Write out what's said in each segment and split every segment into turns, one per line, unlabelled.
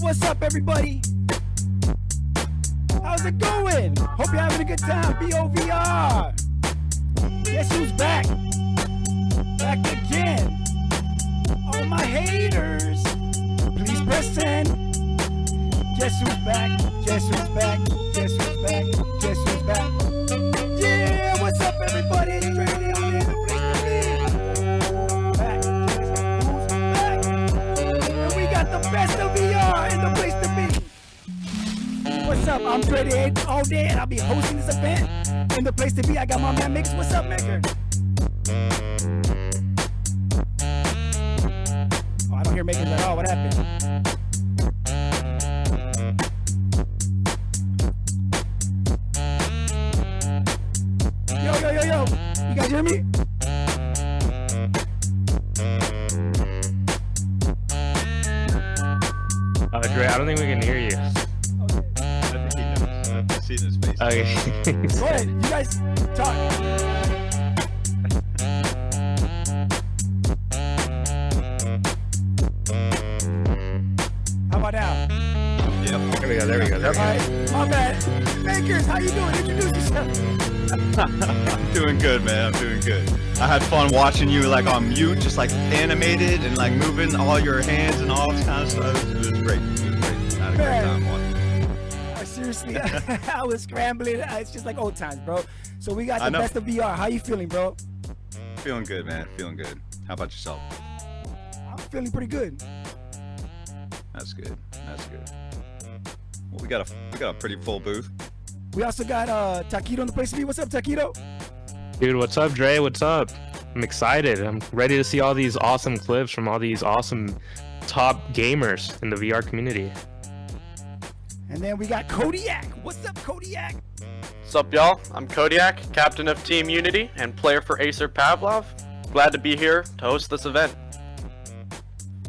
What's up, everybody? How's it going? Hope you're having a good time. BOVR. Guess who's back? Back again. All my haters, please press send. Guess who's back? Guess who's back? Guess who's back? Guess who's back? Yeah, what's up, everybody? It's Randy on the place to be. Back. Guess who's back? And we got the best of VR in the place to be. What's up? I'm Dre all day, and I'll be hosting this event in the place to be. I got my man Mix. What's up, Maker? Oh, I don't hear Makers at all. What happened? Yo. You guys hear me?
Dre, I don't think we can hear you.
I think he knows. I've seen his face.
Okay.
Go ahead. You guys talk. How about now?
Yep.
There we go.
All right. My bad. Makers, how you doing? Introduce yourself.
I'm doing good, man. I'm doing good. I had fun watching you like on mute, just like animated and like moving all your hands and all this kind of stuff. It was great. It was great. I had a great time watching.
Seriously, I was scrambling. It's just like old times, bro. So we got the best of VR. How you feeling, bro?
Feeling good, man. Feeling good. How about yourself?
I'm feeling pretty good.
That's good. That's good. Well, we got a pretty full booth.
We also got Taquito on the place to be. What's up, Taquito?
Dude, what's up, Dre? What's up? I'm excited. I'm ready to see all these awesome clips from all these awesome top gamers in the VR community.
And then we got Kodiak. What's up, Kodiak?
What's up, y'all? I'm Kodiak, captain of Team Unity and player for Aesir Pavlov. Glad to be here to host this event.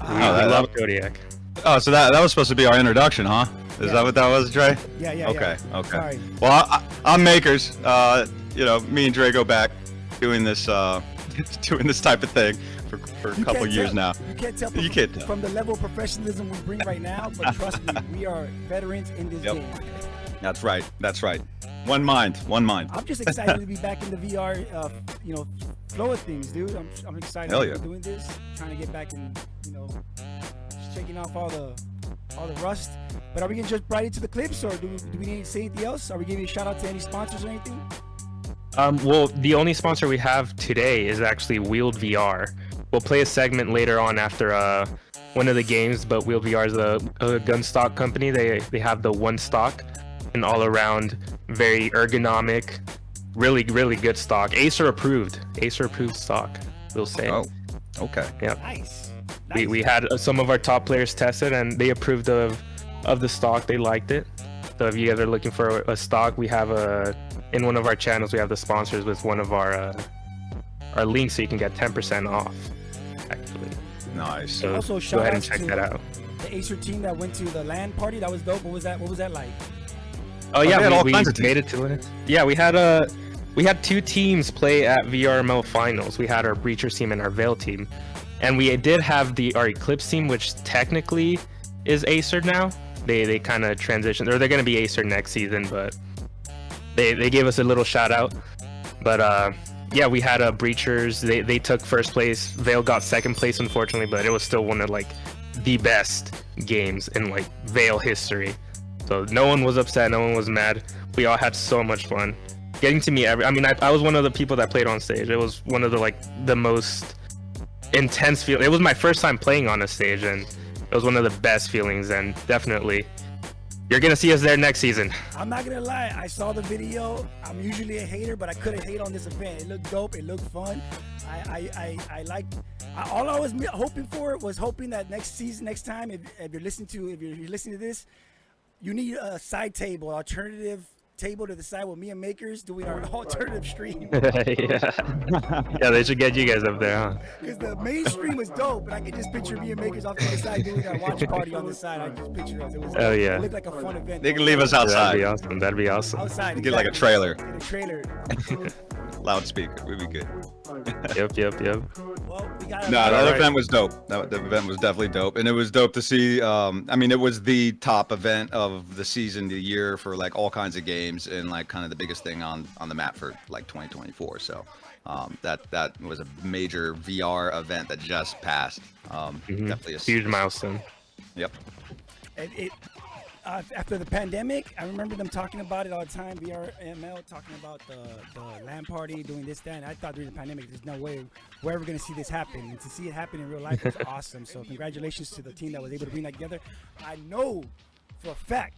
We love Kodiak.
Oh, so that was supposed to be our introduction, huh? Is that what that was, Dre?
Yeah.
Okay.
Sorry.
Well, I'm Makers. You know, me and Dre go back doing this type of thing for a couple years now.
You can't tell.
You can't tell.
From the level of professionalism we bring right now, but trust me, we are veterans in this game.
That's right. One mind.
I'm just excited to be back in the VR, flow of things, dude. I'm excited
Hell
to
yeah.
be doing this, trying to get back and just shaking off all the rust. But are we gonna jump right into the clips, or do we need to say anything else? Are we giving a shout out to any sponsors or anything?
Well, the only sponsor we have today is actually Wield VR. We'll play a segment later on after one of the games, but Wield VR is a gun stock company. They have the one stock, an all-around, very ergonomic, really good stock. Aesir approved stock, we'll say.
Oh, okay.
Yeah.
Nice.
We had some of our top players test it, and they approved of the stock. They liked it. So if you guys are looking for a stock, we have in one of our channels, we have the sponsors with one of our links, so you can get 10% off. Actually,
Nice.
so
Also,
go
shout
ahead and
outs
check
to
that out.
The Acer team that went to the LAN party. That was dope. What was that like?
Oh
they had
yeah,
all
we
kinds of
made it to it. Yeah, we had two teams play at VRMO finals. We had our Breachers team and our Veil team, and we did have our Eclipse team, which technically is Acer now. They kind of transitioned, or they're gonna be Acer next season, but they gave us a little shout out. But yeah, we had Breachers. They took first place. Veil got second place, unfortunately, but it was still one of like the best games in like Veil history. So no one was upset, no one was mad. We all had so much fun. Getting to meet I was one of the people that played on stage. It was one of the most intense feel. It was my first time playing on a stage, and it was one of the best feelings. And definitely, you're gonna see us there next season.
I'm not gonna lie, I saw the video. I'm usually a hater, but I couldn't hate on this event. It looked dope. It looked fun. I liked. All I was hoping for was hoping that next time, if you're listening to this, you need a side table, alternative table to the side with me and Makers doing our alternative stream.
Yeah, they should get you guys up there, huh?
Because the main stream was dope, and I could just picture me and Makers off to the side doing our watch party on the side. I just pictured us. It looked like a fun event.
They can leave us outside.
That'd be awesome.
Outside.
Get like a trailer.
Get a trailer.
Loudspeaker. We'd be good.
Yep.
Well, we
No, that event was dope. The event was definitely dope, and it was dope to see. I mean, it was the top event of the season, the year for like all kinds of games, and like kind of the biggest thing on the map for like 2024. So that was a major VR event that just passed. Definitely a
huge milestone.
Yep.
And after the pandemic, I remember them talking about it all the time. VRML talking about the LAN party, doing this, that. And I thought during the pandemic, there's no way we're ever going to see this happen. And to see it happen in real life is awesome. So congratulations to the team that was able to bring that together. I know for a fact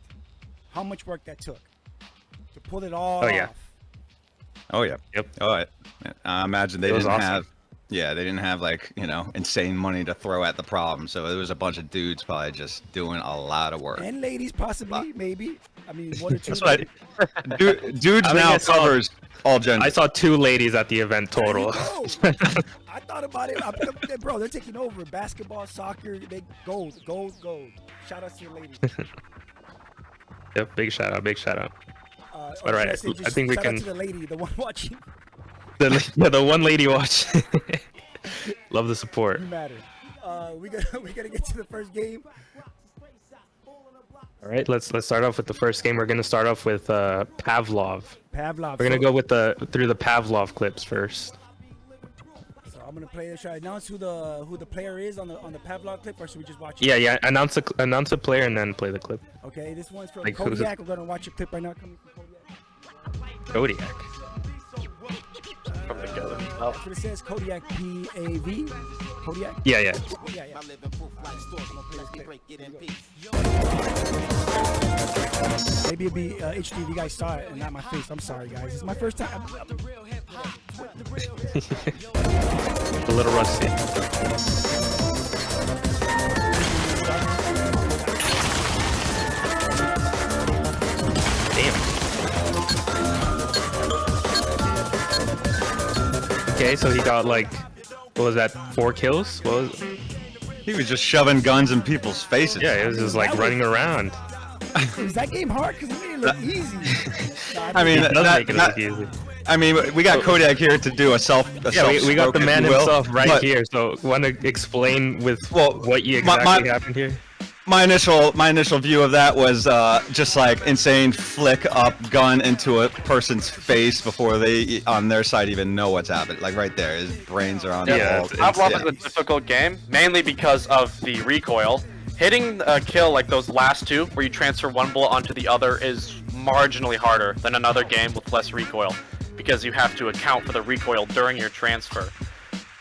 how much work that took to pull it all off.
Oh yeah.
Yep.
Oh, I imagine they didn't have. Yeah, they didn't have like, you know, insane money to throw at the problem. So it was a bunch of dudes probably just doing a lot of work.
And ladies possibly, maybe. I mean, one or two.
That's right. Dudes now covers all genders.
I saw 2 ladies at the event total.
I thought about it. Bro, they're taking over. Basketball, soccer, they gold. Shout out to the ladies.
Yep, big shout out. All right, I think we can.
Shout out to the lady, the one watching.
The one lady watch. Love the support.
Matter. We gotta get to the first game.
All right, let's start off with the first game. We're gonna start off with Pavlov. We're gonna go with through the Pavlov clips first.
So I'm gonna play. Should I announce who the player is on the Pavlov clip, or should we just watch it?
Yeah. Announce a player and then play the clip.
Okay, this one's from
Like,
Kodiak. We're gonna watch a clip right now coming from Kodiak.
Kodiak.
Come together.
That's what it says. Kodiak PAV. Kodiak.
Yeah.
Maybe it'll be HD if you guys saw it and not my face. I'm sorry, guys. It's my first time.
A little rusty. Okay, so he got like, what was that, 4 kills? What was it?
He was just shoving guns in people's faces.
Yeah, it was just like running around.
Is that game hard? Because it made it look easy.
I mean,
It does make it look easy.
I mean, we got Kodiak here to do a self.
We got the man himself right
but,
here. So, want to explain with what exactly happened here?
My initial view of that was just like insane flick up gun into a person's face before they on their side even know what's happening. Like right there, his brains are on the wall.
Pavlov is a difficult game, mainly because of the recoil. Hitting a kill like those last 2, where you transfer one bullet onto the other, is marginally harder than another game with less recoil, because you have to account for the recoil during your transfer.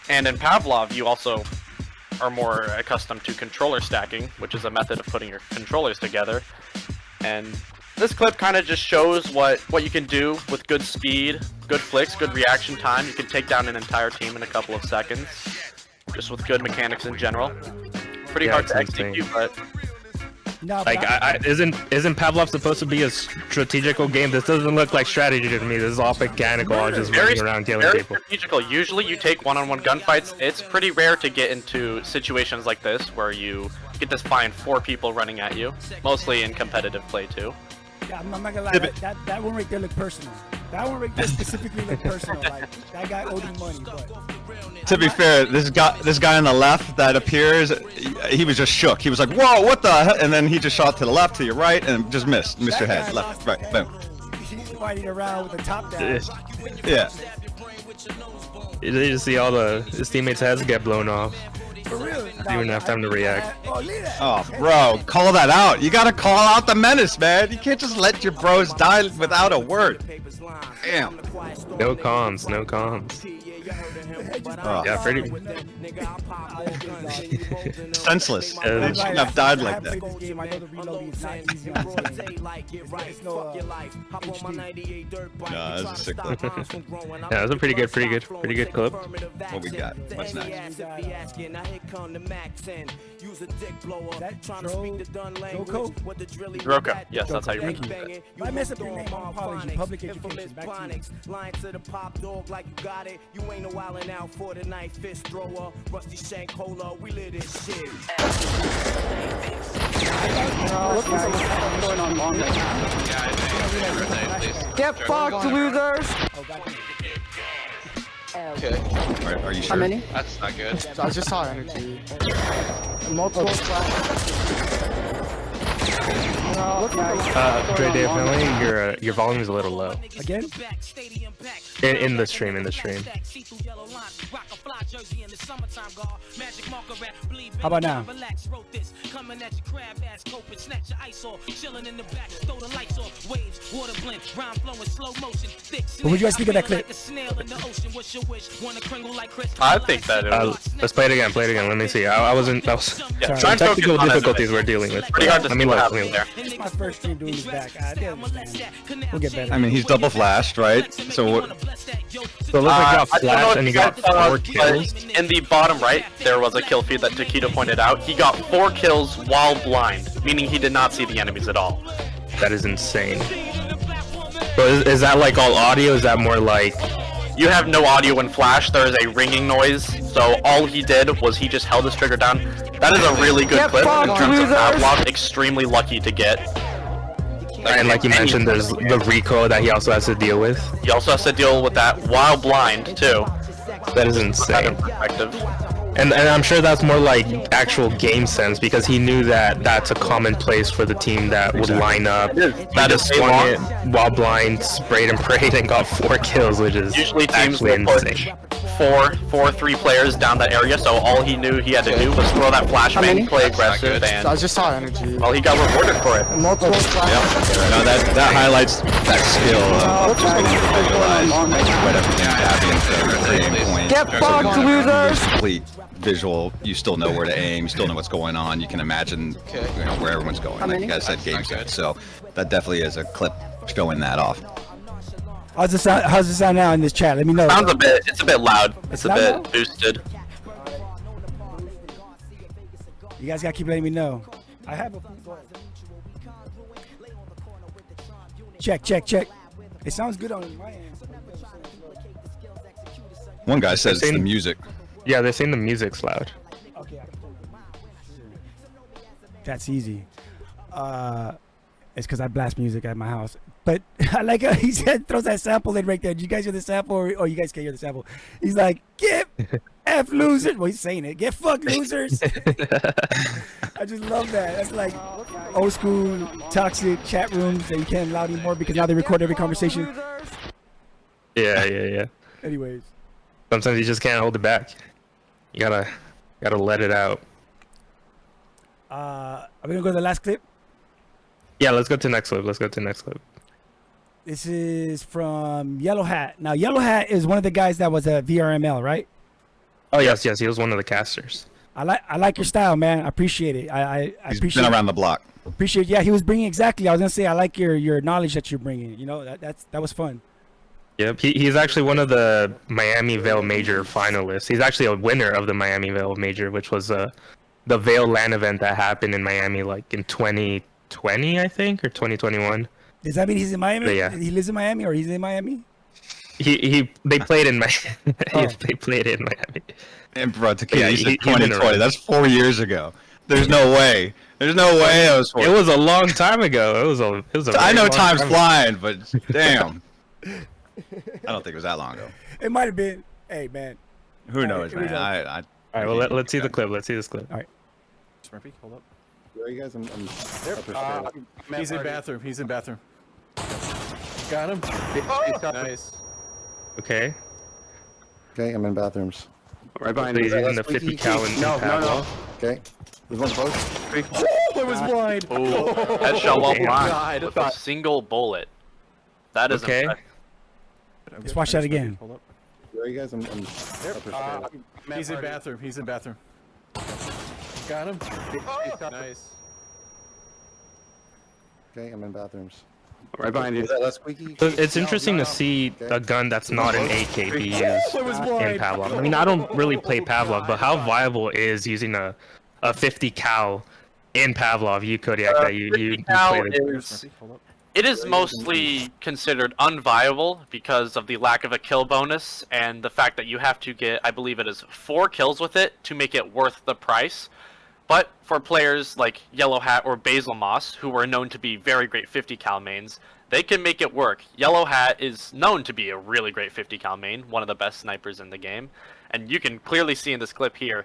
And in Pavlov, you also are more accustomed to controller stacking, which is a method of putting your controllers together. And this clip kind of just shows what you can do with good speed, good flicks, good reaction time. You can take down an entire team in a couple of seconds, just with good mechanics in general. Pretty hard to execute, but
No,
like, isn't Pavlov supposed to be a strategical game? This doesn't look like strategy to me. This is all mechanical. I'm just running around killing
very
people.
strategical. Usually you take one-on-one gunfights. It's pretty rare to get into situations like this where you get to find 4 people running at you. Mostly in competitive play too.
Yeah, I'm not gonna lie. That one right there looked personal. That one right there specifically looked personal. Like that guy owed him money. But
To be fair, this guy on the left that appears, he was just shook. He was like, "Whoa, what the hell?" And then he just shot to the left, to your right, and just missed your head. Left, right, boom.
He's fighting around with the top down.
Yeah.
You just see all his teammates' heads get blown off.
For real.
You didn't have time to react.
Oh, bro, call that out. You gotta call out the menace, man. You can't just let your bros die without a word. Damn.
No comms, no comms.
Oh.
Yeah, pretty.
Senseless. They shouldn't have died like that. No, that's a sick clip.
Yeah, that's a pretty good clip.
What we got? What's next?
Roka. Yes, that's how you read it.
If I mess up your name, I apologize. Public education. Back to you.
Lying to the pop dog like you got it. You ain't no wildin' out for the night. Fist thrower, rusty shank cola. We lit this shit.
Get fucked, losers! Okay.
Are you sure?
How many?
That's not good.
So I just saw energy. Multiple
Dre Dave, your volume is a little low.
Again?
In the stream,
How about now? What would you guys think of that clip?
I think that it was
Let's play it again. Let me see. I wasn't. That was
Sorry.
try and focus
technical
on it.
difficulties we're dealing with.
Pretty hard to
Let
see
me
what
look.
happened there.
It's my first stream doing this back. I didn't understand. We'll get better.
I mean, he's double flashed, right? So what?
So it looks like you got
I don't know
flash
if
and you
guys
got
saw
4
it,
kills.
but in the bottom right, there was a kill feed that Taquito pointed out. He got 4 kills while blind, meaning he did not see the enemies at all.
That is insane. So is that like all audio? Is that more like?
You have no audio when flash. There is a ringing noise. So all he did was he just held his trigger down. That is a really good clip in terms of Pavlov. Extremely lucky to get.
And like you mentioned, there's the recoil that he also has to deal with.
He also has to deal with that while blind too.
That is
Put that in
insane.
perspective.
And I'm sure that's more like actual game sense because he knew that that's a common place for the team that would line up. That is swung it while blind, sprayed and prayed, and got 4 kills, which is
Usually teams
actually
will push
insane.
3 players down that area, so all he knew he had to do was throw that flashbang, play aggressive,
So I
and
just saw energy.
well, he got rewarded for it.
Multiple
No, that highlights that skill of just being able to visualize what everything's happening to the same point.
Get fucked, losers!
Complete visual. You still know where to aim. You still know what's going on. You can imagine where everyone's going. Like you guys said, game set. So that definitely is a clip showing that off.
How's it sound now in this chat? Let me know.
It's a bit loud. It's a
loud
bit
now?
boosted.
You guys gotta keep letting me know. I have a check. It sounds good on my end.
One guy says it's the music.
Yeah, they're saying the music's loud.
Okay. That's easy. It's because I blast music at my house. But I like how he said throws that sample in right there. Did you guys hear the sample? Or you guys can't hear the sample. He's like, get F losers. Well, he's saying it. Get fuck losers. I just love that. That's like old school toxic chat rooms that you can't allow anymore because now they record every conversation.
Yeah.
Anyways.
Sometimes you just can't hold it back. You gotta let it out.
Are we gonna go to the last clip?
Yeah, let's go to the next clip.
This is from Yellow Hat. Now, Yellow Hat is one of the guys that was a VRML, right?
Oh yes, he was one of the casters.
I like your style, man. I appreciate it. I
He's
appreciate
been around the block.
appreciate. Yeah, he was bringing exactly. I was gonna say I like your knowledge that you're bringing. You know that was fun.
Yep, he's actually one of the Miami Vale Major finalists. He's actually a winner of the Miami Vale Major, which was the Vale LAN event that happened in Miami like in 2020, I think, or 2021.
Does that mean he's in Miami?
Yeah.
He lives in Miami, or he's in Miami?
They played in Miami.
Oh.
They played in Miami.
And bro, Takeda,
Yeah,
you
he's
said
been
2020.
around.
That's 4 years ago. There's no way. There's no way I was 4.
It was a long time ago. It was a
I
very
know
long
time's
time.
flying, but damn. I don't think it was that long ago.
It might have been. Hey, man.
Who knows,
here we
man?
go.
I
All right, well let's see the clip. Let's see this clip.
Smurfy, hold up.
Where are you guys? I'm
He's in bathroom. He's in bathroom. Got him. Nice.
Okay.
okay, I'm in bathrooms.
Right behind you. He's using the 50 cal in Pavlov.
Okay, there's one close.
Oh, it was blind.
Ooh, headshot while
Damn.
blind with a single bullet. That is
Okay.
impressive.
Let's watch that again.
Hold up.
Where are you guys? I'm
He's in bathroom. He's in bathroom. Got him. Nice.
okay, I'm in bathrooms.
Right behind you.
Is that less squeaky?
So it's interesting to see a gun that's not an AK be used
It was
in
blind.
Pavlov. I mean, I don't really play Pavlov, but how viable is using a 50 cal in Pavlov? You Kodiak, that you
50 cal
play the
is it is mostly considered unviable because of the lack of a kill bonus and the fact that you have to get, I believe it is 4 kills with it to make it worth the price. But for players like Yellow Hat or Basil Moss, who are known to be very great 50 cal mains, they can make it work. Yellow Hat is known to be a really great 50 cal main, one of the best snipers in the game. And you can clearly see in this clip here,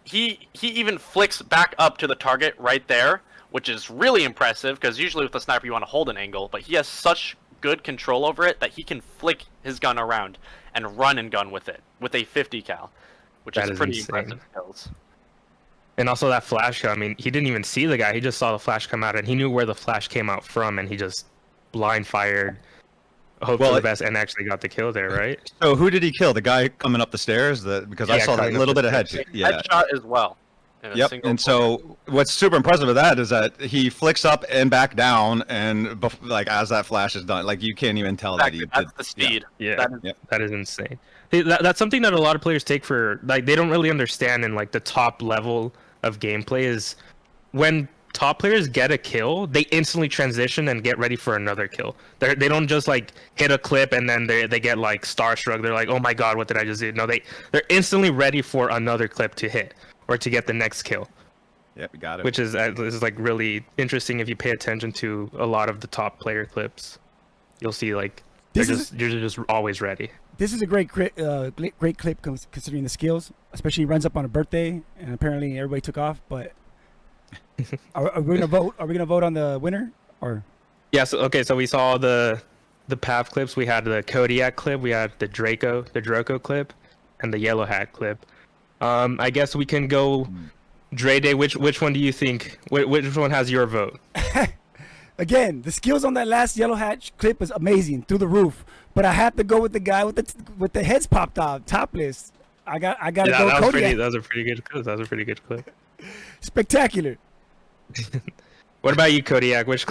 he even flicks back up to the target right there, which is really impressive, because usually with a sniper you want to hold an angle, but he has such good control over it that he can flick his gun around and run and gun with it, with a 50 cal, which is pretty impressive skills.
And also that flash, I mean, he didn't even see the guy. He just saw the flash come out, and he knew where the flash came out from, and he just blind fired, hope for the best, and actually got the kill there, right?
So who did he kill? The guy coming up the stairs? Because I saw that little bit of headshot. Yeah.
Headshot as well.
Yep. And so what's super impressive with that is that he flicks up and back down, and like as that flash is done, like you can't even tell that he.
That's the speed.
Yeah, that is insane. That's something that a lot of players take for, like, they don't really understand in like the top level of gameplay is when top players get a kill, they instantly transition and get ready for another kill. They don't just like hit a clip and then they get like starstruck. They're like, oh my god, what did I just do? No, they're instantly ready for another clip to hit or to get the next kill.
Yep, you got it.
Which is this is like really interesting if you pay attention to a lot of the top player clips. You'll see like they're just always ready.
This is a great clip considering the skills, especially he runs up on a birthday, and apparently everybody took off. But are we gonna vote? Are we gonna vote on the winner? Or
yes, okay. So we saw the Pav clips. We had the Kodiak clip. We had the Draco clip, and the Yellow Hat clip. I guess we can go Dre Day. Which one do you think? Which one has your vote?
Again, the skills on that last Yellow Hat clip was amazing, through the roof. But I have to go with the guy with the heads popped off, topless. I got to go with Kodiak.
That was a pretty good clip. That was a pretty good clip.
Spectacular.
What about you, Kodiak? Which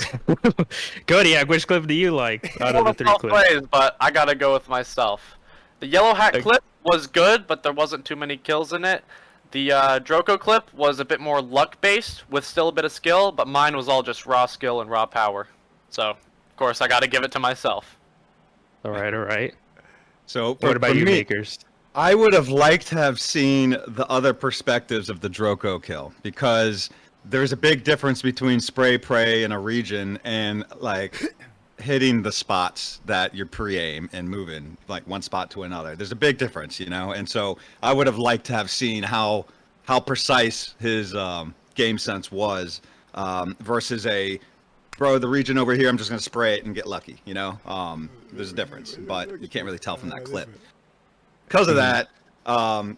Kodiak? Which clip do you like out of the three clips?
Plays, but I gotta go with myself. The Yellow Hat clip was good, but there wasn't too many kills in it. The Draco clip was a bit more luck-based, with still a bit of skill, but mine was all just raw skill and raw power. So, of course, I gotta give it to myself.
All right.
So,
what about you, Makers?
I would have liked to have seen the other perspectives of the Draco kill, because there's a big difference between spray prey in a region and like hitting the spots that you're pre-aim and moving like one spot to another. There's a big difference, you know. And so I would have liked to have seen how precise his game sense was versus the region over here, I'm just gonna spray it and get lucky, you know. There's a difference, but you can't really tell from that clip. Because of that, I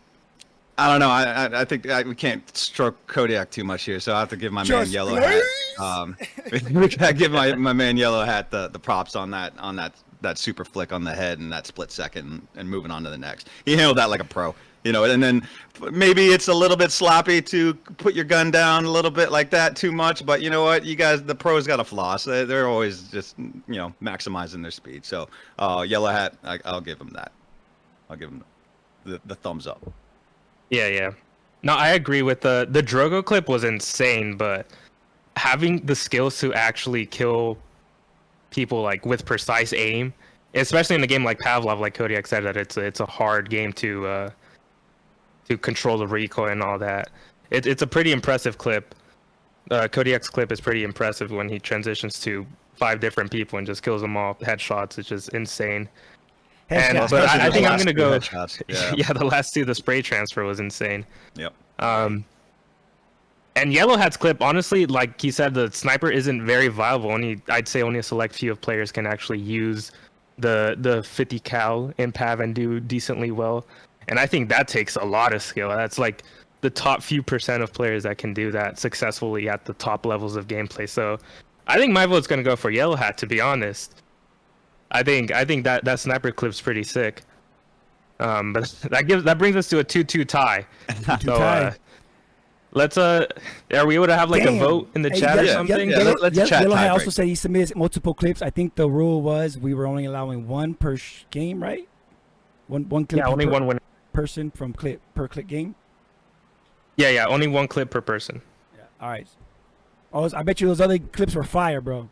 don't know. I think we can't stroke Kodiak too much here, so I have to give my man Yellow Hat. We gotta give my man Yellow Hat the props on that super flick on the head and that split second and moving on to the next. He handled that like a pro, you know. And then maybe it's a little bit sloppy to put your gun down a little bit like that too much, but you know what? You guys, the pros got a floss. They're always just maximizing their speed. So Yellow Hat, I'll give him that. I'll give him the thumbs up.
Yeah. No, I agree with the Drogo clip was insane, but having the skills to actually kill people like with precise aim, especially in a game like Pavlov, like Kodiak said, that it's a hard game to control the recoil and all that. It's a pretty impressive clip. Kodiak's clip is pretty impressive when he transitions to 5 different people and just kills them all headshots. It's just insane. But I think I'm gonna go. Yeah, the last 2, the spray transfer was insane.
Yep.
And Yellow Hat's clip, honestly, like he said, the sniper isn't very viable. I'd say only a select few of players can actually use the 50 cal in Pav and do decently well. And I think that takes a lot of skill. That's like the top few % of players that can do that successfully at the top levels of gameplay. So I think my vote's gonna go for Yellow Hat, to be honest. I think that sniper clip's pretty sick. But that brings us to a 2-2 tie. Let's are we able to have like a vote in the chat or something?
Let's chat.
Yellow Hat also said he submitted multiple clips. I think the rule was we were only allowing 1 per game, right? One clip.
Yeah, only one winner.
Person from per clip game.
Yeah, only 1 clip per person.
Yeah. All right. Oh, I bet you those other clips were fire, bro.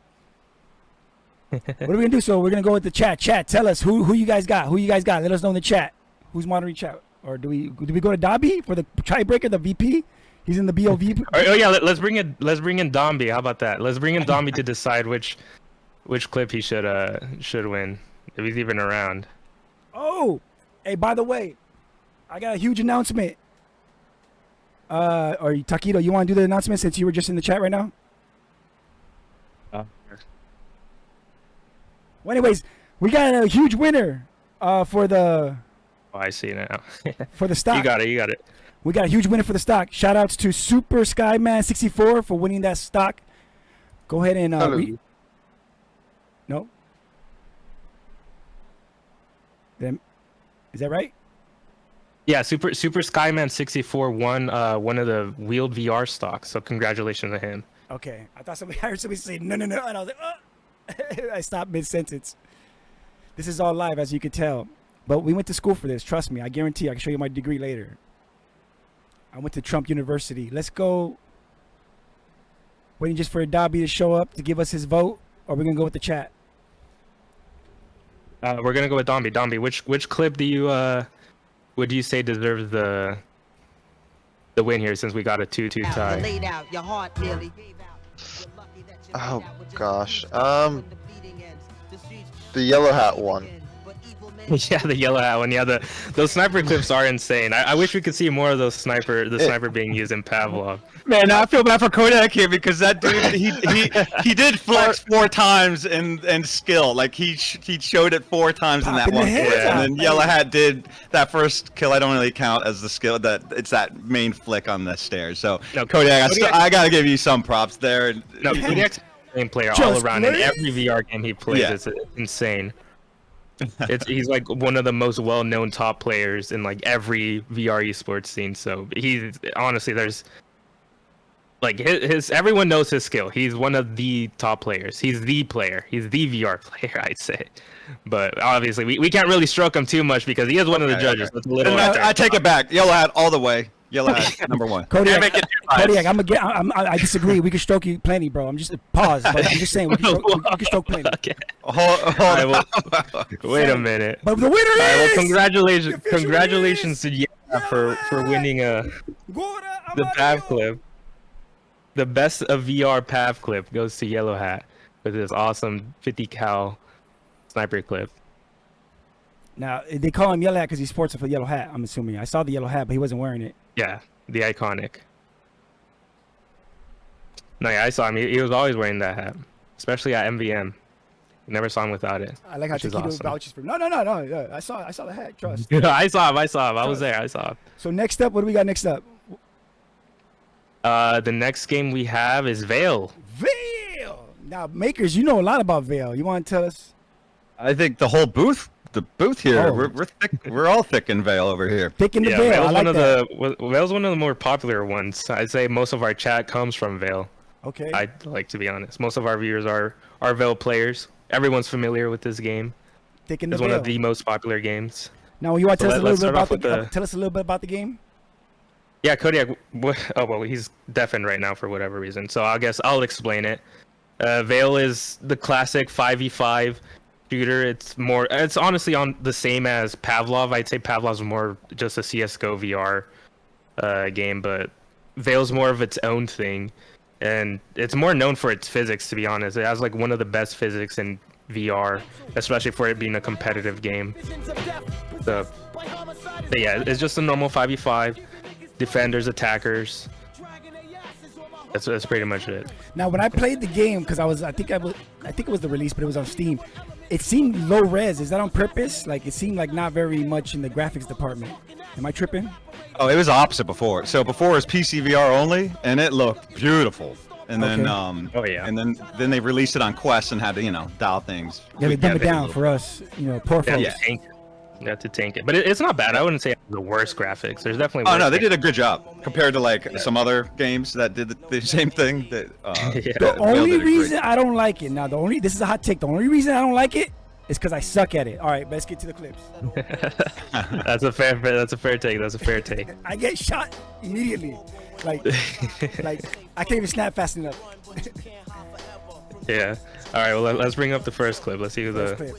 What are we gonna do? So we're gonna go with the chat. Chat, tell us who you guys got. Let us know in the chat. Who's monitoring chat? Or do we go to Dobby for the tiebreaker, the VP? He's in the BOV.
Oh yeah, let's bring in Domby. How about that? Let's bring in Domby to decide which clip he should win if he's even around.
Oh, hey, by the way, I got a huge announcement. Or Taquito, you want to do the announcement since you were just in the chat right now? Well, anyways, we got a huge winner for the.
Oh, I see now.
For the stock.
You got it.
We got a huge winner for the stock. Shout outs to Super Skyman 64 for winning that stock. Go ahead and no. Then, is that right?
Yeah, Super Skyman 64 won one of the Wield VR stocks. So congratulations to him.
Okay, I heard somebody say no, and I was like, oh. I stopped mid-sentence. This is all live, as you can tell. But we went to school for this. Trust me. I guarantee I can show you my degree later. I went to Trump University. Let's go. Waiting just for Dobby to show up to give us his vote, or we're going to go with the chat?
We're going to go with Domby. Domby, which clip do you would you say deserves the win here, since we got a 2-2 tie?
Oh gosh. The yellow hat one.
Yeah, the yellow hat one. Yeah, those sniper clips are insane. I wish we could see more of those sniper being used in Pavlov.
Man, I feel bad for Kodak here because that dude he did flex 4 times and skill. Like he showed it 4 times in that one clip, and then Yellow Hat did that first kill. I don't really count as the skill. It's that main flick on the stairs. So no, Kodak, I gotta give you some props there.
No, Kodak's a game player all around. In every VR game he plays, it's insane. He's like one of the most well-known top players in like every VR esports scene. So he's honestly, there's like his everyone knows his skill. He's one of the top players. He's the player. He's the VR player, I'd say. But obviously we can't really stroke him too much because he is one of the judges. That's a little
I take it back. Yellow Hat all the way. Yellow Hat number 1.
Kodiak, I disagree. We can stroke you plenty, bro. I'm just pause. But I'm just saying we can stroke plenty.
Okay. Wait a minute.
But the winner is.
Well, congratulations to Yellow for winning the Pav clip. The best of VR Pav clip goes to Yellow Hat with this awesome 50 cal sniper clip.
Now they call him Yellow Hat because he sports a yellow hat. I'm assuming. I saw the yellow hat, but he wasn't wearing it.
Yeah, the iconic. No, yeah, I saw him. He was always wearing that hat, especially at MVM. Never saw him without it.
I like how Taquito vouches for him. No. I saw the hat. Trust.
I saw him. I was there. I saw him.
So next up, what do we got next up?
The next game we have is Veil.
Veil. Now, Makers, you know a lot about Veil. You want to tell us?
I think the whole booth here, we're thick. We're all thick in Veil over here.
Thick in the Veil.
Veil's
I like
Veil's one of the more popular ones. I'd say most of our chat comes from Veil.
Okay.
I'd like to be honest. Most of our viewers are Veil players. Everyone's familiar with this game.
Thick in the
It's
Veil.
one of the most popular games.
Now, you want to tell us a little bit about the game?
Yeah, Kodiak. Oh well, he's deafened right now for whatever reason. So I guess I'll explain it. Veil is the classic 5v5 shooter. It's honestly on the same as Pavlov. I'd say Pavlov's more just a CS:GO VR game, but Veil's more of its own thing, and it's more known for its physics. To be honest, it has like one of the best physics in VR, especially for it being a competitive game. So, but yeah, it's just a normal 5v5. Defenders, attackers. That's pretty much it.
Now, when I played the game, because I think it was the release, but it was on Steam. It seemed low res. Is that on purpose? Like it seemed like not very much in the graphics department. Am I tripping?
Oh, it was the opposite before. So before it was PC VR only, and it looked beautiful. And then and then they released it on Quest and had to dial things.
Yeah, they dumb it down for us, poor folks.
Yeah. You have to tank it, but it's not bad. I wouldn't say the worst graphics. There's definitely.
Oh no, they did a good job compared to like some other games that did the same thing. That
the only reason I don't like it this is a hot take. The only reason I don't like it is because I suck at it. All right, let's get to the clips.
That's a fair take.
I get shot immediately, like I can't even snap fast enough.
Yeah. All right. Well, let's bring up the first clip. Let's see who the.
Clip.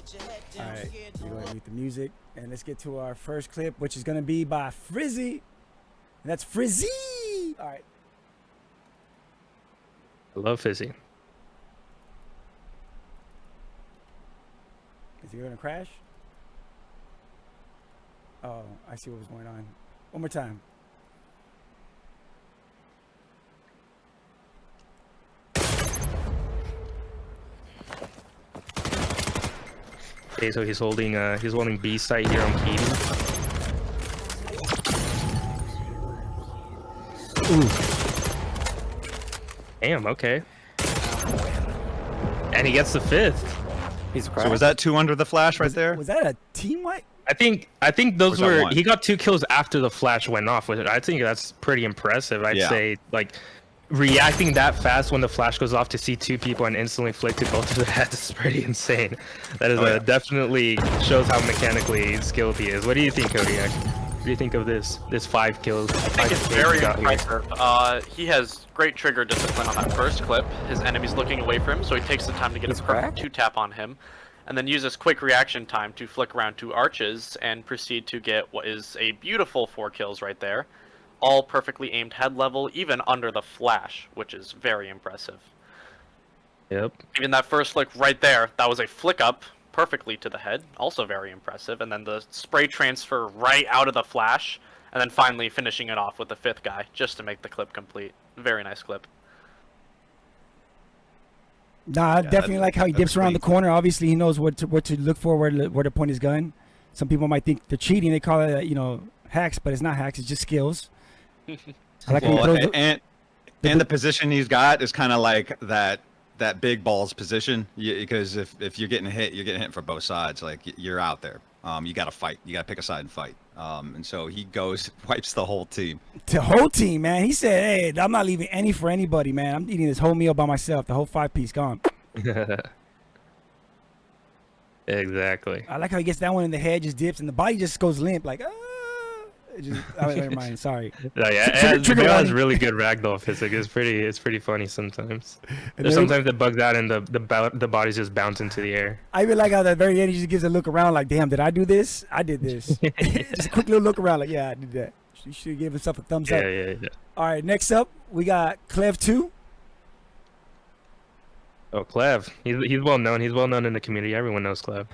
All right, we're going to mute the music, and let's get to our first clip, which is going to be by Frizzy. And that's Frizzy. All right.
I love Fizzy.
Is he gonna crash? Oh, I see what was going on. One more time.
Okay, so he's holding B site here on Keating. Ooh. Damn, okay. And he gets the 5th.
He's
So was that 2 under the flash right there?
Was that a team wipe?
I think those
Or was that
were
one?
he got 2 kills after the flash went off with it. I think that's pretty impressive. I'd
Yeah.
say like reacting that fast when the flash goes off to see 2 people and instantly flick to both of their heads is pretty insane. That is definitely shows how mechanically skilled he is. What do you think, Kodiak? What do you think of this 5 kills?
I think it's very impressive. He has great trigger discipline on that first clip. His enemy's looking away from him, so he takes the time to get a perfect 2-tap on him, and then uses quick reaction time to flick around 2 arches and proceed to get what is a beautiful 4 kills right there. All perfectly aimed head level, even under the flash, which is very impressive.
Yep.
Even that first flick right there, that was a flick up perfectly to the head, also very impressive. And then the spray transfer right out of the flash, and then finally finishing it off with the 5th guy, just to make the clip complete. Very nice clip.
Nah, I definitely like how he dips around the corner. Obviously, he knows what to look for, where to point his gun. Some people might think they're cheating. They call it, hacks, but it's not hacks. It's just skills. I like when he throws
and the position he's got is kind of like that big balls position, because if you're getting hit from both sides. Like you're out there. You got to fight. You got to pick a side and fight. And so he goes, wipes the whole team.
The whole team, man. He said, "Hey, I'm not leaving any for anybody, man. I'm eating this whole meal by myself. The whole 5-piece gone."
Exactly.
I like how he gets that one in the head, just dips, and the body just goes limp, like never mind. Sorry.
No, yeah, to be honest, really good ragdoll physics. It's pretty funny sometimes. There's sometimes it bugs out and the bodies just bounce into the air.
I even like how at the very end he just gives a look around, like, "Damn, did I do this? I did this." Just a quick little look around, like, "Yeah, I did that." You should give himself a thumbs up.
Yeah.
All right, next up we got Clev 2.
Oh, Clev. He's well known. He's well known in the community. Everyone knows Clev.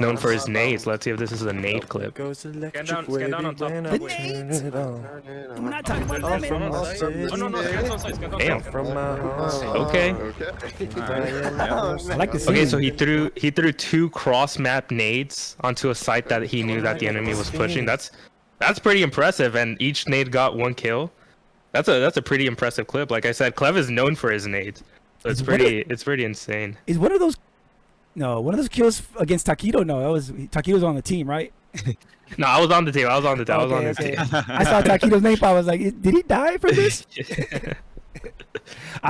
Known for his nades. Let's see if this is a nade clip.
Scan down on top. The nades. I'm not talking about that, man.
Damn. Okay.
I like the scene.
Okay, so he threw 2 cross map nades onto a site that he knew that the enemy was pushing. That's pretty impressive, and each nade got 1 kill. That's a pretty impressive clip. Like I said, Clev is known for his nades. So it's pretty insane.
Is one of those kills against Taquito? No, Taquito's on the team, right?
No, I was on the team. I was on the team.
I saw Taquito's name. I was like, did he die for this?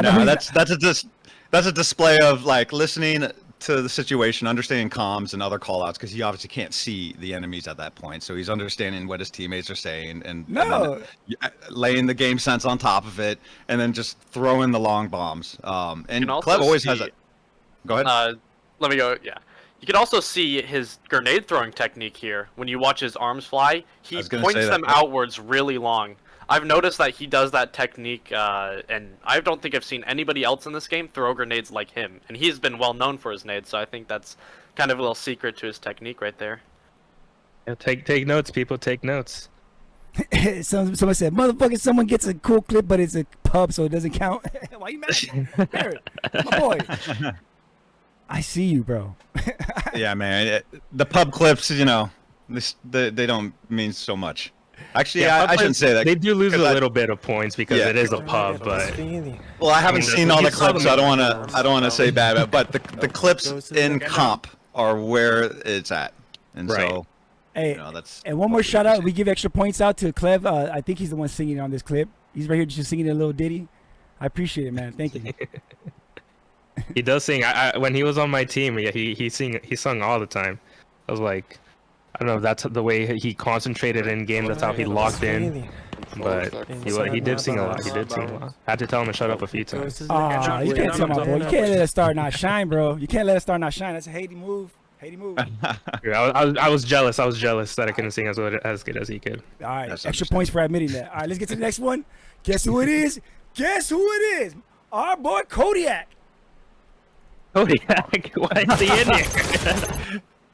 No, that's a display of like listening to the situation, understanding comms and other callouts, because he obviously can't see the enemies at that point. So he's understanding what his teammates are saying and then laying the game sense on top of it, and then just throwing the long bombs. And Clev always has it. Go ahead.
Let me go. Yeah. You can also see his grenade throwing technique here. When you watch his arms fly, he points them outwards really long. I've noticed that he does that technique, and I don't think I've seen anybody else in this game throw grenades like him. And he's been well known for his nades, so I think that's kind of a little secret to his technique right there.
Yeah, take notes, people. Take notes.
Someone said, "Motherfucker, someone gets a cool clip, but it's a pub, so it doesn't count." Why you mad? Barrett, my boy. I see you, bro.
Yeah, man. The pub clips, they don't mean so much. Actually,
yeah,
I shouldn't say that.
They do lose a little bit of points because it is a pub, but
well, I haven't seen all the clips, so I don't want to say bad, but the clips in comp are where it's at, and so that's.
And one more shout out, we give extra points out to Clev. I think he's the one singing on this clip. He's right here just singing a little ditty. I appreciate it, man. Thank you.
He does sing. When he was on my team, he sung all the time. I was like, I don't know if that's the way he concentrated in game. That's how he locked in. But he did sing a lot. Had to tell him to shut up a few times.
You can't tell my boy. You can't let a star not shine, bro. You can't let a star not shine. That's a Haiti move.
I was jealous. I was jealous that I couldn't sing as good as he could.
All right, extra points for admitting that. All right, let's get to the next one. Guess who it is? Guess who it is? Our boy Kodiak.
Kodiak, why is he in here?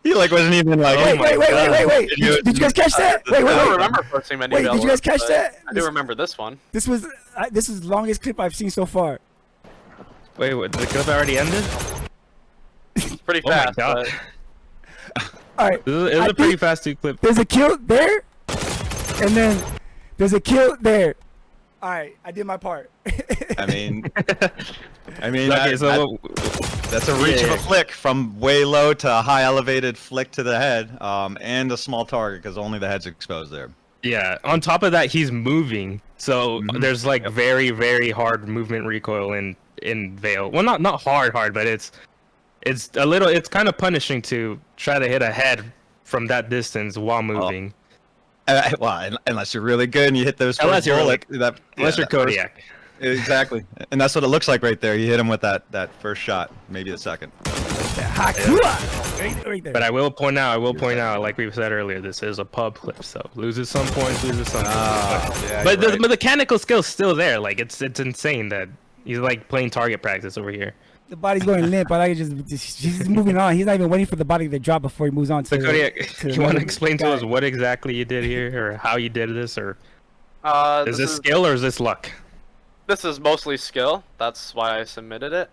He like wasn't even like.
Wait. Did you guys catch that?
I don't remember posting many.
Wait, did you guys catch that?
I do remember this one.
This is the longest clip I've seen so far.
Wait, what, the clip already ended?
It's pretty
Oh my
fast.
God.
All right.
It was a pretty fast 2 clip.
There's a kill there, and then there's a kill there. All right, I did my part.
I mean,
Okay, so
that's a reach of
Yeah.
a flick from way low to a high elevated flick to the head, and a small target because only the head's exposed there.
yeah, on top of that, he's moving, so there's like very, very hard movement recoil in Veil. Well, not hard, but it's a little. It's kind of punishing to try to hit a head from that distance while moving.
Well, unless you're really good and you hit those.
Unless you're
bullet,
Unless you're Kodiak.
Exactly, and that's what it looks like right there. You hit him with that first shot, maybe the second.
Hakua! Right there.
But I will point out, like we said earlier, this is a pub clip, so loses some points, loses some.
Yeah,
but
you're
the
right.
mechanical skill's still there. Like it's insane that he's like playing target practice over here.
The body's going limp. I like he's moving on. He's not even waiting for the body to drop before he moves on to.
So Kodiak,
to
you want to
another
explain to
guy.
us what exactly you did here, or how you did this, or is this
is
skill or is this luck?
This is mostly skill. That's why I submitted it.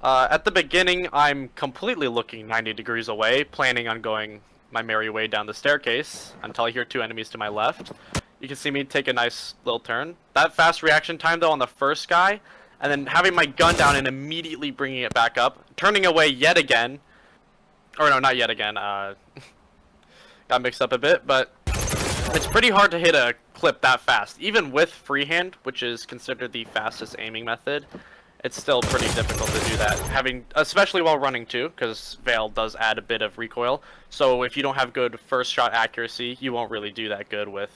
At the beginning, I'm completely looking 90 degrees away, planning on going my merry way down the staircase until I hear 2 enemies to my left. You can see me take a nice little turn. That fast reaction time, though, on the first guy, and then having my gun down and immediately bringing it back up, turning away yet again. Or no, not yet again. Got mixed up a bit, but it's pretty hard to hit a clip that fast. Even with freehand, which is considered the fastest aiming method, it's still pretty difficult to do that. Especially while running too, because Veil does add a bit of recoil. So if you don't have good first shot accuracy, you won't really do that good with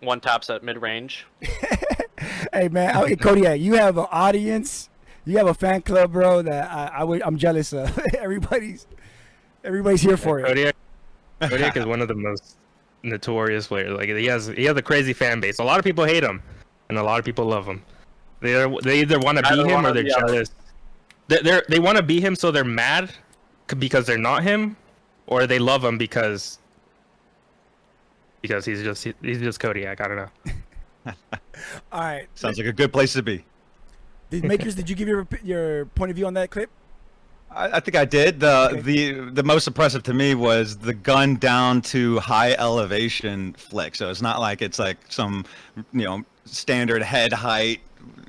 one taps at mid range.
Hey man, Kodiak, you have an audience, you have a fan club, bro. That I'm jealous of. Everybody's here for it.
Kodiak is one of the most notorious players. Like he has a crazy fan base. A lot of people hate him, and a lot of people love him. They either want to be him or they're jealous. They want to be him, so they're mad because they're not him, or they love him because he's just Kodiak. I don't know.
All right.
Sounds like a good place to be.
Makers, did you give your point of view on that clip?
I think I did. The most impressive to me was the gun down to high elevation flick. So it's not like it's like some standard head height,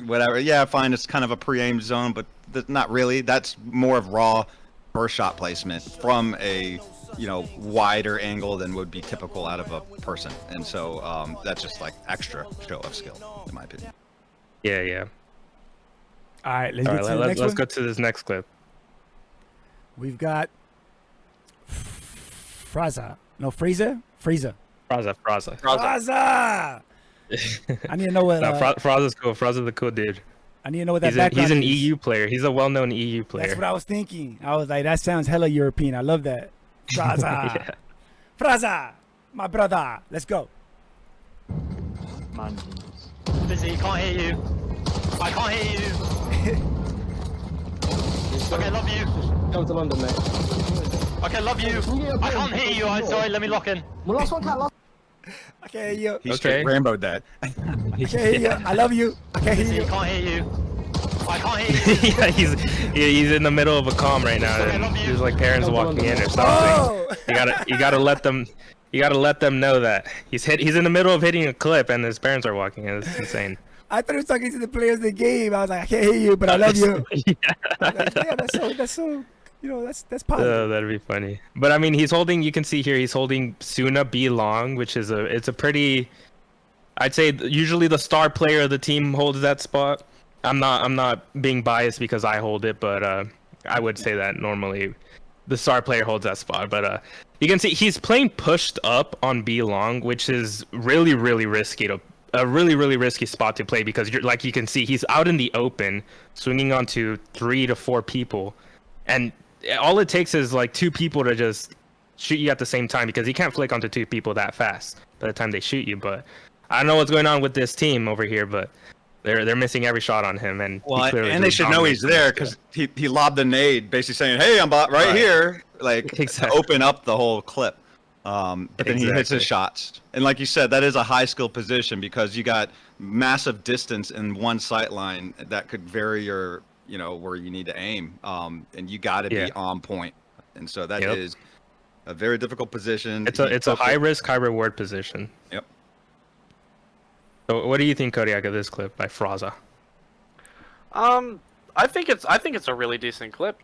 whatever. Yeah, fine. It's kind of a pre-aimed zone, but not really. That's more of raw first shot placement from a wider angle than would be typical out of a person. And so that's just like extra show of skill, in my opinion.
Yeah.
All right, let's
go to this next clip.
We've got Fraza. No, Fraser? Fraser.
Fraza.
I need to know what.
Fraza's cool. Fraza's the cool dude.
I need to know what that background
He's an
is.
EU player. He's a well-known EU player.
That's what I was thinking. I was like, that sounds hella European. I love that. Fraza.
Yeah.
Fraza, my brother. Let's go.
Man. Busy, can't hear you. I can't hear you. Okay, love you.
Come to London, mate.
Okay, love you. I can't hear you. I'm sorry. Let me lock in.
I can't hear you.
He straight Rambo'd that.
I can't hear you. I love you. I can't hear
Busy,
you.
can't hear you. I can't hear you.
Yeah, he's in the middle of a comm right now.
Okay, love
And
you.
there's like parents walking in or something.
Oh!
You gotta let them know that he's in the middle of hitting a clip and his parents are walking in. It's insane.
I thought he was talking to the players of the game. I was like, I can't hear you, but I love you.
Yeah.
Like, yeah, that's so. That's positive.
That'd be funny. But I mean, he's holding. You can see here he's holding Suna B long, which is it's a pretty. I'd say usually the star player of the team holds that spot. I'm not being biased because I hold it, but I would say that normally the star player holds that spot. But you can see he's playing pushed up on B long, which is really risky a really risky spot to play because you can see he's out in the open swinging onto 3 to 4 people, and all it takes is like 2 people to just shoot you at the same time because he can't flick onto 2 people that fast by the time they shoot you. But I don't know what's going on with this team over here, but They're missing every shot on him, and
Well,
he clearly
and they
just
should know he's there
dominates
because he lobbed the nade, basically saying, "Hey, I'm right here," like
Exactly.
to open up the whole clip. But then he hits
Exactly.
his shots, and like you said, that is a high skill position because you got massive distance in one sight line that could vary your, where you need to aim, and you got to
Yeah.
be on point, and so that
Yep.
is a very difficult position.
It's a high risk, high reward position.
Yep.
So what do you think, Kodiak, of this clip by Fraza?
I think it's a really decent clip.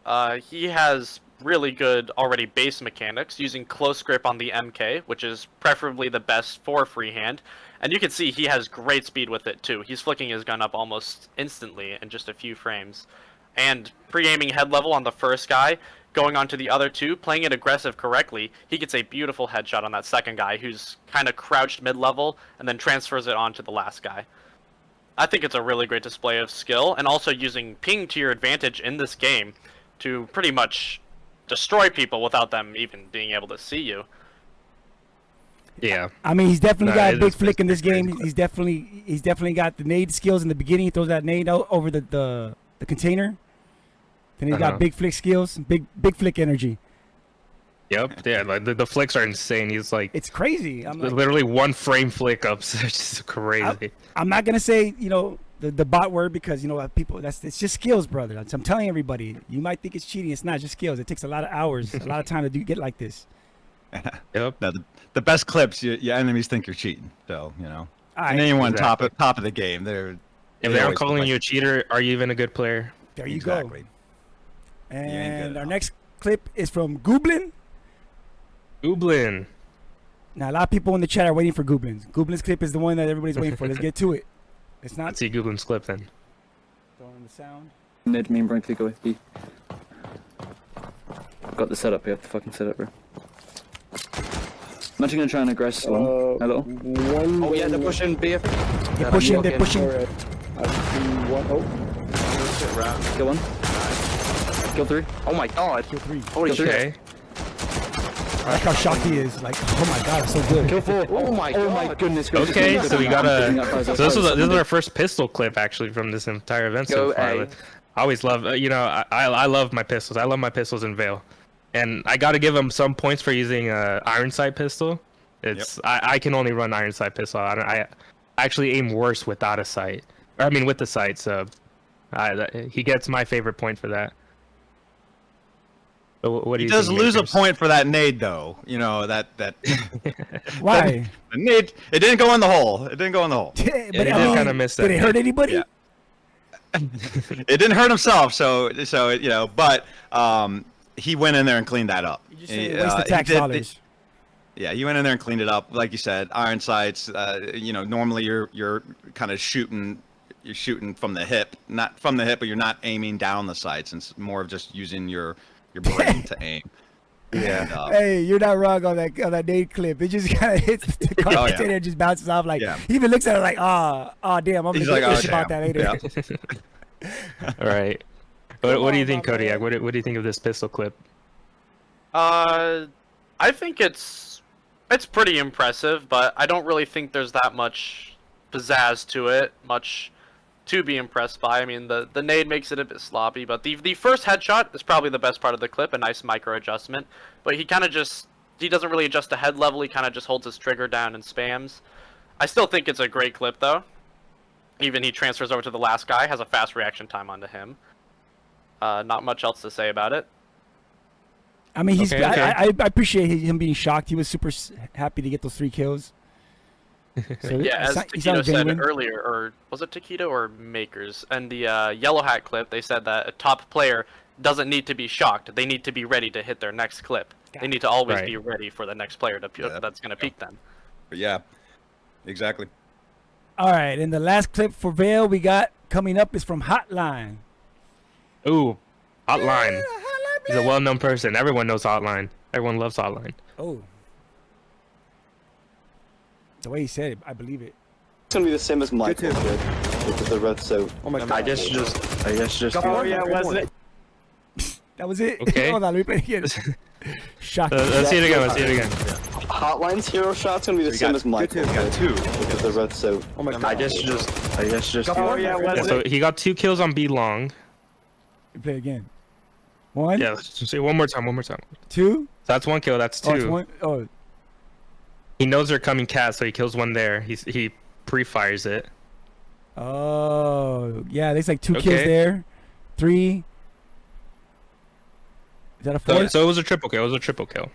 He has really good already base mechanics using close grip on the MK, which is preferably the best for freehand. And you can see he has great speed with it too. He's flicking his gun up almost instantly in just a few frames. And pre-aiming head level on the first guy, going on to the other two, playing it aggressive correctly, he gets a beautiful headshot on that second guy who's kind of crouched mid-level and then transfers it on to the last guy. I think it's a really great display of skill, and also using ping to your advantage in this game to pretty much destroy people without them even being able to see you.
Yeah.
I mean, he's definitely got a
it
big
is-
flick in this
it's
game. He's definitely got the nade skills in the beginning. He throws that nade out over the container. Then he's got big flick skills, big flick energy.
Yep. Yeah. Like the flicks are insane. He's like
It's crazy. I'm like,
literally one frame flick ups. It's just crazy.
I'm not gonna say the bot word because people it's just skills, brother. I'm telling everybody. You might think it's cheating. It's not just skills. It takes a lot of hours, a lot of time to get like this.
Yep.
Now, the best clips, your enemies think you're cheating. So
All
and
right,
anyone
Exactly.
top of the game,
If
they
they aren't
always
calling
like-
you a cheater, are you even a good player?
there you
exactly.
go.
ain't good
And
at
our
all.
next clip is from Gooblin.
Ublin.
Now a lot of people in the chat are waiting for Gooblin's. Gooblin's clip is the one that everybody's waiting for. Let's get to it. It's not
Let's see Googlin's clip then.
throwing the sound.
Mid, main, brain, click with B. Got the setup, you have to fucking set up, bro. I'm actually gonna try and aggress one. Hello?
One.
Oh yeah, they're pushing B, I think.
They're pushing. They're pushing.
Alright. I see one. Oh.
Kill one. Kill three. Oh my god.
Kill three.
Holy shit.
Okay.
I like how shocked he is. Like, oh my god, I'm so good.
Kill four. Oh my goodness gracious.
Okay, so we got
a.
So this is our first pistol clip actually from this entire event so
Go
far.
A.
I always love, I love my pistols. I love my pistols in Veil, and I got to give him some points for using iron sight pistol. It's I can only run iron sight pistol. I actually aim worse without a sight. Or, I mean with the sight. So he gets my favorite point for that. So what do
He
you
does
think,
lose a
Makers?
point for that nade, though. that
Why?
the nade. It didn't go in the hole. It didn't go in the hole.
but
he
I
did
mean,
kinda miss
did
that.
it hurt anybody?
Yeah. It didn't hurt himself, so but he went in there and cleaned that up.
You just say waste of tax
he did-
dollars.
Yeah, he went in there and cleaned it up, like you said. Iron sights. Normally you're kind of shooting. You're shooting from the hip, not from the hip, but you're not aiming down the sights. It's more of just using your brain to aim. Yeah.
Hey, you're not wrong on that nade clip. It just kind of hits the container and just bounces off. Like he even looks at it like, oh damn, I'm gonna
He's
get
like,
this
"Oh,
about that
damn."
later.
Yeah.
All right. What do you think, Kodiak? What do you think of this pistol clip?
I think it's pretty impressive, but I don't really think there's that much pizzazz to it, much to be impressed by. I mean, the nade makes it a bit sloppy, but the first headshot is probably the best part of the clip, a nice micro adjustment. But he doesn't really adjust to head level, he kind of just holds his trigger down and spams. I still think it's a great clip though. Even he transfers over to the last guy, has a fast reaction time onto him. Not much else to say about it.
I mean,
Okay.
I appreciate him being shocked. He was super happy to get those 3 kills. So
Yeah, as
he
Taquito
sounds
said
genuine.
earlier, or was it Taquito or Makers? And the Yellow Hat clip, they said that a top player doesn't need to be shocked. They need to be ready to hit their next clip. They need to always
Right.
be ready for the next player that's going to peak them.
But yeah, exactly.
All right, and the last clip for Vale we got coming up is from Hotline.
Ooh, Hotline. He's a well-known person. Everyone knows Hotline. Everyone loves Hotline.
Oh. The way he said it, I believe it.
It's gonna be the same as Michael did with the red suit.
Oh my god.
I guess just.
Oh, yeah, wasn't it? That was it?
Okay.
Hold on, let me play it again. Shocking.
Let's see it again. Let's see it again.
Hotline's hero shot's gonna be the same as Michael
We got
did
2.
with the red suit.
Oh my god.
I guess just. I guess just.
Yeah, so he got 2 kills on B long.
Play again. 1.
Yeah, let's just say one more time.
2.
So that's 1 kill. That's 2.
Oh, it's 1. Oh.
He knows they're coming cat, so he kills 1 there. He pre-fires it.
Oh, yeah. There's like 2 kills
Okay.
there. 3. Is that a 4?
So it was a triple kill.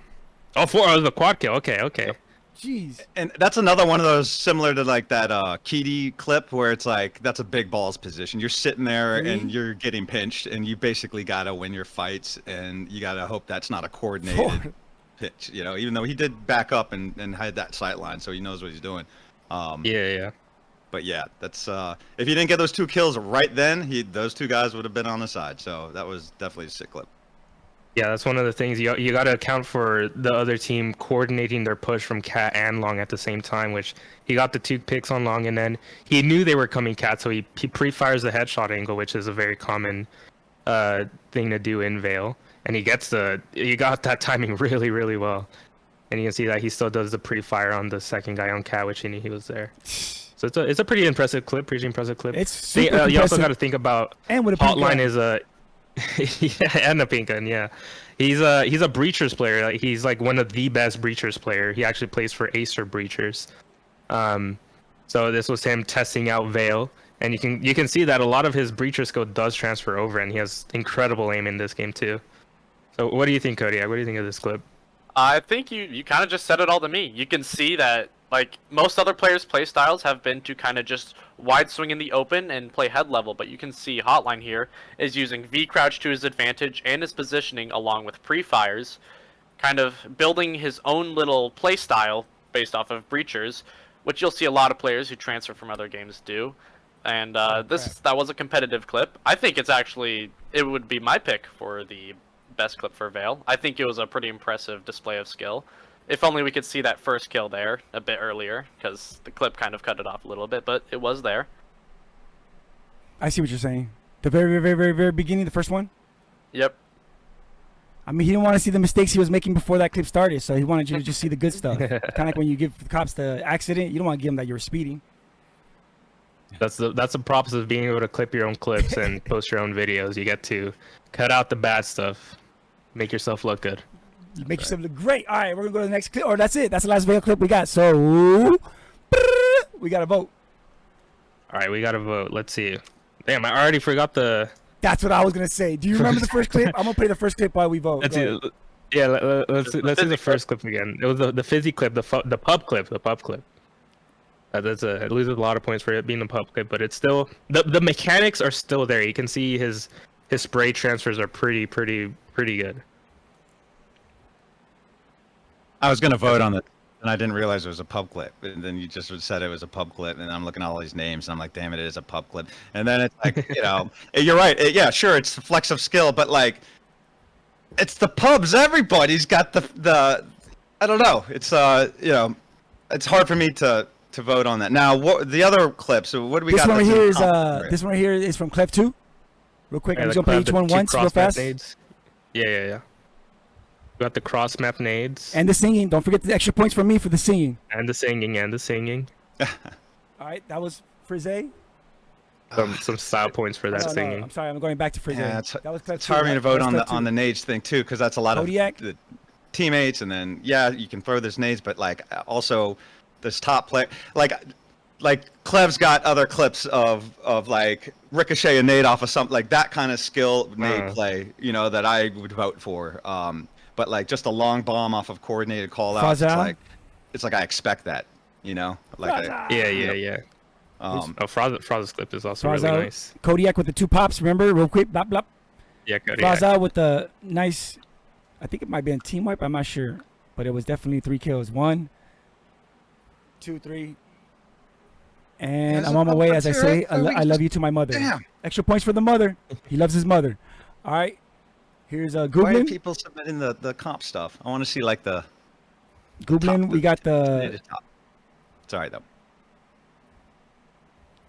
Oh, 4. Oh, it was a quad kill. Okay.
Jeez.
And that's another one of those similar to like that Keedy clip where it's like that's a big balls position. You're sitting there and you're getting pinched, and you basically gotta win your fights, and you gotta hope that's not a coordinated pitch. You know, even though he did back up and had that sight line, so he knows what he's doing.
Yeah.
But yeah, that's if he didn't get those 2 kills right then, those 2 guys would have been on the side. So that was definitely a sick clip.
Yeah, that's one of the things you got to account for the other team coordinating their push from cat and long at the same time, which he got the 2 picks on long, and then he knew they were coming cat, so he pre-fires the headshot angle, which is a very common thing to do in Vale, and he got that timing really, really well, and you can see that he still does the pre-fire on the second guy on cat, which he knew he was there. So it's a pretty impressive clip.
It's super
You also
impressive.
got to think about
And with a pink
Hotline
gun.
is a yeah, and a pink gun, yeah. He's a breachers player. Like, he's like one of the best breachers player. He actually plays for Aesir breachers. So this was him testing out Vale, and you can see that a lot of his breacher skill does transfer over, and he has incredible aim in this game too. So what do you think, Kodiak? What do you think of this clip?
I think you kind of just said it all to me. You can see that like most other players' play styles have been to kind of just wide swing in the open and play head level, but you can see Hotline here is using V crouch to his advantage and his positioning along with pre-fires, kind of building his own little play style based off of breachers, which you'll see a lot of players who transfer from other games do. And that was a competitive clip. I think it would be my pick for the best clip for Vale. I think it was a pretty impressive display of skill. If only we could see that first kill there a bit earlier, because the clip kind of cut it off a little bit, but it was there.
I see what you're saying. The very, very, very, very beginning, the first one?
Yep.
I mean, he didn't want to see the mistakes he was making before that clip started, so he wanted you to just see the good stuff. Kind of like when you give the cops the accident, you don't want to give them that you were speeding.
That's the props of being able to clip your own clips and post your own videos. You get to cut out the bad stuff, make yourself look good.
You make yourself look great. All right, we're going to go to the next clip. Or that's it. That's the last Vale clip we got. So, we got to vote.
All right, we got to vote. Let's see. Damn, I already forgot the...
That's what I was going to say. Do you remember the first clip? I'm going to play the first clip while we vote.
Let's see. Yeah, let's see the first clip again. It was the fizzy clip, the pub clip. It loses a lot of points for it being the pub clip, but it's still... The mechanics are still there. You can see his spray transfers are pretty good.
I was gonna vote on it, and I didn't realize it was a pub clip. And then you just said it was a pub clip, and I'm looking at all these names, and I'm like, damn it, it is a pub clip. And then it's like, you know, you're right. Yeah, sure, it's the flex of skill, but like, it's the pubs. Everybody's got the. I don't know. It's you know, it's hard for me to vote on that. Now, what the other clips? So what do we
This
got?
one right
that's
here
in
is
comp?
this one right here is from clip 2. Real quick, I'm
Yeah,
just gonna play each one once, real fast.
Nades. Yeah. We got the cross map nades.
And the singing. Don't forget the extra points from me for the singing.
And the singing.
All right, that was Frizz.
Some style points for that singing.
No, I'm sorry, I'm going back to Frizz.
Yeah,
That was clip
it's
2.
hard for me to vote
That's
on
clip
the
2.
nades thing too, because that's a lot
Kodiak?
of the teammates, and then yeah, you can throw this nades, but like also this top play, like Clev's got other clips of like ricochet a nade off of something like that kind of skill nade play, you know, that I would vote for. But like just a long bomb off of coordinated call out, it's like I expect that, you know, like
Yeah. Fraza's clip is also
Fraza,
really nice.
Kodiak with the 2 pops, remember? Real quick, blop, blop.
Yeah, Kodiak.
Fraza with the nice, I think it might be a team wipe, I'm not sure. But it was definitely 3 kills. 1, 2, 3. And I'm on my way, as I say, I love you to my mother.
Damn.
Extra points for the mother. He loves his mother. All right. Here's
why are
Googlin.
people submitting the comp stuff? I want to see like the
Googlin, we got the
Sorry though.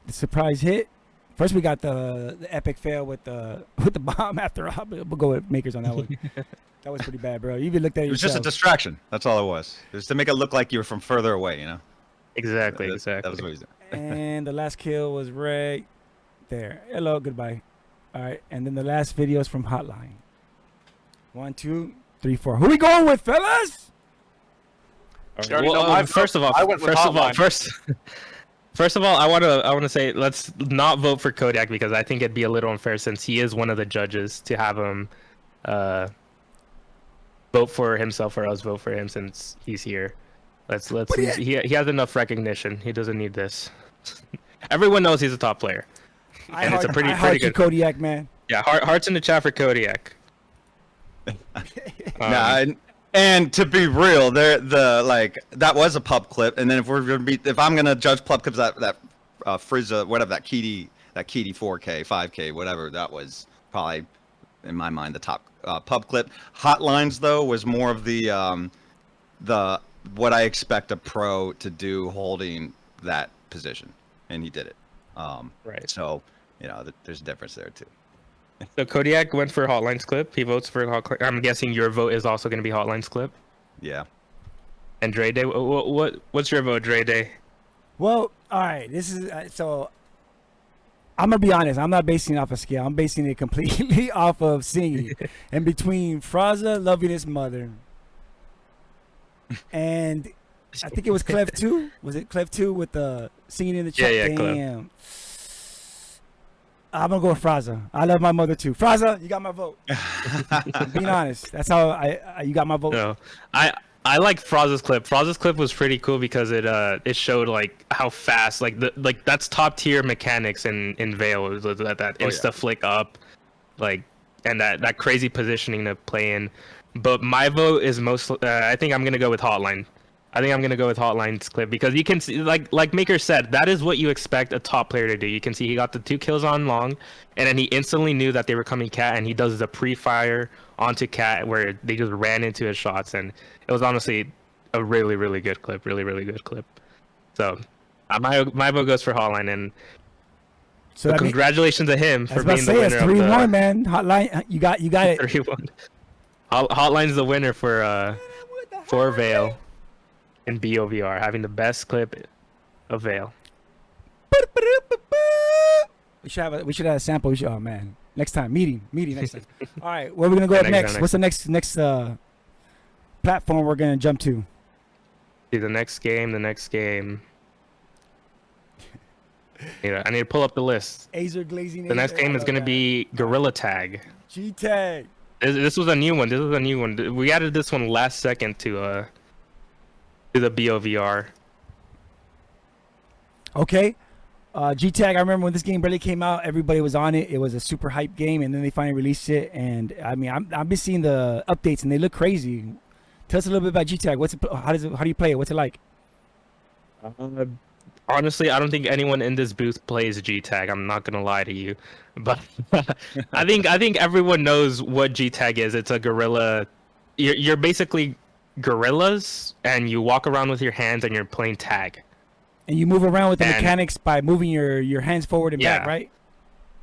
surprise hit. First, we got the epic fail with the bomb after all. We'll go with Makers on that one. That was pretty bad, bro. You even looked at it
It was just a distraction. That's all it was. It was to make it look like you were from further away, you know.
Exactly.
That was what he said.
And the last kill was right there. Hello, goodbye. All right, and then the last video is from Hotline. 1, 2, 3, 4. Who we going with, fellas?
You already know my
first of all,
I went with
first of all, I want to say let's not vote for Kodiak because I think it'd be a little unfair since he is one of the judges to have him vote for himself or us vote for him since he's here. He has enough recognition. He doesn't need this. Everyone knows he's a top player, and it's a pretty good
Kodiak, man.
Yeah, hearts in the chat for Kodiak.
And to be real, that was a pub clip, and then if I'm gonna judge pub clips, that Frizza, whatever, that Keedy 4K, 5K, whatever, that was probably in my mind the top pub clip. Hotlines though was more of the what I expect a pro to do holding that position, and he did it.
Right.
So there's a difference there too.
So Kodiak went for Hotline's clip. He votes for Hotline. I'm guessing your vote is also going to be Hotline's clip.
Yeah.
And Dre Day, what's your vote, Dre Day?
Well, all right. This is so. I'm gonna be honest. I'm not basing it off a scale. I'm basing it completely off of singing. And between Fraza loving his mother, and I think it was Clef 2. Was it Clef 2 with the singing in the chat?
Yeah,
damn. I'm gonna go with Fraza. I love my mother too. Fraza, you got my vote. Being honest, that's how you got my vote.
No, I like Fraza's clip. Fraza's clip was pretty cool because it showed like how fast that's top tier mechanics in Veil. It was that insta flick up, and that crazy positioning to play in. But my vote is I think I'm gonna go with Hotline. I think I'm gonna go with Hotline's clip because you can see, like Maker said, that is what you expect a top player to do. You can see he got the 2 kills on long, and then he instantly knew that they were coming cat, and he does the pre-fire onto cat where they just ran into his shots, and it was honestly a really, really good clip, really, really good clip. So my vote goes for Hotline, and so congratulations to him for being the winner.
It's 3-1, man. Hotline, you got it.
3-1. Hotline's the winner for Veil. In BOVR, having the best clip of Veil.
We should have a sample. Oh man, next time meeting next time. All right, where are we gonna go up next? What's the next platform we're gonna jump to?
See the next game. I need to pull up the list.
Aesir glazing.
The next game is gonna be Gorilla Tag.
G-Tag.
This was a new one. We added this one last second to the BOVR.
Okay. G-Tag, I remember when this game barely came out, everybody was on it. It was a super hype game, and then they finally released it. And I mean, I've been seeing the updates, and they look crazy. Tell us a little bit about G-Tag. How do you play it? What's it like?
Honestly, I don't think anyone in this booth plays G-Tag. I'm not gonna lie to you, but I think everyone knows what G-Tag is. It's a guerrilla. You're basically gorillas, and you walk around with your hands, and you're playing tag.
And you move around with the mechanics by moving your hands forward and back, right?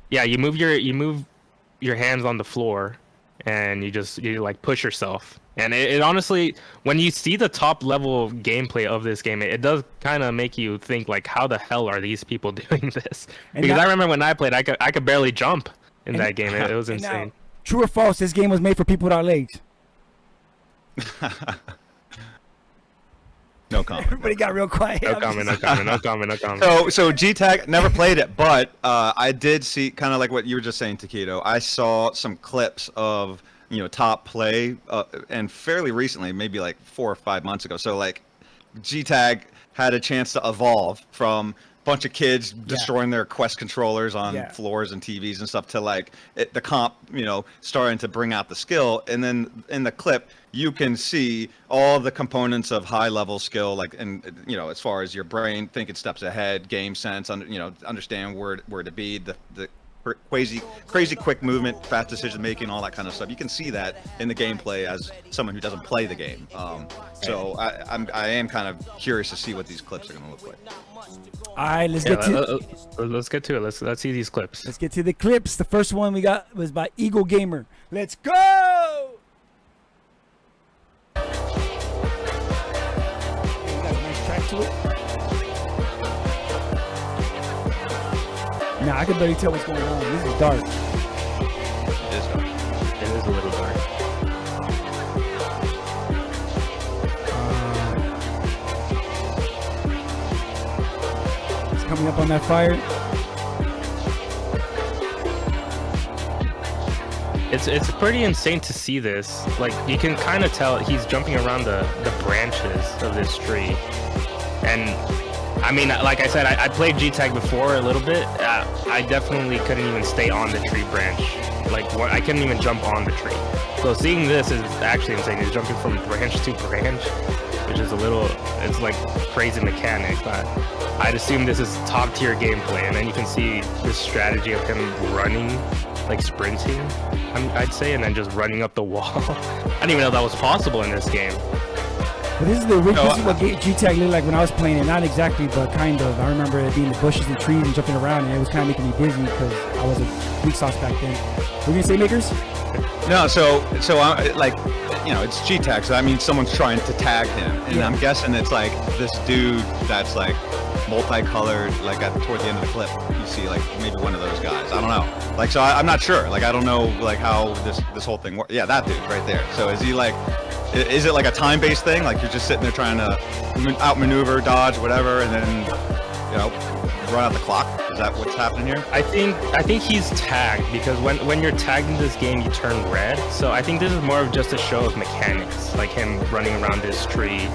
Yeah, you move your hands on the floor, and you like push yourself. And it honestly, when you see the top level gameplay of this game, it does kind of make you think like, how the hell are these people doing this? Because I remember when I played, I could barely jump in that game. It was insane.
Now, true or false? This game was made for people without legs.
No comment.
Everybody got real quiet.
No comment.
So G-Tag, never played it, but I did see, kind of like what you were just saying, Taquito. I saw some clips of top play, and fairly recently, maybe like 4 or 5 months ago. So like G-Tag had a chance to evolve from a bunch of kids destroying their Quest controllers on floors and TVs and stuff to like the comp, starting to bring out the skill. And then in the clip, you can see all the components of high level skill, like, and as far as your brain thinking steps ahead, game sense, understand where to be, the crazy quick movement, fast decision making, all that kind of stuff. You can see that in the gameplay as someone who doesn't play the game. So I am kind of curious to see what these clips are going to look like.
All right, let's get
to it. Let's see these clips.
Let's get to the clips. The first one we got was by Eagle Gamer. Let's go. Nice track to it. Nah, I can barely tell what's going on. This is dark.
It is dark.
It is a little dark.
It's coming up on that fire.
It's pretty insane to see this. Like, you can kind of tell he's jumping around the branches of this tree. And I mean, like I said, I played G-Tag before a little bit. I definitely couldn't even stay on the tree branch. Like, I couldn't even jump on the tree. So seeing this is actually insane. He's jumping from branch to branch, which is it's like crazy mechanic. But I'd assume this is top tier gameplay. And then you can see this strategy of him running, like sprinting, I'd say, and then just running up the wall. I didn't even know that was possible in this game.
But this is what G-Tag looked like when I was playing it. Not exactly, but kind of. I remember it being the bushes and trees and jumping around, and it was kind of making me dizzy because I was a weak sauce back then. What were you gonna say, Makers?
No, so I, like, you know, it's G-Tag, so that means someone's trying to tag him, and
Yeah.
I'm guessing it's like this dude that's like multicolored, like toward the end of the clip, you see like maybe one of those guys. I don't know. Like, so I'm not sure. Like, I don't know like how this whole thing works. Yeah, that dude right there. So is he like? Is it like a time-based thing? Like you're just sitting there trying to outmaneuver, dodge, whatever, and then, you know, run out the clock? Is that what's happening here?
I think he's tagged because when you're tagged in this game, you turn red. So I think this is more of just a show of mechanics, like him running around this tree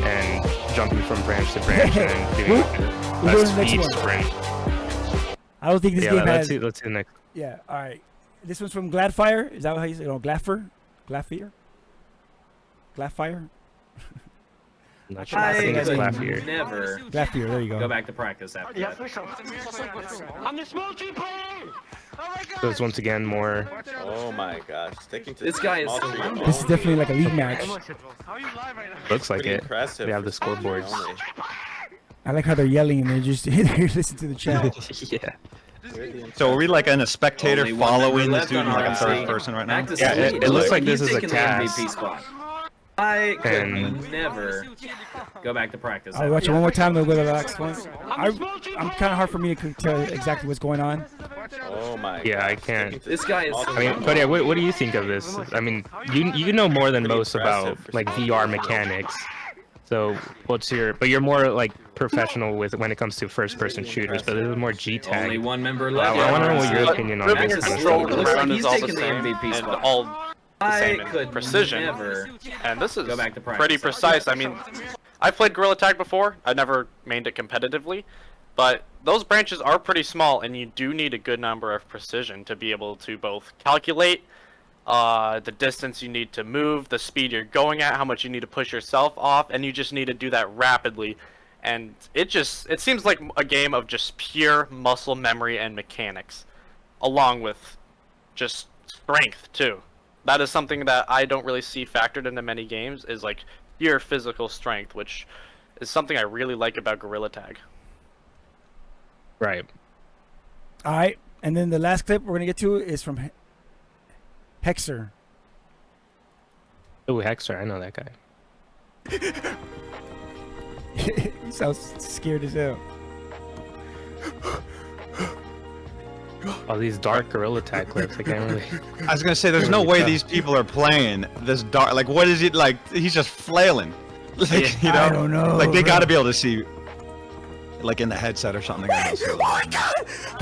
and jumping from branch to branch and doing a speed sprint.
I don't think this game has.
Let's see the next.
Yeah. All right. This one's from Gladfire. Is that how you say it? Glaffer? Glaffier? Glafire?
I'm not sure. I think it's Glaffier.
Never
Glaffier, there you go.
go back to practice after that.
I'm the smoking player!
So it's once again more.
Oh my gosh, sticking to
This guy is
small
so
tree.
humble.
This is definitely like a league match.
Looks like
Pretty
it.
impressive
We have the
for small tree
scoreboards.
only.
I like how they're yelling and they're just listen to the chat.
Yeah.
So are we like in a spectator
Only one
following
member
this dude in
left
like
on
a third
RMC.
person right now?
Back to
Yeah,
Sweet.
it looks like
He's
this is a
taking the
task.
MVP spot. I could
And-
never go back to practice.
I'll watch it one more time, then we'll go to the next one. I'm kind of hard for me to tell exactly what's going on.
Oh my
Yeah, I
gosh,
can't.
sticking to
This guy is
small
so
tree
I mean, but yeah, what do you think of this? I mean, you know more than
Pretty
most about
impressive for
like
small
VR
tree.
mechanics. So but you're more like professional with when it comes to first-person shooters. But this is more
Only
G-Tag.
one member
I
left.
want to know what
RMC.
your opinion on
Moving
this
his
kind of
control
stuff.
Looks like
around
he's
is all the
taking the
same
MVP
and
spot.
all the
I
same in
could
precision.
never
And this is
go back to practice.
pretty precise. I mean, I've played Gorilla Tag before. I never mained it competitively, but those branches are pretty small, and you do need a good number of precision to be able to both calculate the distance you need to move, the speed you're going at, how much you need to push yourself off, and you just need to do that rapidly. And it seems like a game of just pure muscle memory and mechanics, along with just strength too. That is something that I don't really see factored into many games, is like pure physical strength, which is something I really like about Gorilla Tag.
Right.
All right, and then the last clip we're gonna get to is from Hexer.
Oh, Hexer, I know that guy.
He sounds scared as hell.
All these dark Gorilla Tag clips, I can't really.
I was gonna say, there's no way these people are playing this dark. Like, what is it like? He's just flailing. Like, you know,
I don't know,
like they
bro.
got to be able to see, like in the headset or something.
Oh my god!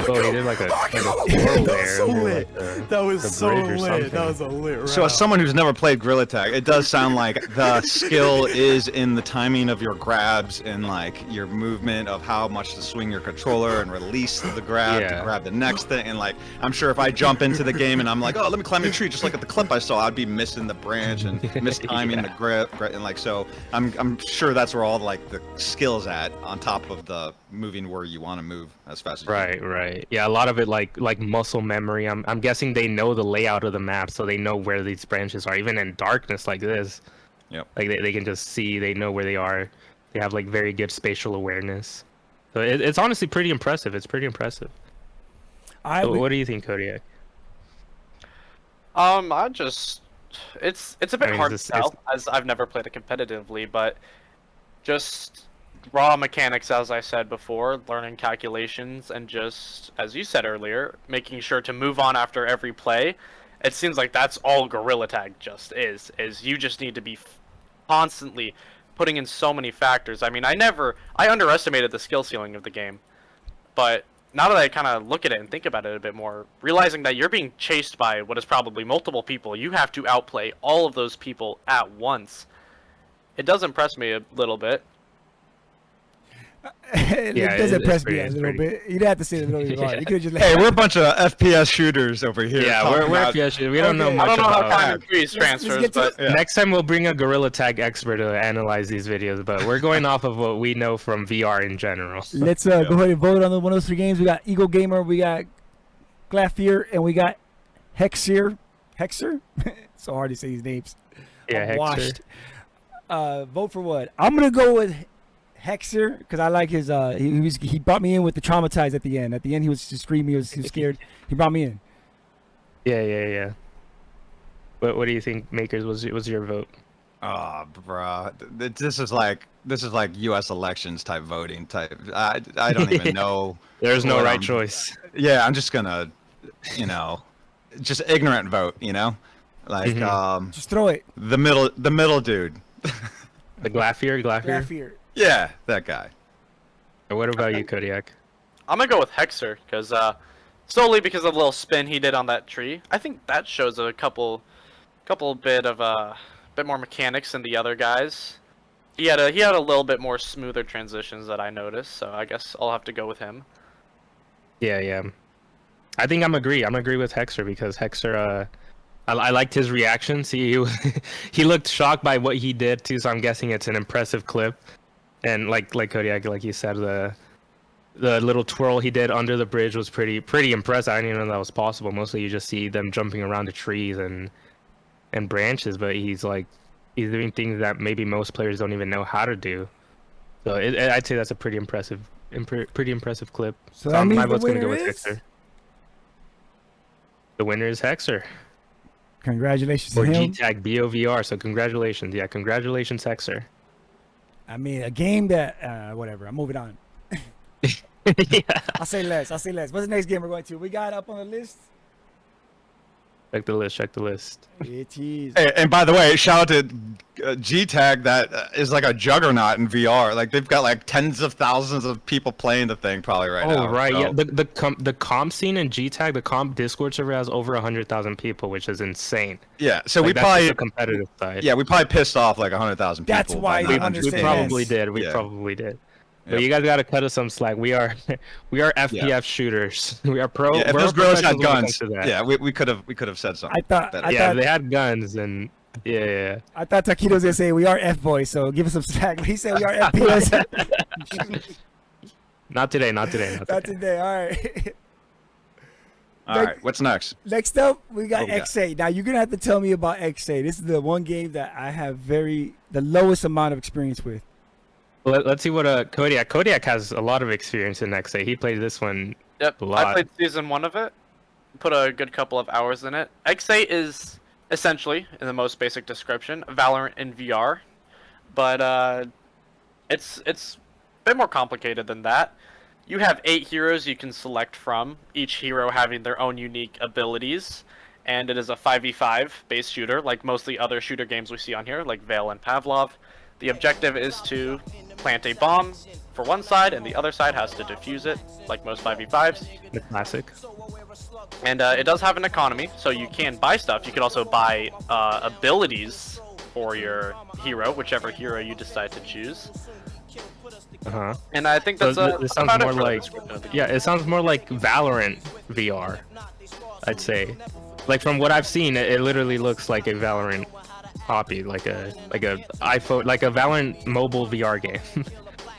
Oh, he did like a twirl there.
so
over,
lit.
like, the-
That was
the
so
bridge or
lit.
something.
That was a lit round.
So as someone who's never played Gorilla Tag, it does sound like the skill is in the timing of your grabs and like your movement of how much to swing your controller and release the grab to
Yeah.
grab the next thing. And like, I'm sure if I jump into the game and I'm like, oh, let me climb a tree, just like at the clip I saw, I'd be missing the branch and mistiming
Yeah.
the grip. And like, so I'm sure that's where all like the skills at on top of the moving where you want to move as fast as you can.
Right. Yeah, a lot of it like muscle memory. I'm guessing they know the layout of the map, so they know where these branches are. Even in darkness like this,
Yep.
like they can just see. They know where they are. They have like very good spatial awareness. So it's honestly pretty impressive. It's pretty impressive. So what do you think, Kodiak?
It's a bit
I mean,
hard
it's-
to tell, as I've never played it competitively, but just raw mechanics, as I said before, learning calculations, and just, as you said earlier, making sure to move on after every play. It seems like that's all Gorilla Tag just is you just need to be constantly putting in so many factors. I mean, I underestimated the skill ceiling of the game, but now that I kind of look at it and think about it a bit more, realizing that you're being chased by what is probably multiple people, you have to outplay all of those people at once. It does impress me a little bit.
It does impress me a little bit. You didn't have to say it a little bit. You could just
Hey, we're a bunch of FPS shooters over here.
Yeah, we're FPS shooters. We don't know much
I don't know how
about.
time increase transfers, but
Next time we'll bring a Gorilla Tag expert to analyze these videos, but we're going off of what we know from VR in general.
Let's go ahead and vote on one of those 3 games. We got Eagle Gamer, we got Glafir, and we got Hexer. Hexer? It's so hard to say these names.
Yeah,
I'm
Hexer.
washed. Vote for what? I'm gonna go with Hexer because I like his. He brought me in with the traumatized at the end. At the end, he was just screaming. He was scared. He brought me in.
Yeah. What do you think, Makers? Was your vote?
Oh, bro, this is like U.S. elections type voting type. I don't even know.
There's no right choice.
Yeah, I'm just gonna, just ignorant vote. Like
Just throw it.
the middle dude.
The Glafir.
Glafir.
Yeah, that guy.
And what about you, Kodiak?
I'm gonna go with Hexer because solely because of the little spin he did on that tree. I think that shows a couple bit more mechanics than the other guys. He had a little bit more smoother transitions that I noticed, so I guess I'll have to go with him.
Yeah. I think I'm agree with Hexer because Hexer, I liked his reactions. He looked shocked by what he did too, so I'm guessing it's an impressive clip. And like Kodiak, like you said, the little twirl he did under the bridge was pretty impressive. I didn't even know that was possible. Mostly you just see them jumping around the trees and branches, but he's doing things that maybe most players don't even know how to do. So I'd say that's a pretty impressive clip.
So that means
my
the
vote's gonna go
winner
with
is?
Hexer. The winner is Hexer.
Congratulations
Or
to him.
G-Tag BOVR. So congratulations. Yeah, congratulations, Hexer.
I mean, a game that whatever. I'm moving on.
Yeah.
I'll say less. What's the next game we're going to? We got up on the list.
Check the list.
It is.
Hey, and by the way, shout out to G-Tag that is like a juggernaut in VR. Like they've got like tens of thousands of people playing the thing probably right now.
Oh right,
so.
yeah. The comp scene in G-Tag, the comp Discord server has over 100,000 people, which is insane.
Yeah, so
Like,
we
that's
probably
just the competitive side.
Yeah, we probably pissed off like 100,000 people.
That's why
by
you
now.
understand.
We probably did. We
Yeah.
probably did.
Yep.
But you guys gotta cut us some slack. We are FPF shooters. We are pro.
Yeah, if
we're
those girls had
professionals when it
guns,
comes to that.
yeah, we could have said something.
I thought.
better.
If they had guns, and yeah.
I thought Taquito was gonna say we are F boys, so give us some slack. But he said we are FPS.
Not today.
Not today. All right.
All right, what's next?
Next up, we got
What we got?
X8. Now you're gonna have to tell me about X8. This is the one game that I have the lowest amount of experience with.
Let's see what Kodiak has a lot of experience in X8. He played this one.
Yep,
A lot.
I played season 1 of it. Put a good couple of hours in it. X8 is essentially, in the most basic description, Valorant in VR, but it's a bit more complicated than that. You have 8 heroes you can select from, each hero having their own unique abilities, and it is a 5v5 based shooter, like mostly other shooter games we see on here, like Veil and Pavlov. The objective is to plant a bomb for one side, and the other side has to defuse it, like most 5v5s.
The classic.
And it does have an economy, so you can buy stuff. You can also buy abilities for your hero, whichever hero you decide to choose. And I think that's
it sounds
about
more
it for the
like
description of the game.
it sounds more like Valorant VR. I'd say, like from what I've seen, it literally looks like a Valorant copy, like a iPhone, like a Valorant mobile VR game.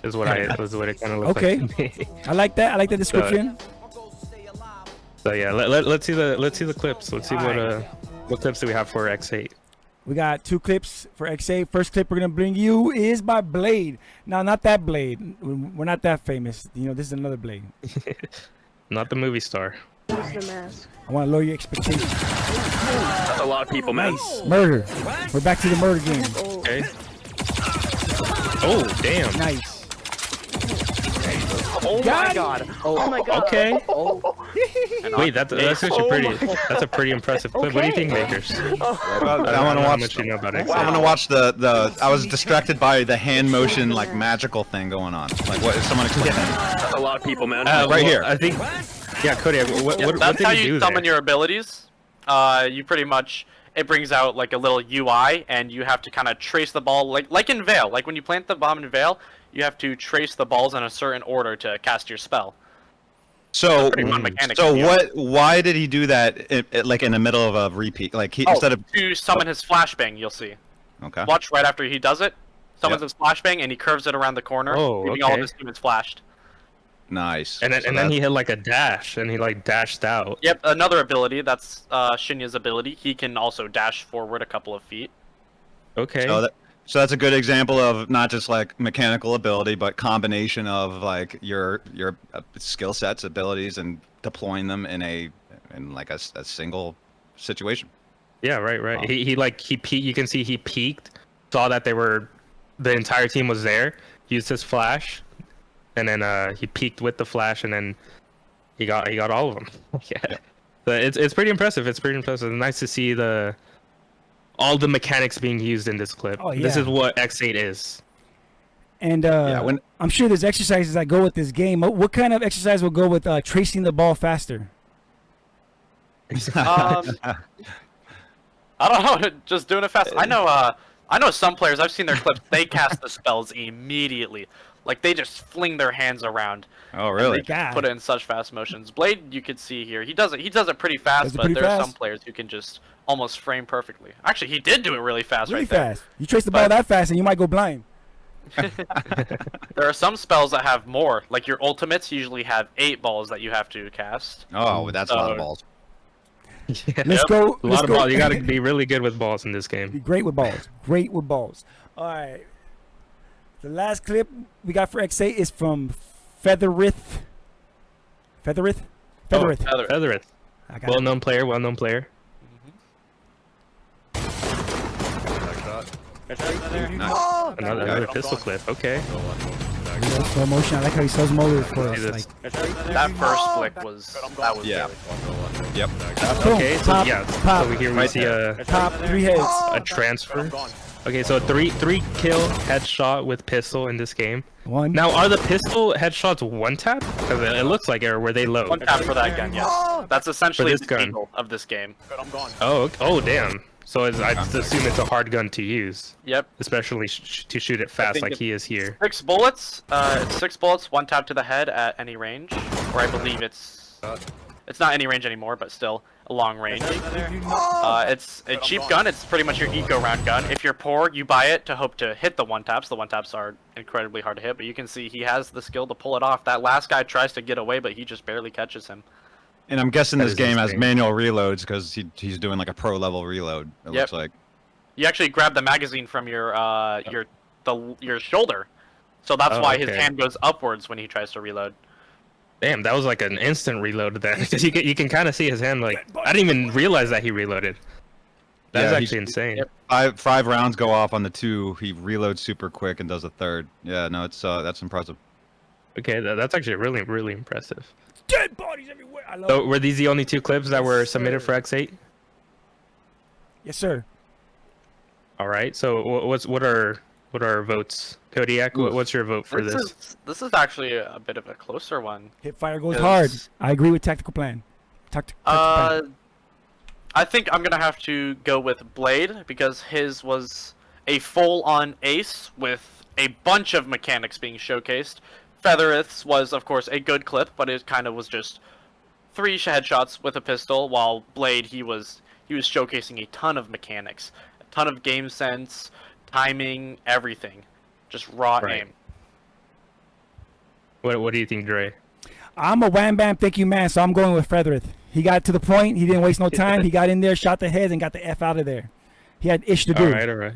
is what it kind of looks like to me.
I like that. I like the description.
So yeah, let's see the clips. Let's see what clips do we have for X8.
We got 2 clips for X8. First clip we're gonna bring you is by Blade. Now, not that Blade. We're not that famous. This is another Blade.
Not the movie star.
I want to lower your expectations.
That's a lot of people, man.
Nice. Murder. We're back to the murder game.
Okay. Oh, damn.
Nice.
Oh
Got
my
him.
god. Oh my god.
Okay.
And
Wait, that's actually pretty. That's a pretty impressive clip. What do you think, Makers?
I want
I
to
don't know how
watch.
much you know about
I
X8.
want to watch the. I was distracted by the hand motion like magical thing going on. Like what? Is someone explain that?
That's a lot of people, man.
Right here.
I think. Yeah, Cody. What
That's
did
how
he do
you summon
there?
your abilities. You pretty much it brings out like a little UI, and you have to kind of trace the ball like in Veil. Like when you plant the bomb in Veil, you have to trace the balls in a certain order to cast your spell.
So,
Pretty fun mechanic
so
to use.
what? Why did he do that? Like in the middle of a repeat, like he instead of
To summon his flashbang, you'll see.
okay.
Watch right after he does it. Summons his flashbang, and he curves it around the corner,
Oh,
leaving all of
okay.
his teammates flashed.
Nice.
And then he hit like a dash, and he like dashed out.
Yep, another ability. That's Shinya's ability. He can also dash forward a couple of feet.
Okay.
So that's a good example of not just like mechanical ability, but combination of like your skill sets, abilities, and deploying them in like a single situation.
Yeah, right. He peeked. You can see he peeked, saw that the entire team was there, used his flash, and then he peeked with the flash, and then he got all of them. Yeah. So it's pretty impressive. It's pretty impressive. Nice to see all the mechanics being used in this clip.
Oh,
This
yeah.
is what X8 is.
And
when-
I'm sure there's exercises that go with this game. What kind of exercise will go with tracing the ball faster?
I don't know, just doing it fast. I know some players. I've seen their clips. They cast the spells immediately, like they just fling their hands around.
Oh, really?
They can put it in such fast motions. Blade, you could see here, he does it pretty fast,
Does it
but
pretty
there are
fast?
some players who can just almost frame perfectly. Actually, he did do it really fast
Really
right there.
fast. You trace the ball that fast, and you might go blind.
There are some spells that have more, like your ultimates usually have 8 balls that you have to cast.
Oh, that's a lot of
So-
balls.
Yeah.
Let's go.
A lot of balls. You got to be really good with balls in this game.
Be great with balls. Great with balls. All right. The last clip we got for X8 is from Featherith. Featherith? Featherith.
Feather.
Featherith.
I got it.
Well-known player. Another pistol clip. Okay.
Slow motion. I like how he sells motors for us.
Jesus.
Like,
That first flick was
Yeah.
really
Yep.
boom,
Okay, so
pop,
yeah,
pop,
so here we
Right
see
there.
a
top, 3 heads.
transfer. Okay, so three kill headshot with pistol in this game.
One.
Now, are the pistol headshots one tap? Because it looks like it, or were they low?
One tap for that gun, yes. That's essentially
this
the
gun.
deal of this game.
Oh, damn. So I just assume it's a hard gun to use,
Yep.
especially to shoot it fast
think
like
it-
he is here.
6 bullets. It's 6 bullets, 1 tap to the head at any range. Or I believe it's not any range anymore, but still a long range. It's a cheap gun. It's pretty much your eco round gun. If you're poor, you buy it to hope to hit the 1 taps. The 1 taps are incredibly hard to hit, but you can see he has the skill to pull it off. That last guy tries to get away, but he just barely catches him.
And I'm guessing
That
this
is
game has
insane.
manual reloads because he's doing like a pro level reload. It looks like.
You actually grab the magazine from your shoulder, so that's
Oh,
why his
okay.
hand goes upwards when he tries to reload.
Damn, that was like an instant reload then. Because you can kind of see his hand like... I didn't even realize that he reloaded. That's
Yeah,
actually insane.
Five rounds go off on the 2. He reloads super quick and does a 3rd. Yeah, no, it's that's impressive.
Okay, that's actually really, really impressive.
Dead bodies everywhere. I love
So
it.
were these the only 2 clips that were submitted
sir.
for X8?
Yes, sir.
All right. So what are our votes? Kodiak, what's your vote for this?
This is actually a bit of a closer one.
Hip fire goes
Yes.
hard. I agree with tactical plan. Tactical plan.
I think I'm gonna have to go with Blade because his was a full-on ace with a bunch of mechanics being showcased. Featherith's was, of course, a good clip, but it kind of was just 3 headshots with a pistol, while Blade, he was showcasing a ton of mechanics, a ton of game sense, timing, everything, just raw
Right.
aim.
What do you think, Dre?
I'm a wham bam thank you man, so I'm going with Featherith. He got to the point. He didn't waste no time. He got in there, shot the heads, and got the F out of there. He had ish to do.
All right.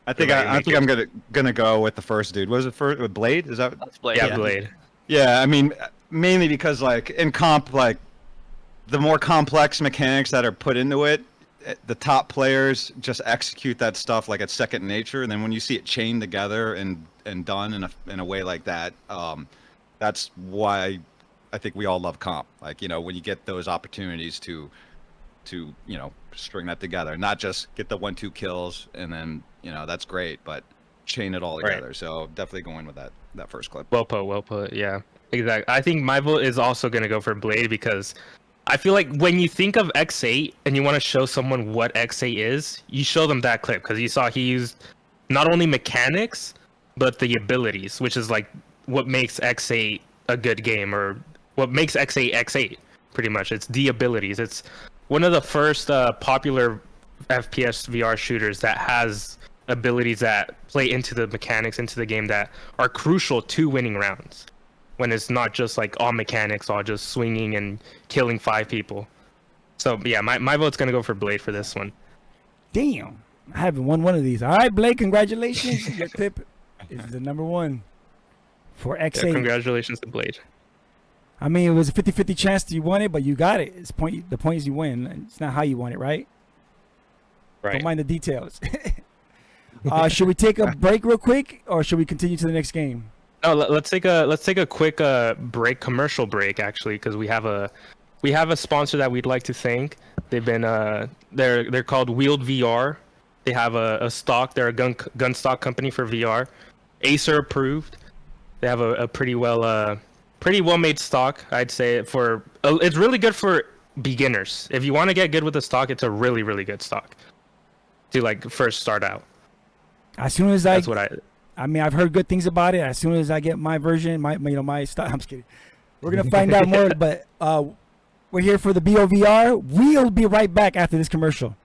I think I'm gonna go with the first dude. Was it first with Blade? Is that?
That's Blade.
Yeah, Blade.
Yeah, I mean, mainly because like in comp, like the more complex mechanics that are put into it, the top players just execute that stuff like it's second nature, and then when you see it chained together and done in a way like that, that's why I think we all love comp. Like, you know, when you get those opportunities to you know, string that together, not just get the 1-2 kills and then, you know, that's great, but chain it all together.
Right.
So definitely going with that first clip.
Well put. Yeah, exactly. I think my vote is also gonna go for Blade because I feel like when you think of X8 and you want to show someone what X8 is, you show them that clip because you saw he used not only mechanics but the abilities, which is like what makes X8 a good game, or what makes X8 X8. Pretty much, it's the abilities. It's one of the first popular FPS VR shooters that has abilities that play into the mechanics, into the game, that are crucial to winning rounds. When it's not just like all mechanics, all just swinging and killing 5 people. So yeah, my vote's gonna go for Blade for this one.
Damn, I haven't won one of these. All right, Blake, congratulations. Your clip is the number 1 for X8.
Yeah, congratulations to Blade.
I mean, it was a 50-50 chance that you won it, but you got it. The point is you win. It's not how you won it, right?
Right.
Don't mind the details. Should we take a break real quick, or should we continue to the next game?
No, let's take a quick commercial break actually, because we have a sponsor that we'd like to thank. They've been they're called Wield VR. They have a stock. They're a gun stock company for VR, Aesir approved. They have a pretty well made stock, I'd say. It's really good for beginners. If you want to get good with the stock, it's a really good stock to like first start out.
As soon as
that's what
I mean, I've heard good things about it. As soon as I get my version, my stock. I'm just kidding. We're gonna find out more, but we're here for the BOVR. We'll be right back after this commercial.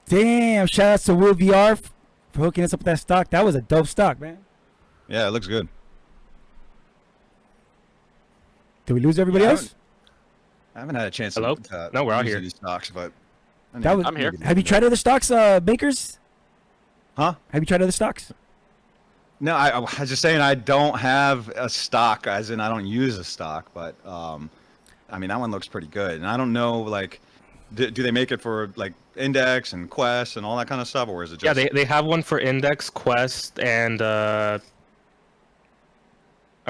Damn, shout out to Wield VR for hooking us up with that stock. That was a dope stock, man.
Yeah, it looks good.
Did we lose everybody else?
I haven't had a chance.
Hello? No, we're out here.
These stocks, but
I'm here.
Have you tried other stocks, bakers?
Huh?
Have you tried other stocks?
No, I was just saying I don't have a stock, as in I don't use a stock, but I mean that one looks pretty good, and I don't know, like, do they make it for like Index and Quest and all that kind of stuff, or is it just?
Yeah, they have one for Index, Quest, and I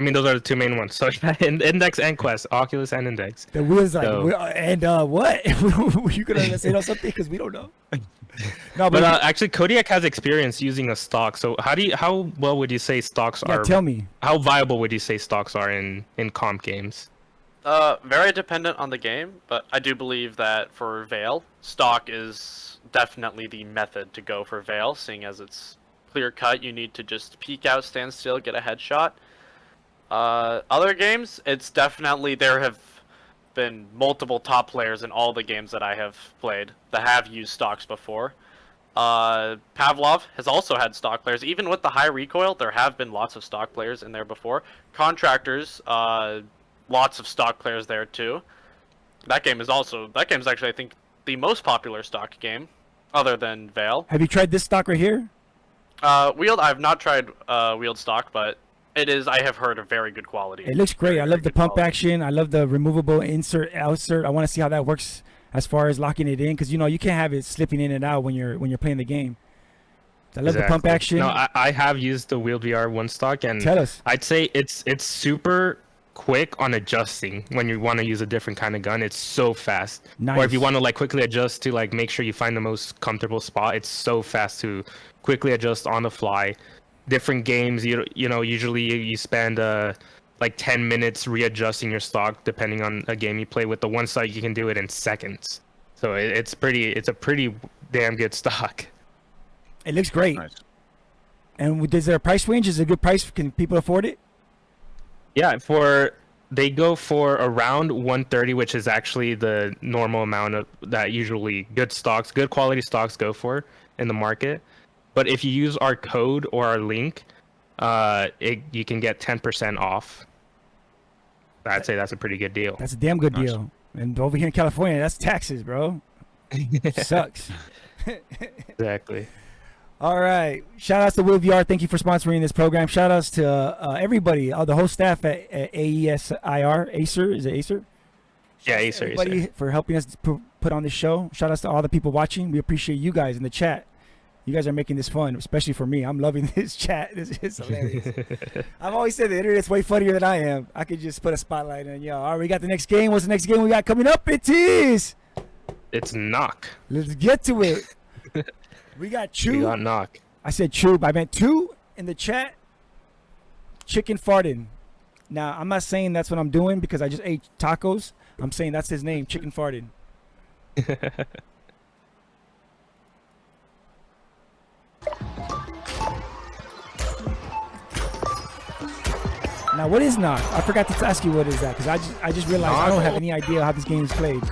mean those are the 2 main ones. So Index and Quest, Oculus and Index.
The wheels like, and what? You gonna say something because we don't know. No,
but actually, Kodiak has experience using a stock. So how well would you say stocks are?
Tell me.
How viable would you say stocks are in comp games?
Very dependent on the game, but I do believe that for Veil, stock is definitely the method to go for Veil, seeing as it's clear cut. You need to just peek out, stand still, get a headshot. Other games, it's definitely, there have been multiple top players in all the games that I have played that have used stocks before. Pavlov has also had stock players. Even with the high recoil, there have been lots of stock players in there before. Contractors, lots of stock players there too. That game is actually, I think, the most popular stock game, other than Veil.
Have you tried this stock right here?
Wield, I've not tried Wield stock, but it is, I have heard, of very good quality.
It looks great. I love the pump action. I love the removable insert, outsert. I want to see how that works as far as locking it in, because you know you can't have it slipping in and out when you're playing the game. I love the pump action.
No, I have used the Wield VR one stock, and
Tell us.
I'd say it's super quick on adjusting when you want to use a different kind of gun. It's so fast.
Nice.
Or if you want to like quickly adjust to like make sure you find the most comfortable spot, it's so fast to quickly adjust on the fly. Different games, you know, usually you spend like 10 minutes readjusting your stock depending on a game you play. With the one stock, you can do it in seconds. So it's a pretty damn good stock.
It looks great.
Nice.
And is there a price range? Is it a good price? Can people afford it?
Yeah, they go for around 130, which is actually the normal amount of that usually good quality stocks go for in the market. But if you use our code or our link, you can get 10% off. I'd say that's a pretty good deal.
That's a damn good deal. And over here in California, that's taxes, bro. Sucks.
Exactly.
All right. Shout outs to Wield VR. Thank you for sponsoring this program. Shout outs to everybody, the whole staff at Aesir. Aesir? Is it Aesir?
Yeah, Aesir.
Everybody for helping us put on this show. Shout outs to all the people watching. We appreciate you guys in the chat. You guys are making this fun, especially for me. I'm loving this chat. This is hilarious. I've always said the internet's way funnier than I am. I could just put a spotlight on y'all. All right, we got the next game. What's the next game we got coming up? It is.
It's Knock.
Let's get to it. We got Chew.
We got Knock.
I said Chew, but I meant two in the chat. Chicken farting. Now, I'm not saying that's what I'm doing because I just ate tacos. I'm saying that's his name, Chicken farting. Now, what is Knock? I forgot to ask you what is that because I just realized I don't have any idea how this game is played.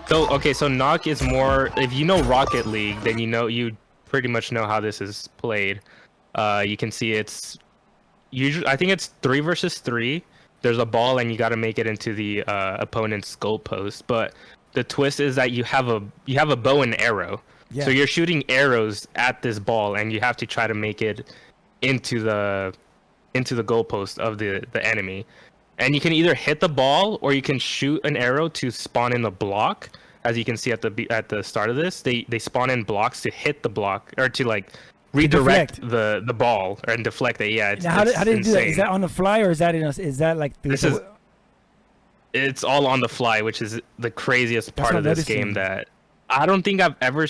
So Knock is more, if you know Rocket League, then you pretty much know how this is played. You can see it's usually, I think it's 3 versus 3. There's a ball and you got to make it into the opponent's goal post. But the twist is that you have a bow and arrow. Yeah. So you're shooting arrows at this ball and you have to try to make it into the goalpost of the enemy. And you can either hit the ball or you can shoot an arrow to spawn in the block. As you can see at the start of this, they spawn in blocks to hit the block or to like redirect the ball and deflect it. Yeah.
Now, how did you do that? Is that on the fly or is that like
it's all on the fly, which is the craziest part of this game that I don't think I've ever.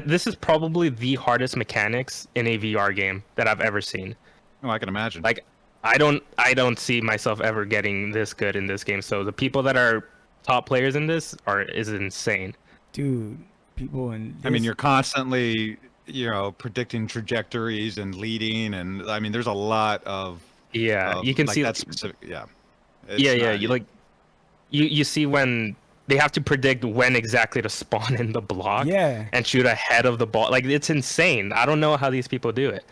This is probably the hardest mechanics in a VR game that I've ever seen.
Oh, I can imagine.
Like, I don't see myself ever getting this good in this game. So the people that are top players in this is insane.
Dude, people in this...
I mean, you're constantly, predicting trajectories and leading, and I mean, there's a lot of
you can
like
see
that specific. Yeah.
You see when they have to predict when exactly to spawn in the block.
Yeah.
And shoot ahead of the ball. Like, it's insane. I don't know how these people do it.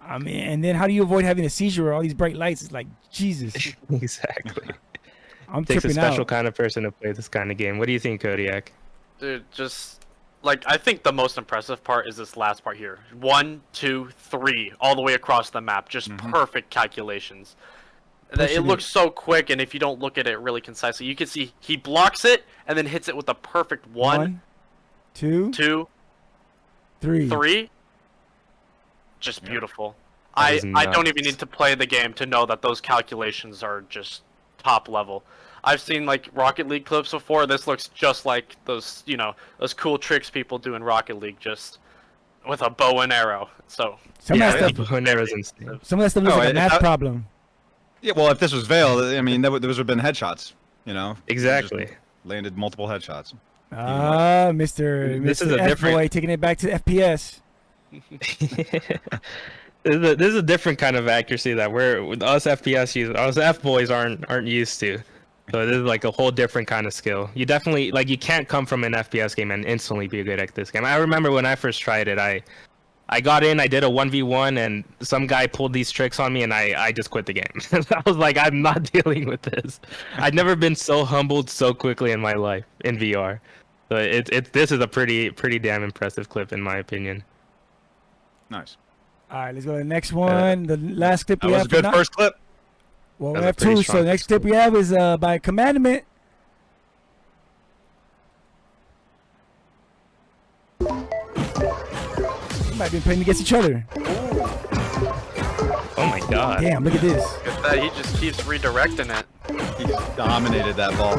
I mean, and then how do you avoid having a seizure or all these bright lights? It's like, Jesus.
Exactly.
I'm
takes a
tripping
special
out.
kind of person to play this kind of game. What do you think, Kodiak?
Dude, just like I think the most impressive part is this last part here. 1, 2, 3, all the way across the map. Just perfect calculations. It looks so quick, and if you don't look at it really concisely, you can see he blocks it and then hits it with a perfect 1, 2, 3. Just beautiful. I don't even need to play the game to know that those calculations are just top level. I've seen like Rocket League clips before. This looks just like those cool tricks people do in Rocket League, just with a bow and arrow. So
some of that stuff,
bow and arrow's insane.
Some of that stuff looks like a math problem.
Yeah, well, if this was Veil, I mean, those would have been headshots.
Exactly.
Landed multiple headshots.
Mr. F-boy taking it back to FPS.
This is a different kind of accuracy that us FPS users, us F boys aren't used to. So this is like a whole different kind of skill. You definitely you can't come from an FPS game and instantly be good at this game. I remember when I first tried it, I got in, I did a 1v1, and some guy pulled these tricks on me, and I just quit the game. I was like, I'm not dealing with this. I'd never been so humbled so quickly in my life in VR. So this is a pretty damn impressive clip in my opinion.
Nice.
All right, let's go to the next one. The last clip we have.
That was a good first clip.
Well, we have 2. So the next clip we have is by commandment. They might be playing against each other.
Oh my god.
Damn, look at this.
Look at that, he just keeps redirecting it.
He dominated that ball.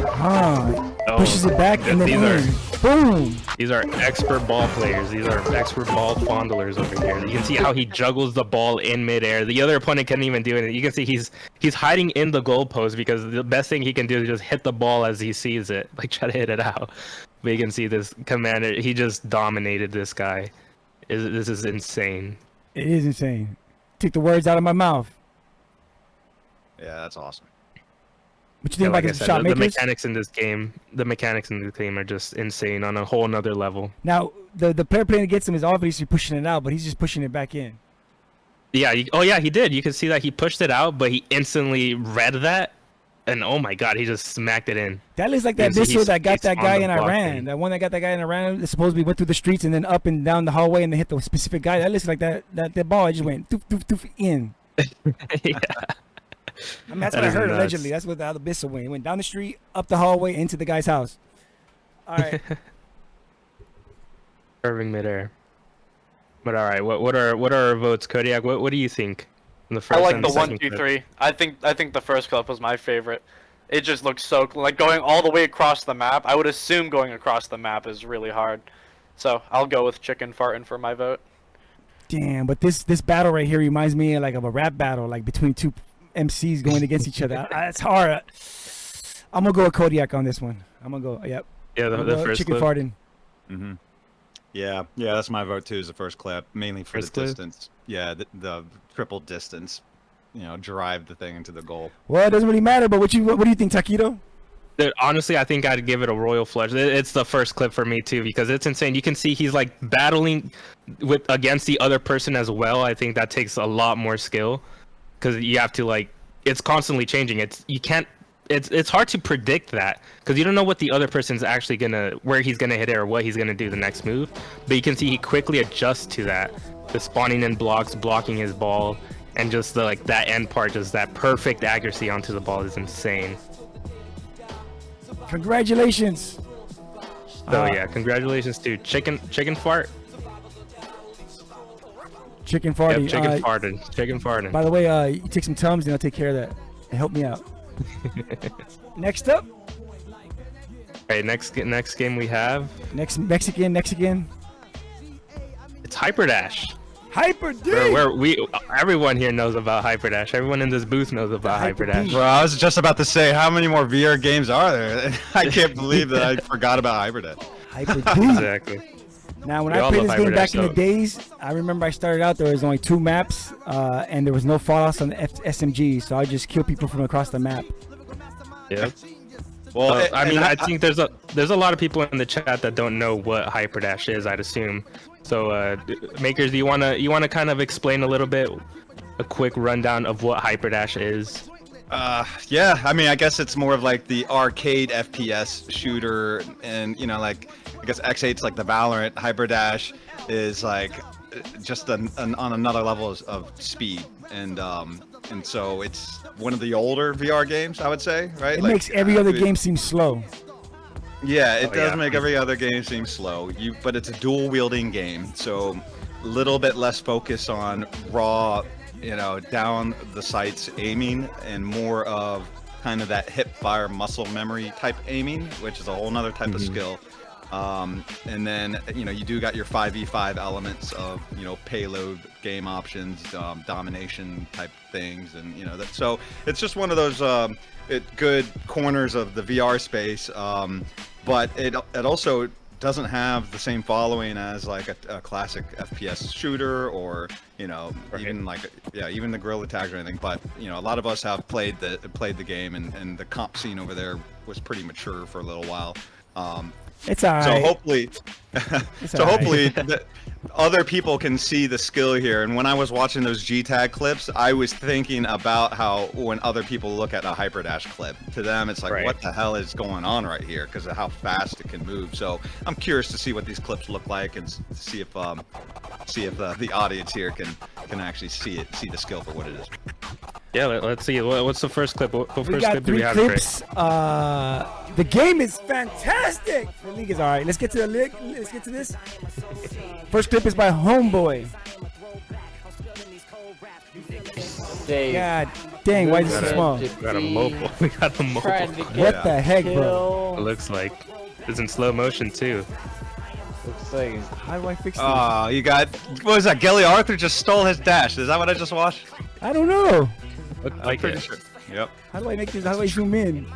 Pushes it back and then in. Boom.
These are expert ball players. These are expert ball fondlers over here. You can see how he juggles the ball in midair. The other opponent can't even do it. You can see he's hiding in the goalpost because the best thing he can do is just hit the ball as he sees it, like try to hit it out. But you can see this commander. He just dominated this guy. This is insane.
It is insane. Took the words out of my mouth.
Yeah, that's awesome.
What you think about this shot
the
makers?
mechanics in this game are just insane on a whole nother level.
Now, the player playing against him is obviously pushing it out, but he's just pushing it back in.
Yeah. Oh yeah, he did. You can see that he pushed it out, but he instantly read that, and oh my god, he just smacked it in.
That looks like that missile that got that guy in Iran.
Thing.
That one that got that guy in Iran that supposedly went through the streets and then up and down the hallway and then hit the specific guy. That looks like that ball just went doof, doof, doof, in.
Yeah.
I mean, that's what I heard allegedly. That's what the other missile went. It went down the street, up the hallway, into the guy's house. All right.
Curving midair. But all right, what are our votes, Kodiak? What do you think? The first
I like
and
the
second
1, 2,
clip?
3. I think the first clip was my favorite. It just looks so like going all the way across the map. I would assume going across the map is really hard. So I'll go with chicken farting for my vote.
Damn, but this battle right here reminds me of a rap battle, like between two MCs going against each other. It's hard. I'm gonna go with Kodiak on this one. I'm gonna go. Yep.
Yeah, the first
chicken
clip.
farting.
Mm-hmm. Yeah, that's my vote too. Is the first clip, mainly for
First
the
clip?
distance. Yeah, the triple distance. Drive the thing into the goal.
Well, it doesn't really matter. But what do you think, Taquito?
Dude, honestly, I think I'd give it a royal flush. It's the first clip for me too because it's insane. You can see he's like battling against the other person as well. I think that takes a lot more skill because you have to it's constantly changing. It's hard to predict that because you don't know what the other person's actually where he's gonna hit it or what he's gonna do the next move. But you can see he quickly adjusts to that. The spawning in blocks, blocking his ball, and just that end part, just that perfect accuracy onto the ball is insane.
Congratulations.
So yeah, congratulations to chicken fart.
Chicken farting.
Yep, chicken farting.
By the way, you take some Tums and I'll take care of that. And help me out. Next up.
Alright, next game we have.
Mexican.
It's Hyperdash.
Hyperdash.
Everyone here knows about Hyperdash. Everyone in this booth knows about Hyperdash.
Bro, I was just about to say, how many more VR games are there? I can't believe that I forgot about Hyperdash.
Hyperdash.
Exactly.
Now, when I played this game back in the days, I remember I started out, there was only 2 maps, and there was no fallouts on the SMG, so I just kill people from across the map.
Yeah. Well, I think there's a lot of people in the chat that don't know what Hyperdash is, I'd assume. So, Makers, do you wanna kind of explain a little bit, a quick rundown of what Hyperdash is?
Yeah, I mean, I guess it's more of like the arcade FPS shooter, and I guess X8's like the Valorant. Hyperdash is like just on another level of speed, and so it's one of the older VR games, I would say, right?
It makes every other game seem slow.
Yeah, it does make every other game seem slow. But it's a dual wielding game, so a little bit less focus on raw, down the sights aiming, and more of kind of that hip fire muscle memory type aiming, which is a whole nother type of skill. And then you do got your 5v5 elements of payload game options, domination type things, and so it's just one of those good corners of the VR space, but it also doesn't have the same following as like a classic FPS shooter, or even even the guerrilla tag or anything. But a lot of us have played the game, and the comp scene over there was pretty mature for a little while.
It's alright.
So hopefully, hopefully other people can see the skill here. And when I was watching those G-Tag clips, I was thinking about how when other people look at a Hyperdash clip, to them it's like, what the hell is going on right here? Because of how fast it can move. So I'm curious to see what these clips look like, and see if the audience here can actually see the skill for what it is.
Yeah, let's see. What's the first clip? What first
We got
clip do we
3
have?
clips. The game is fantastic. The league is alright. Let's get to the league. Let's get to this. First clip is by Homeboy.
Dave,
God dang, why is it so small?
We got a mobile. We got the mobile.
What the heck, bro?
It looks like it's in slow motion too.
Looks like.
How do I fix this?
Oh, you got. What was that? Gelly Arthur just stole his dash. Is that what I just watched?
I don't know.
Looked
I'm
like
pretty
it.
sure. Yep.
How do I make this? How do I zoom in?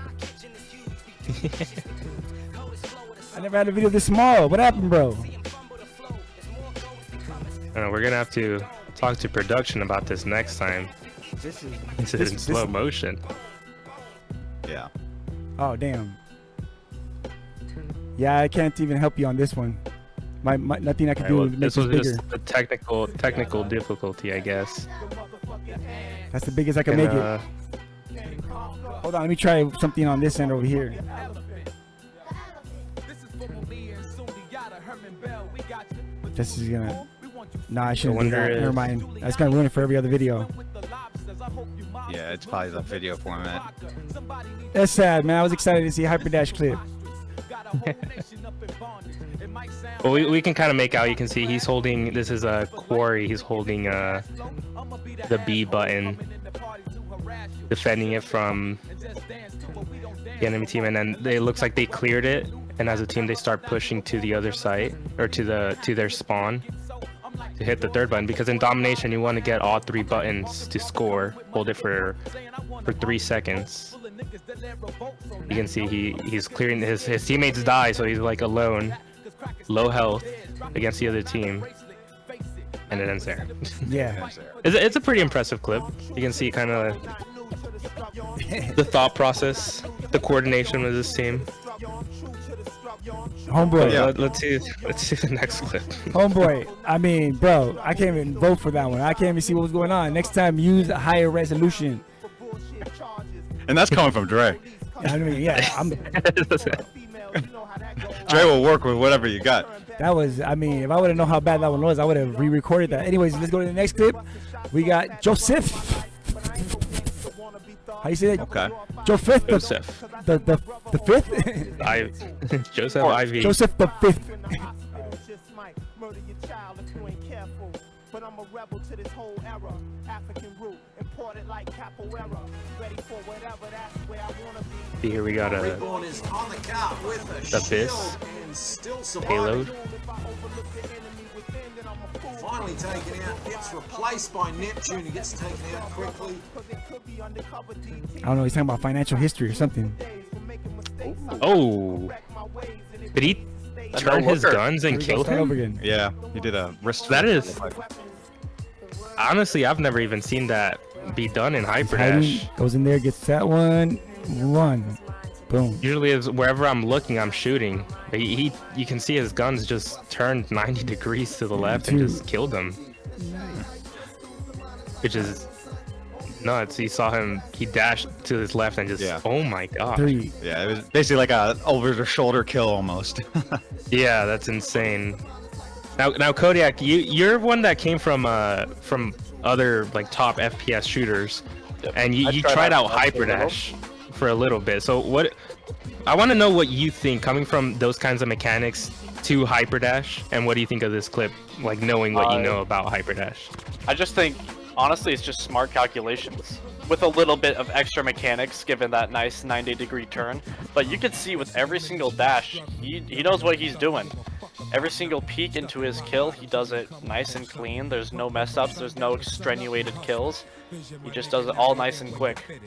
I never had a video this small. What happened, bro?
We're gonna have to talk to production about this next time.
This
It's in slow motion.
Yeah.
Oh damn. Yeah, I can't even help you on this one. My nothing I can do
Well,
to make
this
this
was
bigger.
just a technical difficulty, I guess.
That's the biggest I can make it. Hold on, let me try something on this end over here. This is gonna. Nah, I shouldn't do that. Never mind. That's gonna ruin it for every other video.
Yeah, it's probably the video format.
That's sad, man. I was excited to see Hyperdash clip.
Well, we can kind of make out. You can see he's holding. This is a quarry. He's holding the B button, defending it from the enemy team, and then it looks like they cleared it. And as a team, they start pushing to the other side or to their spawn to hit the third button. Because in domination, you want to get all 3 buttons to score. Hold it for 3 seconds. You can see he's clearing his teammates die, so he's like alone, low health against the other team, and it ends there.
Yeah.
It's a pretty impressive clip. You can see kind of the thought process, the coordination with this team.
Homeboy.
Yeah. Let's see the next clip.
Homeboy. I mean, bro, I can't even vote for that one. I can't even see what was going on. Next time, use a higher resolution.
And that's coming from Dre.
I mean, yeah,
Dre will work with whatever you got.
that was. I mean, if I would have known how bad that one was, I would have re-recorded that. Anyways, let's go to the next clip. We got Joseph. How you say that?
Okay.
Joseph.
Joseph.
The fifth.
Joseph IV.
Joseph the fifth.
But I'm a rebel to this whole era. African root, imported like capoeira. Ready for whatever, that's where I wanna be.
Here we got the Abyss payload.
Finally taken out, gets replaced by Neptune, who gets taken out quickly.
I don't know. He's talking about financial history or something.
Oh, did he turn his guns and kill
Start over
him?
again.
Yeah, he did a wrist.
That is. Honestly, I've never even seen that be done in
Hiding,
Hyperdash.
goes in there, gets that one. Boom.
Usually, is wherever I'm looking, I'm shooting. But you can see his guns just turned 90 degrees to the left and just killed him. Which is nuts. He saw him. He dashed to his left and just.
Yeah.
Oh my god.
3.
Yeah, it was basically like a over-the-shoulder kill almost.
Yeah, that's insane. Now, Kodiak, you're one that came from other like top FPS shooters, and you tried out Hyperdash for a little bit. So what? I want to know what you think coming from those kinds of mechanics to Hyperdash, and what do you think of this clip? Like knowing what you know about Hyperdash.
I just think, honestly, it's just smart calculations with a little bit of extra mechanics, given that nice 90-degree turn. But you can see with every single dash, he knows what he's doing. Every single peek into his kill, he does it nice and clean. There's no mess ups, there's no extenuated kills. He just does it all nice and quick.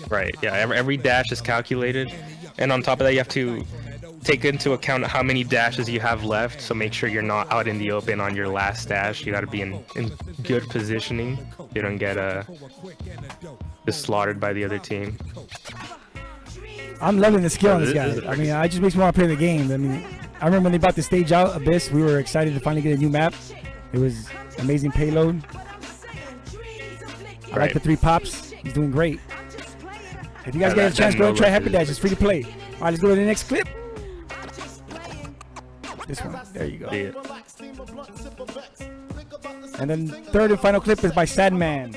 Right, yeah, every dash is calculated. And on top of that, you have to take into account how many dashes you have left. So make sure you're not out in the open on your last dash. You got to be in good positioning. You don't get just slaughtered by the other team.
I'm loving the skill on this guy. I mean, I just makes me want to play the game. I mean, I remember when they brought the stage out, Abyss, we were excited to finally get a new map. It was amazing payload. I like the 3 pops. He's doing great. If you guys get a chance, go and try Hyperdash. It's free to play. All right, let's go to the next clip. This one. There you go.
Yeah.
And then third and final clip is by Sadman,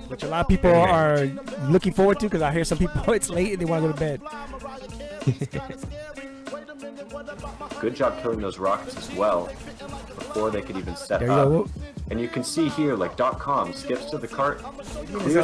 which a lot of people are looking forward to because I hear some people it's late and they want to go to bed.
Good job killing those rockets as well before they could even set
There you
up.
go.
And you can see here, like .com skips to the cart.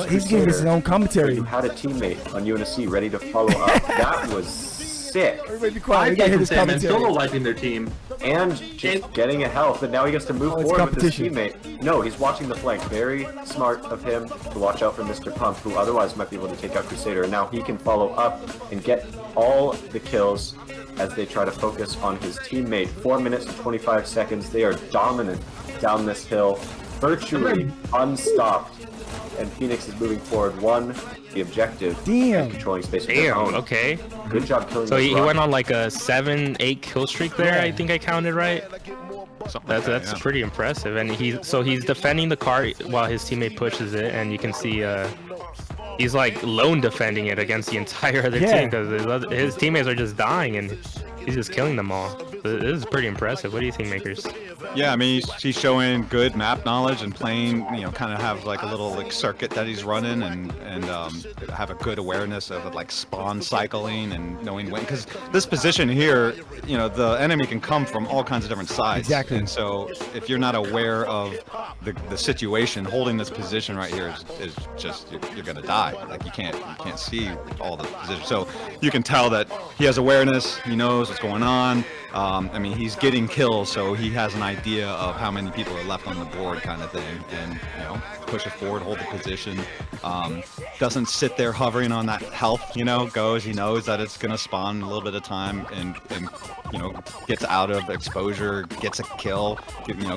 He's giving his own commentary.
You had a teammate on UNSC ready to follow up. That was sick.
Everybody be quiet. We gotta hear this commentary.
solo wiping their team.
And just getting a health, and now he gets to move
it's
forward with his
competition.
teammate. No, he's watching the flank. Very smart of him to watch out for Mr. Pump, who otherwise might be able to take out Crusader. And now he can follow up and get all the kills as they try to focus on his teammate. 4 minutes and 25 seconds. They are dominant down this hill, virtually unstopped. And Phoenix is moving forward. Won the objective.
Damn.
And controlling space. with their
Damn.
own.
Okay.
Good job killing.
So
those
he went
rockets.
on like a 7-8 kill streak there. I think I counted right. That's pretty impressive. And he's defending the car while his teammate pushes it, and you can see he's like lone defending it against the entire other team because his teammates are just dying and he's just killing them all. This is pretty impressive. What do you think, Makers?
Yeah, I mean, he's showing good map knowledge and playing, kind of have like a little like circuit that he's running and have a good awareness of like spawn cycling and knowing when, because this position here, the enemy can come from all kinds of different sides.
Exactly.
And so if you're not aware of the situation, holding this position right here is just you're gonna die. Like you can't see all the positions. So you can tell that he has awareness. He knows what's going on. I mean, he's getting kills, so he has an idea of how many people are left on the board, kind of thing, and pushes forward, hold the position. Doesn't sit there hovering on that health. Goes. He knows that it's gonna spawn a little bit of time, and gets out of exposure, gets a kill.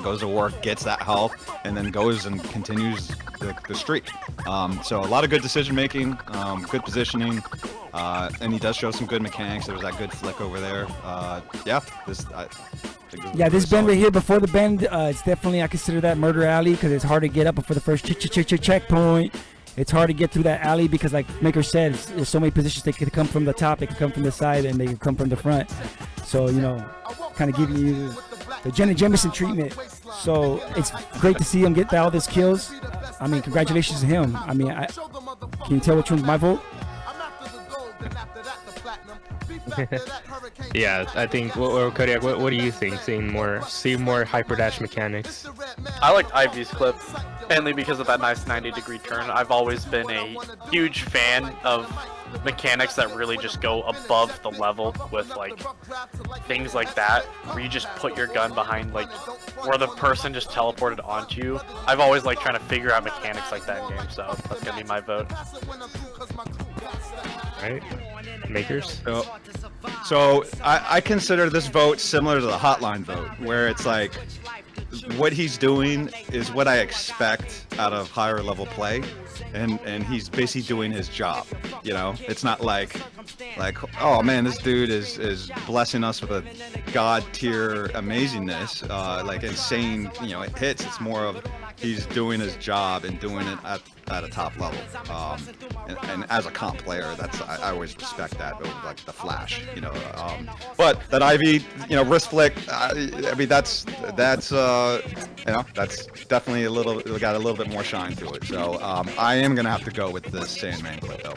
Goes to work, gets that health, and then goes and continues the streak. So a lot of good decision making, good positioning. And he does show some good mechanics. There was that good flick over there.
This bend right here before the bend, it's definitely, I consider that murder alley because it's hard to get up before the first checkpoint. It's hard to get through that alley because, like Maker said, there's so many positions. They could come from the top, they could come from the side, and they could come from the front. So, kind of giving you the Jenna Jameson treatment. So it's great to see him get all these kills. I mean, congratulations to him. I mean, can you tell which one's my vote?
Yeah, I think. Kodiak, what do you think? Seeing more Hyperdash mechanics.
I liked Ivy's clip, mainly because of that nice 90-degree turn. I've always been a huge fan of mechanics that really just go above the level with like things like that, where you just put your gun behind like where the person just teleported onto you. I've always liked trying to figure out mechanics like that in games, so that's gonna be my vote.
Right, Makers.
So I consider this vote similar to the hotline vote, where it's like what he's doing is what I expect out of higher level play, and he's basically doing his job. It's not like oh man, this dude is blessing us with a god tier amazingness, like insane it hits. It's more of he's doing his job and doing it at a top level, and as a comp player, I always respect that over like the Flash, but that Ivy wrist flick, I mean that's definitely got a little bit more shine to it. So I am gonna have to go with the Sandman clip though.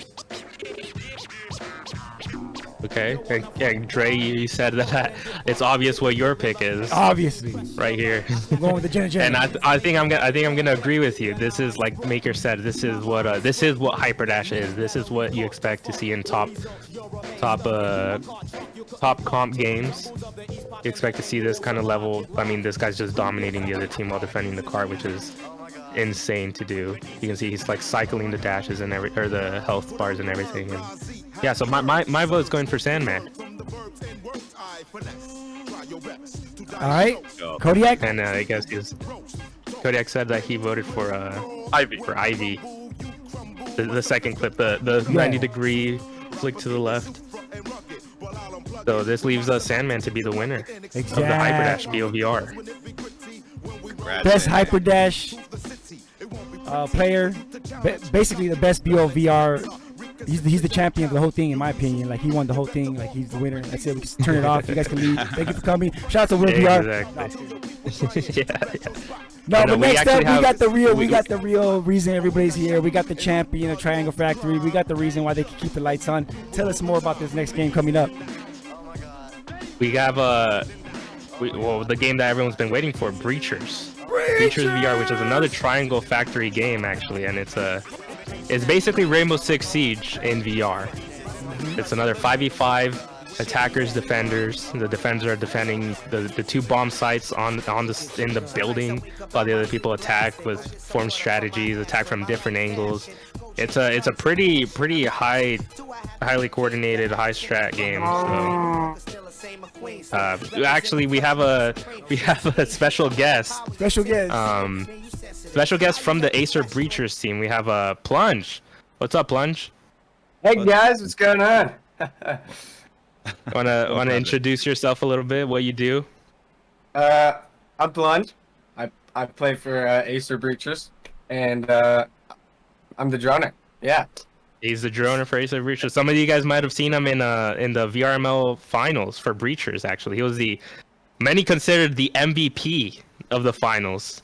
Okay. Yeah, Dre, you said that it's obvious what your pick is.
Obviously.
Right here.
I'm going with the Jenna.
And I think I'm gonna agree with you. This is like Maker said. This is what Hyperdash is. This is what you expect to see in top comp games. You expect to see this kind of level. I mean, this guy's just dominating the other team while defending the car, which is insane to do. You can see he's like cycling the dashes and the health bars and everything. And yeah, so my vote's going for Sandman.
All right, Kodiak.
And I guess Kodiak said that he voted for
Ivy.
For Ivy. The second clip, the 90-degree flick to the left. So this leaves Sandman to be the winner of the Hyperdash BOVR.
Best Hyperdash player, basically the best BOVR. He's the champion of the whole thing, in my opinion. Like, he won the whole thing. Like, he's the winner. That's it. We can turn it off. You guys can leave. Thank you for coming. Shout out to Wield VR.
Exactly.
No, but next up, we got the real reason everybody's here. We got the champion of Triangle Factory. We got the reason why they can keep the lights on. Tell us more about this next game coming up.
we have the game that everyone's been waiting for, Breachers VR, which is another Triangle Factory game actually, and it's basically Rainbow Six Siege in VR. It's another 5v5. Attackers, defenders. The defenders are defending the two bomb sites in the building, while the other people attack with form strategies, attack from different angles. It's a pretty highly coordinated, high strat game. So, actually, we have a special guest.
Special guest.
Special guest from the Aesir Breachers team. We have Plunge. What's up, Plunge?
Hey guys, what's going on?
Wanna introduce yourself a little bit? What you do?
I'm Plunge. I play for Aesir Breachers, and I'm the droner. Yeah.
He's the droner for Aesir Breachers. Some of you guys might have seen him in the VRML finals for Breachers. Actually, he was many considered the MVP of the finals.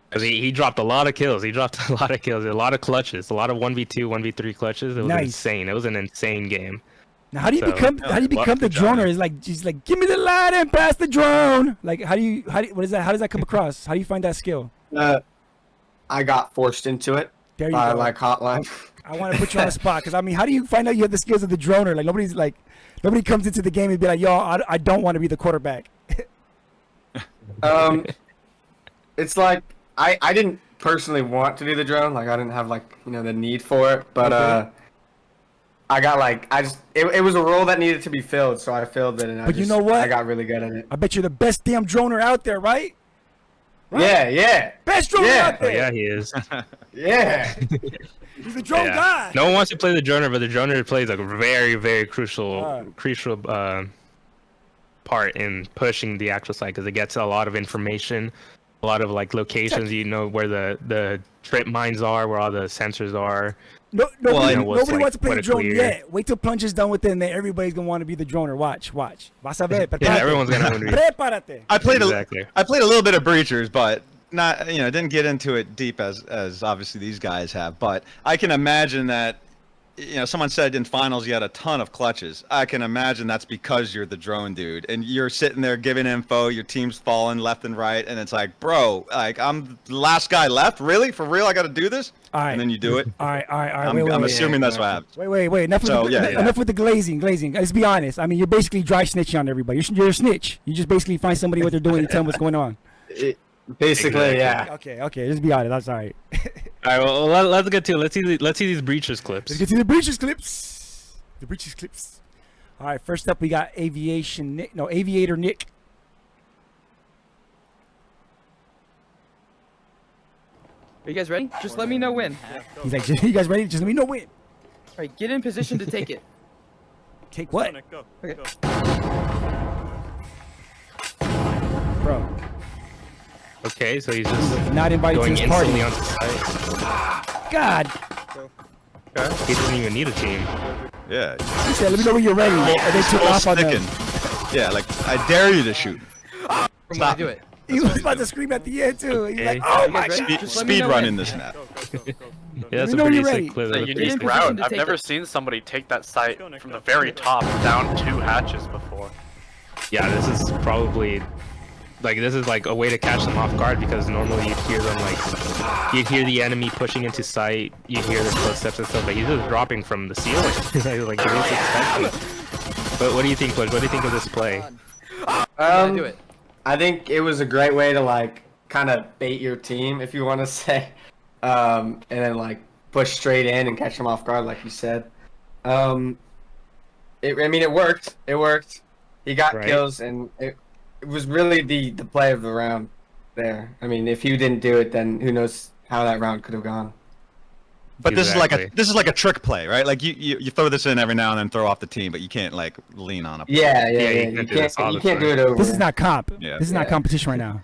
Cause he dropped a lot of kills. A lot of clutches, a lot of 1v2, 1v3 clutches. It was insane. It was an insane game.
Now, how do you become the droner? Is like, just like, give me the light and pass the drone. Like, what is that? How does that come across? How do you find that skill?
I got forced into it by like Hotline.
I want to put you on the spot, because I mean, how do you find out you have the skills of the droner? Like, nobody comes into the game and be like, yo, I don't want to be the quarterback.
It's like I didn't personally want to do the drone. Like, I didn't have the need for it, but I got it was a role that needed to be filled, so I filled it, and
you know what?
I got really good at it.
I bet you're the best damn droner out there, right?
Yeah.
Best droner out there.
Oh, yeah, he is.
Yeah.
He's the drone guy.
No one wants to play the droner, but the droner plays a very, very crucial part in pushing the actual site, because it gets a lot of information, a lot of locations. You know where the trip mines are, where all the sensors are.
Nobody wants to play the drone yet. Wait till Plunge is done with it, and then everybody's gonna want to be the droner. Watch. Vas a ver.
Yeah, everyone's gonna want to be.
Prepárate.
I played a little bit of Breachers, but not didn't get into it deep as obviously these guys have. But I can imagine that someone said in finals you had a ton of clutches. I can imagine that's because you're the drone dude, and you're sitting there giving info. Your team's falling left and right, and it's like, bro, I'm the last guy left. Really, for real, I got to do this.
All right.
And then you do it.
All right.
I'm assuming that's what happens.
Wait. Enough with the glazing. Let's be honest. I mean, you're basically dry snitching on everybody. You're a snitch. You just basically find somebody what they're doing and tell them what's going on.
Basically, yeah.
Okay. Just be honest. That's all right.
All right. Well, let's get to it. Let's see these Breachers clips.
Let's get to the Breachers clips. All right. First up, we got Aviator Nick.
Are you guys ready? Just let me know when.
He's like, you guys ready? Just let me know when.
All right, get in position to take it.
Take what?
Okay.
Bro.
Okay, so he's just
not invited
going
to his party.
instantly onto site.
God.
Okay. He doesn't even need a team.
Yeah.
He said, let me know when you're ready. And they took off on them.
Yeah, I dare you to shoot.
Stop. Do it.
He was about to scream at the end too. He's like, oh my god.
Speed run in this map.
Yeah, that's a pretty sick clip.
A unique route. I've never seen somebody take that site from the very top down 2 hatches before.
Yeah, this is probably a way to catch them off guard, because normally you'd hear them you'd hear the enemy pushing into sight, you hear their footsteps and stuff, but he's just dropping from the ceiling. But what do you think, Push? What do you think of this play?
Do it.
I think it was a great way to kind of bait your team, if you want to say, and then push straight in and catch them off guard, like you said. It worked. It worked. He got kills, and it was really the play of the round there. I mean, if you didn't do it, then who knows how that round could have gone.
But this is like a trick play, right? Like you throw this in every now and then, throw off the team, but you can't lean on it.
Yeah. You can't do it over.
This is not comp.
Yeah.
This is not competition right now.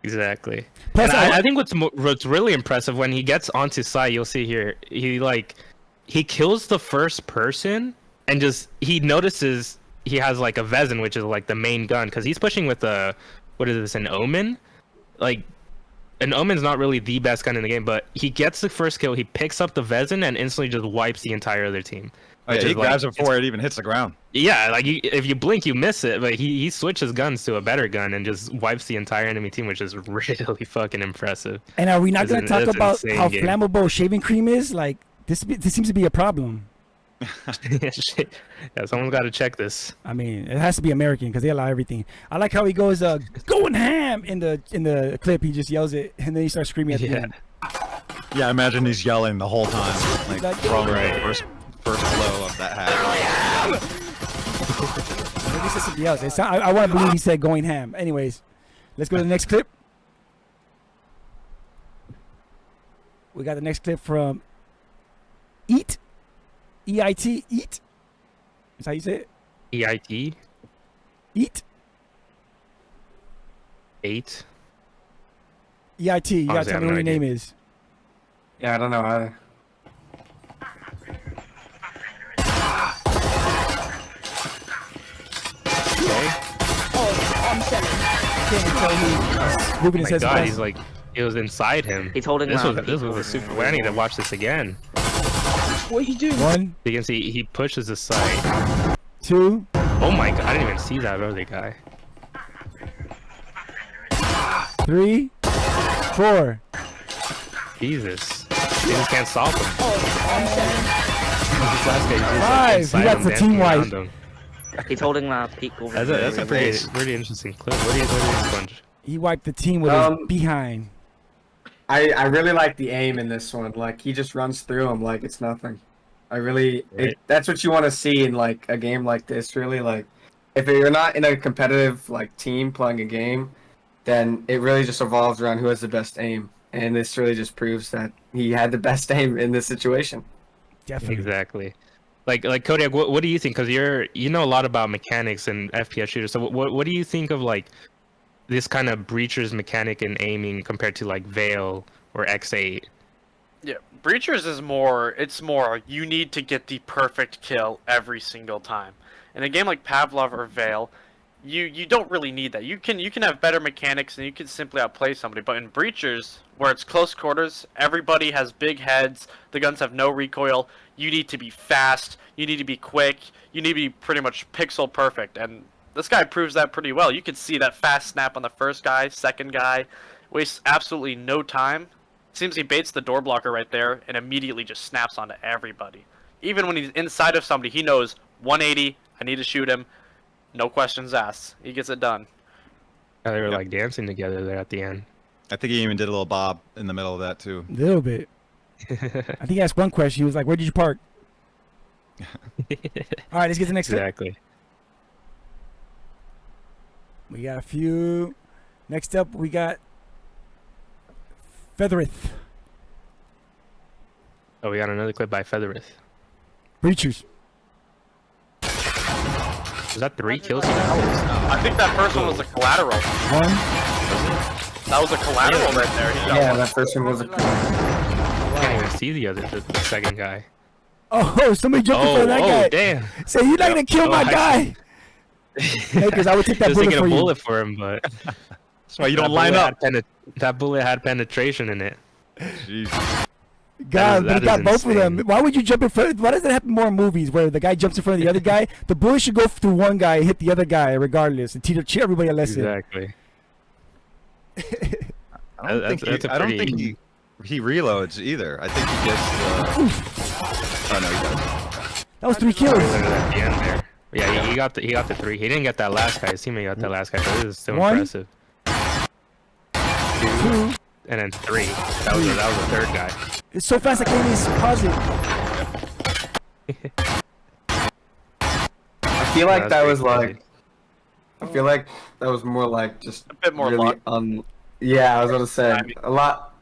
Exactly.
Plus,
I think what's really impressive, when he gets onto site, you'll see here, he kills the first person, and he notices he has a Vezin, which is the main gun, because he's pushing with an Omen. An Omen's not really the best gun in the game, but he gets the first kill, he picks up the Vezin, and instantly just wipes the entire other team.
Oh, yeah,
which
he
is, like,
grabs it before it even hits the ground.
Yeah, like if you blink, you miss it. But he switches guns to a better gun and just wipes the entire enemy team, which is really fucking impressive.
And are we not going to talk
It's
about
insane
how
game.
flammable shaving cream is? Like this seems to be a problem.
Yeah, someone's got to check this.
I mean, it has to be American because they allow everything. I like how he goes going ham in the clip. He just yells it and then he starts screaming at the end.
Yeah, I imagine he's yelling the whole time, like from the first blow of that hat.
Maybe he said something else. I want to believe he said going ham. Anyways, let's go to the next clip. We got the next clip from Eat. E-I-T. Eat. That's how you say it?
E-I-T?
Eat.
8.
E-I-T. You gotta
Honestly,
tell
I
me
have
what your
no
name
idea.
is.
Yeah, I don't know either.
Oh my god, he's like, it was inside him.
He's holding
this
around
was a super. I need to watch this again.
What are you doing?
1.
You can see he pushes aside.
2.
Oh my god, I didn't even see that other guy.
3. 4.
Jesus. They just can't stop him. This last guy is just,
5. He got the team wipe.
He's holding a peak over
That's a pretty interesting clip. What do you think, Sponge?
He wiped the team with his behind.
I really like the aim in this one. Like he just runs through them like it's nothing. That's what you want to see in like a game like this. Really, like if you're not in a competitive like team playing a game, then it really just evolves around who has the best aim. And this really just proves that he had the best aim in this situation.
Definitely.
Exactly. Like Kodiak, what do you think? Because you know a lot about mechanics and FPS shooters. So what do you think of like this kind of Breacher's mechanic in aiming compared to like Veil or X8?
Yeah, Breacher's is more. It's more. You need to get the perfect kill every single time. In a game like Pavlov or Veil, you don't really need that. You can have better mechanics and you can simply outplay somebody. But in Breachers, where it's close quarters, everybody has big heads, the guns have no recoil, you need to be fast, you need to be quick, you need to be pretty much pixel perfect. And this guy proves that pretty well. You can see that fast snap on the first guy, second guy, wastes absolutely no time. Seems he baits the door blocker right there and immediately just snaps onto everybody. Even when he's inside of somebody, he knows 180, I need to shoot him. No questions asked. He gets it done.
Yeah, they were like dancing together there at the end.
I think he even did a little bob in the middle of that too.
A little bit. I think he asked one question. He was like, "Where did you park?" All right, let's get to the next clip.
Exactly.
We got a few. Next up, we got Featherith.
Oh, we got another clip by Featherith.
Breachers.
Was that 3 kills?
I think that first one was a collateral.
1.
That was a collateral right there. He got
Yeah,
one.
that first one was a.
I can't even see the second guy.
Oh, somebody jumped in front of that guy.
Oh, damn.
Say, you're not going to kill my
I
guy. Hey, because I would take that
Just
bullet
taking
for
a
you.
bullet for him, but
That's why you don't line up.
That bullet had penetration in it.
Jeez.
God, but
that
he got
is
both of them.
insane.
Why would you jump in front? Why does that happen more in movies where the guy jumps in front of the other guy? The bullet should go through one guy and hit the other guy regardless and teach everybody a lesson.
Exactly.
I don't think he reloads either. I think he gets the. Oh no, he does.
That was 3 kills.
At the end there. Yeah, he got the 3. He didn't get that last guy. His teammate got that last guy. But this is still
1,
impressive. 2, and then 3. That was the third guy.
It's so fast I can't even pause it.
I feel like that was
pretty
like. I feel like that was more like just
a bit more
really
luck.
Yeah, I was gonna say a lot.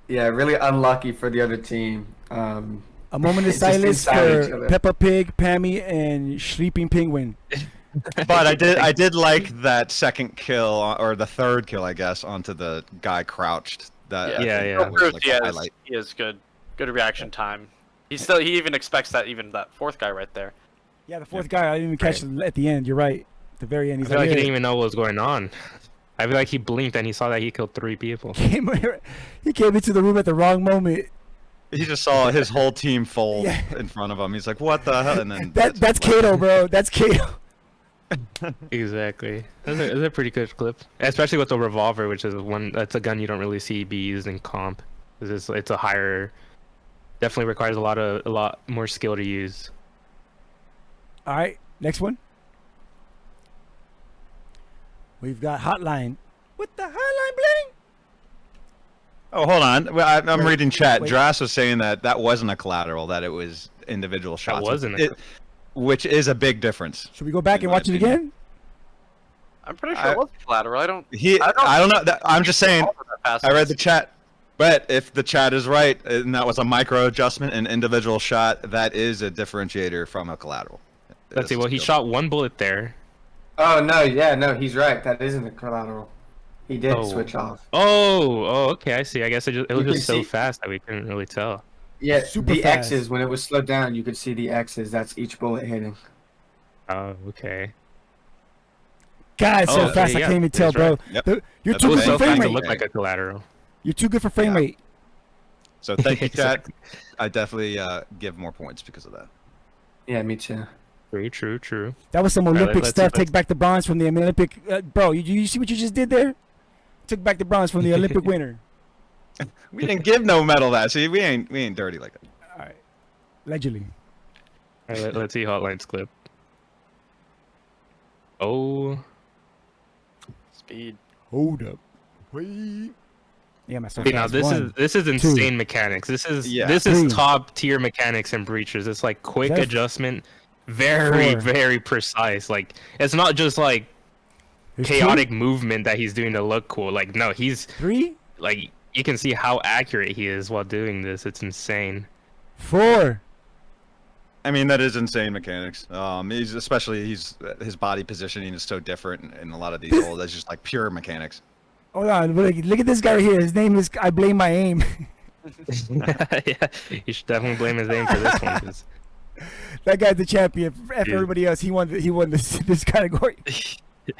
Yeah, really unlucky for the other team.
A moment of
just
silence
inside each
for
other.
Peppa Pig, Pammy, and Sleeping Penguin.
But I did like that second kill or the third kill, I guess, onto the guy crouched. That
Yeah.
was like
he
a
has,
highlight.
he has good reaction time. He even expects that fourth guy right there.
Yeah, the fourth guy, I didn't even catch it at the end. You're right. At the very end,
I
he's
feel like he
"Yeah."
didn't even know what was going on. I feel like he blinked and he saw that he killed 3 people.
He came into the room at the wrong moment.
He just saw his whole team fold in front of him. He's like, "What the hell?" And then
that's Kato, bro. That's Kato.
Exactly. That's a pretty good clip, especially with the revolver, which is that's a gun you don't really see be used in comp. It's a higher, definitely requires a lot more skill to use.
All right, next one. We've got Hotline. With the Hotline bling.
Oh, hold on. I'm reading chat.
wait.
Dras was saying that wasn't a collateral, that it was individual shots.
That wasn't.
Which is a big difference.
Should we go back and watch it again?
I'm pretty sure it was collateral. I don't
know. I'm just saying. I read the chat. But if the chat is right, and that was a micro adjustment, an individual shot, that is a differentiator from a collateral.
Let's see. Well, he shot one bullet there.
Oh no, yeah, no, he's right. That isn't a collateral. He did switch off.
Oh, okay. I see. I guess it was just so
see-
fast that we couldn't really tell.
Yeah,
Super
the
fast.
X's, when it was slowed down, you could see the X's. That's each bullet hitting.
Oh, okay.
God, it's so fast. I can't even tell, bro.
Yep.
You're
That's
too
what
good
it
for
was
frame
supposed
to
rate.
look like a collateral.
You're too good for frame rate.
So thank you, chat. I definitely give more points because of that.
Yeah, me too.
True.
That was some
All right,
Olympic
let's
stuff.
see,
Take back the bronze from the Olympic. Bro, you see what you just did there? Took back the bronze from the Olympic winner.
We didn't give no medal that. See, we ain't dirty like that.
All right. Allegedly.
All right, let's see Hotline's clip. Oh.
Speed.
Hold up. Wait. Yeah, my
See, now this is insane mechanics. This is top tier mechanics in breachers. It's like quick
That's
adjustment, very precise. Like it's not just like chaotic movement that he's doing to look cool. Like no, he's
3.
like you can see how accurate he is while doing this. It's insane.
4.
I mean, that is insane mechanics. His body positioning is so different in a lot of these holes. That's just like pure mechanics.
Hold on. Look at this guy right here. His name is I Blame My Aim.
Yeah, you should definitely blame his name for this one. 'Cause
That guy's the champion. F everybody else. He won this category.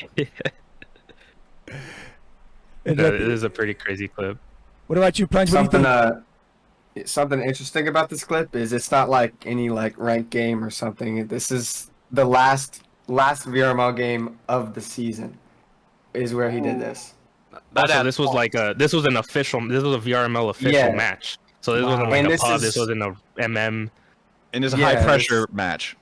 it is a pretty crazy clip.
What about you, Plunge? What do you think?
Something interesting about this clip is it's not like any like ranked game or something. This is the last VRML game of the season, is where he did this.
Also, this was an official. This was a VRML official match. So this wasn't like a pub. This wasn't a MM.
And it's a high pressure match.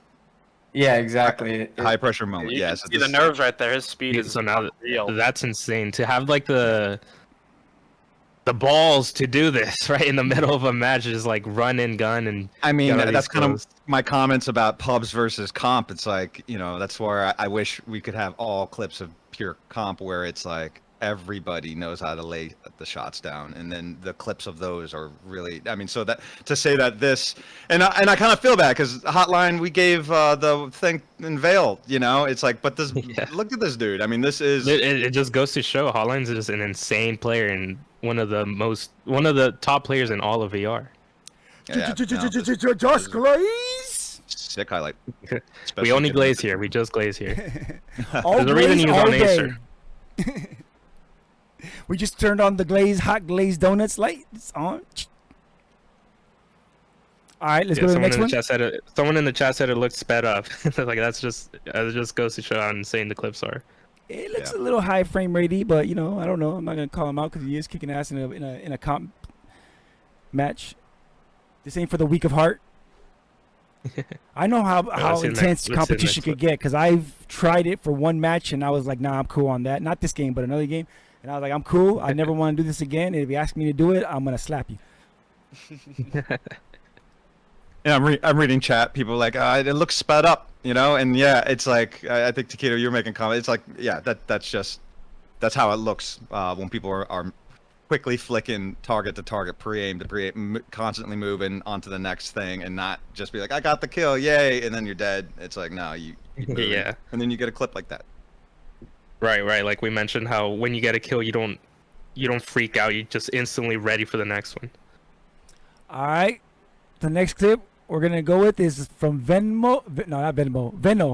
Yeah, exactly.
High pressure moment.
You
Yeah.
can
So
see the nerves right there. His speed is
So now
real.
that's insane to have like the balls to do this right in the middle of a match, is like run and gun and.
I mean,
get all
that's
these
kind of
skills.
my comments about pubs versus comp. It's like, that's where I wish we could have all clips of pure comp where it's like everybody knows how to lay the shots down, and then the clips of those are really. I mean, so that to say that this, and I kind of feel bad because Hotline we gave the thing in Veil. It's like, but this look at this dude. I mean, this is.
It just goes to show Hotline's just an insane player and one of the top players in all of VR.
Josh Glaze.
Sick highlight.
We only glaze here. We just glaze here.
All
There's a reason
glaze
he was
all
on
day.
Aesir.
We just turned on the hot glazed donuts light. It's on. All right, let's go to the next one.
Someone in the chat said it looked sped up. Like that just goes to show how insane the clips are.
It looks a little high frame ratey, but I don't know. I'm not gonna call him out because he is kicking ass in a comp match. This ain't for the weak of heart. I know how intense competition could get because I've tried it for one match and I was like, nah, I'm cool on that. Not this game, but another game, and I was like, I'm cool. I never want to do this again. And if you ask me to do it, I'm gonna slap you.
Yeah, I'm reading chat. People are like, it looks sped up, and yeah, it's like I think Takedo, you're making comments. It's like, yeah, that's how it looks when people are quickly flicking target to target, pre-aim to pre-aim, constantly moving onto the next thing, and not just be like, I got the kill, yay, and then you're dead. It's like, no, you
yeah,
and then you get a clip like that.
Right. Like we mentioned, how when you get a kill, you don't freak out. You're just instantly ready for the next one.
All right, the next clip we're gonna go with is from Vino.
Vino?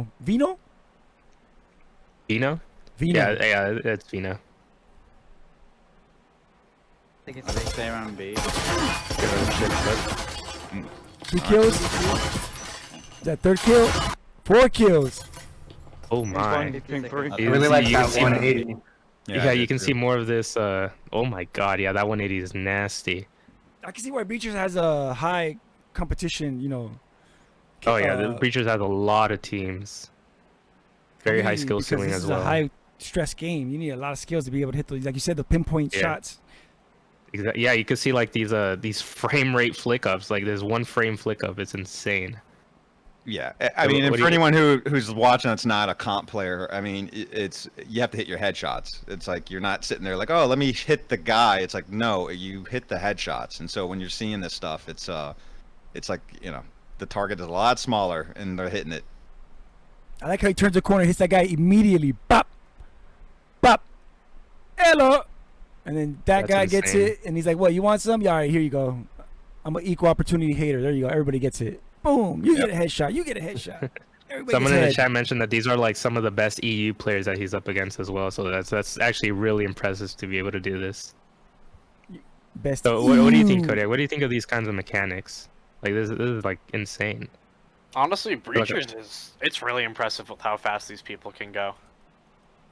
Vino.
Yeah, it's Vino.
I think it's right there on B.
good clip.
2 kills. That third kill. 4 kills.
Oh my.
I really like
you
that
can see
180.
Yeah, you can see more of this. Oh my god, yeah, that 180 is nasty.
I can see why Breachers has a high competition, you know.
Oh yeah, the Breachers has a lot of teams. Very high skill
because
ceiling
this
as
is
well.
a high stress game. You need a lot of skills to be able to hit those, like you said, the pinpoint
Yeah.
shots.
Yeah, you can see like these frame rate flick ups. Like there's 1 frame flick up. It's insane.
Yeah, I mean, and for anyone who's watching that's not a comp player, I mean, it's you have to hit your headshots. It's like you're not sitting there like, oh, let me hit the guy. It's like, no, you hit the headshots. And so when you're seeing this stuff, it's like, you know, the target is a lot smaller and they're hitting it.
I like how he turns the corner, hits that guy immediately. Bop, bop, hello, and then that guy gets it, and he's like, "What? You want some? Yeah, all right, here you go. I'm an equal opportunity hater. There you go. Everybody gets it. Boom. You get a headshot. You get a headshot. Everybody
Someone
gets
in the
head.
chat mentioned that these are like some of the best EU players that he's up against as well. So that's actually really impressive to be able to do this.
Best.
So what do you think, Kodiak? What do you think of these kinds of mechanics? Like this is like insane.
Honestly, Breachers it's really impressive with how fast these people can go.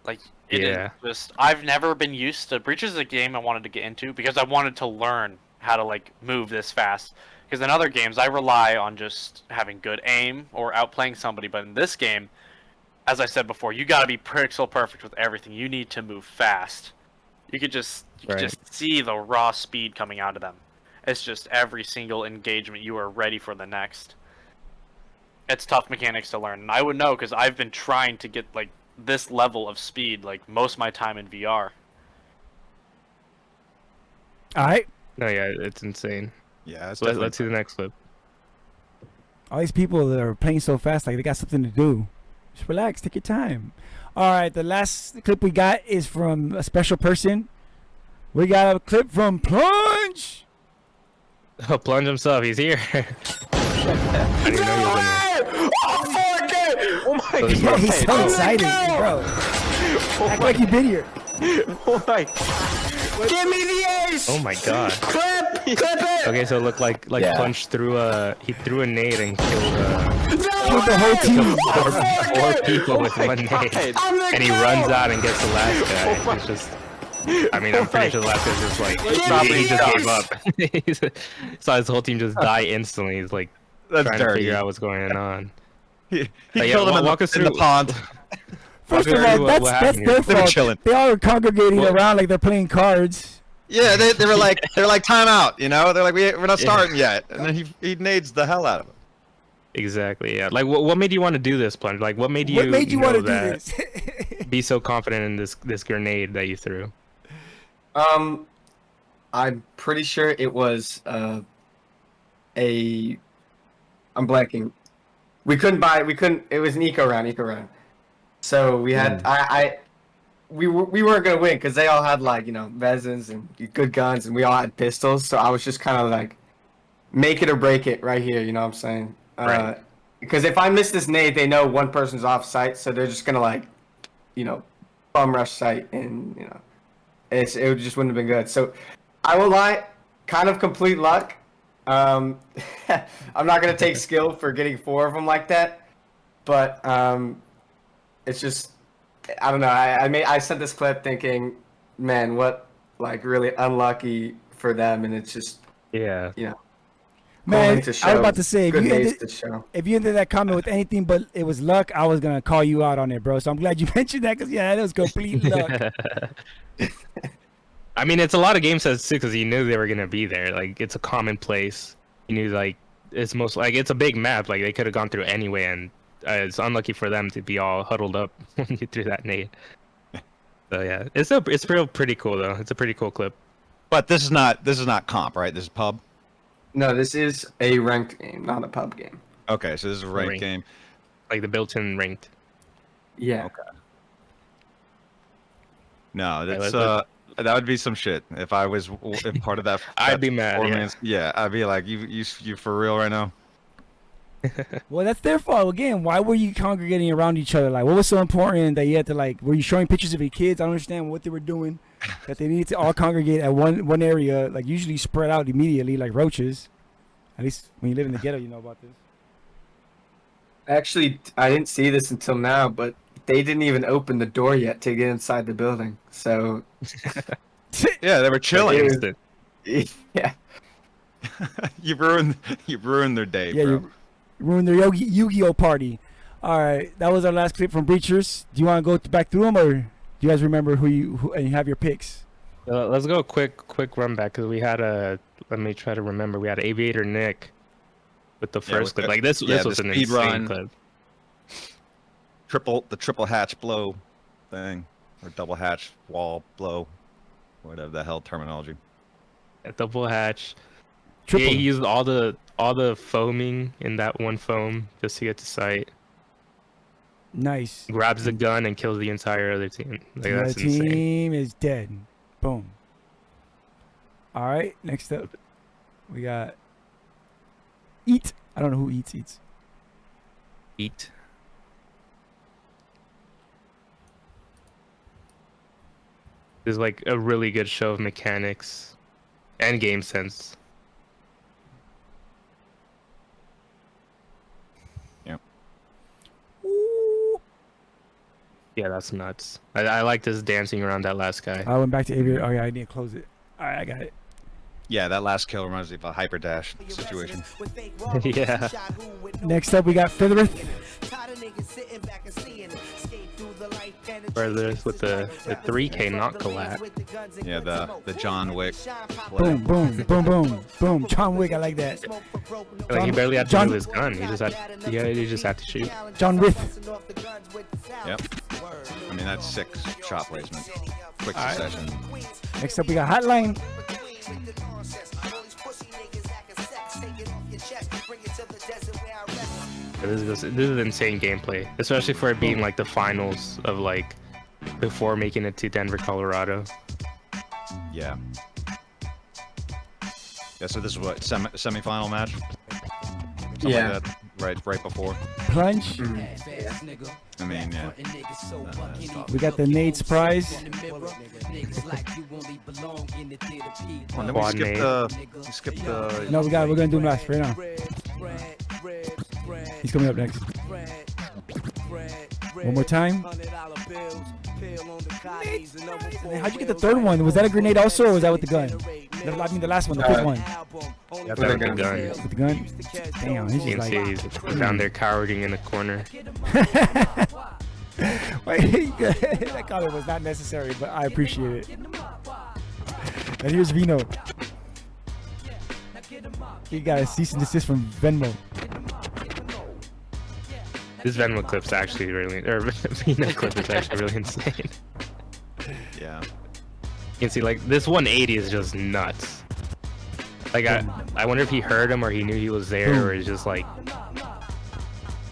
Like it is just I've never been used to Breachers is a game I wanted to get into because I wanted to learn how to like move this fast. Because in other games I rely on just having good aim or outplaying somebody, but in this game, as I said before, you gotta be pixel perfect with everything. You need to move fast. You could just see the raw speed coming out of them. It's just every single engagement you are ready for the next. It's tough mechanics to learn, and I would know because I've been trying to get like this level of speed like most of my time in VR.
All right.
No, yeah, it's insane.
Yeah, it's
let's see the next clip.
All these people that are playing so fast, like they got something to do. Just relax, take your time. All right, the last clip we got is from a special person. We got a clip from Plunge.
Oh, Plunge himself, he's here. I didn't know he was in here.
Oh my god!
Yeah, he's so excited, bro. Act like you've been here.
Oh my! Give me the ace!
Oh my god.
Clip it!
Okay, so it looked like Plunge threw a nade and killed
the whole team.
four people with 1 nade. And he runs out and gets the last guy. It's just I mean, I'm pretty sure the last guy's just like he just gave up. Saw his whole team just die instantly. He's like trying to figure out what's going on.
He killed him in the pond.
First of all, that's their fault. They all are congregating around like they're playing cards.
Yeah, they were like time out, you know? They're like we're not starting yet, and then he nades the hell out of him.
Exactly. Yeah. Like what made you want to do this, Plunge? Like what made you
want to do this?
Be so confident in this grenade that you threw?
I'm pretty sure it was I'm blanking. We couldn't. It was an eco round. So we had we weren't gonna win because they all had like resins and good guns, and we all had pistols. So I was just kind of like, make it or break it right here. You know what I'm saying?
Right.
Because if I miss this nade, they know one person's off site, so they're just gonna like, bum rush site, and it just wouldn't have been good. So I will lie, kind of complete luck. I'm not gonna take skill for getting 4 of them like that, but it's just I don't know. I sent this clip thinking, man, what like really unlucky for them, and it's just
yeah.
Man, I was about to say, if you ended that comment with anything but it was luck, I was gonna call you out on it, bro. So I'm glad you mentioned that because that was complete luck.
I mean, it's a lot of game sets too because you knew they were gonna be there. Like it's a commonplace. You knew like it's a big map. Like they could have gone through anyway, and it's unlucky for them to be all huddled up when you threw that nade. So yeah, it's pretty cool though. It's a pretty cool clip.
But this is not comp, right? This is pub.
No, this is a ranked game, not a pub game.
Okay, so this is a ranked game.
Like the built-in ranked.
Yeah.
Okay. No, that's that would be some shit if I was part of that.
I'd be mad.
Yeah, I'd be like, you for real right now?
Well, that's their fault. Again, why were you congregating around each other? Like, what was so important that you had to like? Were you showing pictures of your kids? I don't understand what they were doing. That they needed to all congregate at one area, like usually spread out immediately like roaches. At least when you live in the ghetto, you know about this.
Actually, I didn't see this until now, but they didn't even open the door yet to get inside the building. So
Yeah, they were chilling.
It was- yeah.
you ruined their day,
Yeah,
bro.
you ruined their Yu-Gi-Oh party. All right, that was our last clip from Breachers. Do you want to go back through them, or do you guys remember who and you have your picks?
Let's go a quick run back because we had a. Let me try to remember. We had Aviator Nick with the first clip. Like this was an
speed
insane
run.
clip.
The triple hatch blow thing, or double hatch wall blow, whatever the hell terminology.
A double hatch.
Triple.
Yeah, he used all the foaming in that one foam just to get to sight.
Nice.
Grabs the gun and kills the entire other team. Like
The
that's
other
insane.
team is dead. Boom. All right, next up, we got Eat. I don't know who Eats.
Eat. This is like a really good show of mechanics and game sense. Yeah, that's nuts. I like this dancing around that last guy.
I went back to Aviator. Oh yeah, I need to close it. All right, I got it.
Yeah, that last kill reminds me of a Hyperdash situation.
Yeah.
Next up, we got Featherith.
Furthers with the 3K not collab.
Yeah, the John Wick.
Boom, boom, boom, boom, boom. John Wick, I like that.
Like he barely had to move his gun. He just had to shoot.
John Wick.
Yep. I mean, that's sick shot placement. Quick succession.
Next up, we got Hotline.
This is insane gameplay, especially for it being like the finals of like before making it to Denver, Colorado.
Yeah. Yeah. So this is what semi-final match. Something
Yeah.
like that, right before.
Plunge.
I mean, yeah.
We got the Nate's prize.
Oh, then we skip the.
No, we're gonna do him last right now. He's coming up next. One more time. How'd you get the third one? Was that a grenade also, or was that with the gun? I mean, the last one, the fifth one.
Yeah, that with the gun.
With the gun? Damn, he's
You
just
can
like...
see he's down there cowering in the corner.
Wait, that comment was not necessary, but I appreciate it. And here's Vino. He got a cease and desist from Venmo.
This Venmo clip's actually really, or Vino clip is actually really insane.
Yeah.
You can see like this 180 is just nuts. Like I wonder if he heard him or he knew he was there, or he's just like,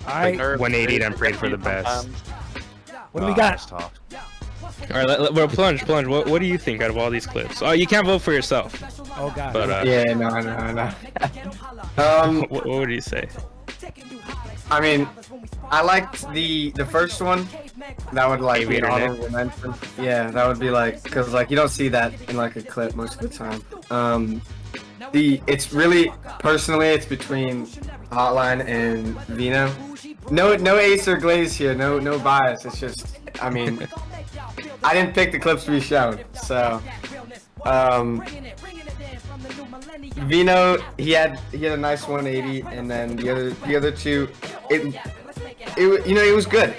Alright,
180 and prayed for the best.
What do we got?
All right, well, plunge. What do you think out of all these clips? Oh, you can't vote for yourself.
Oh god.
But
Yeah, no.
what would you say?
I mean, I liked the first one. That would like be an
Aviator Nick.
honorable mention. Yeah, that would be like, because like you don't see that in like a clip most of the time. It's really personally it's between Hotline and Vino. No Aesir glaze here. No bias. It's just, I mean, I didn't pick the clips to be shown, so. Vino, he had a nice 180, and then the other two, it was good.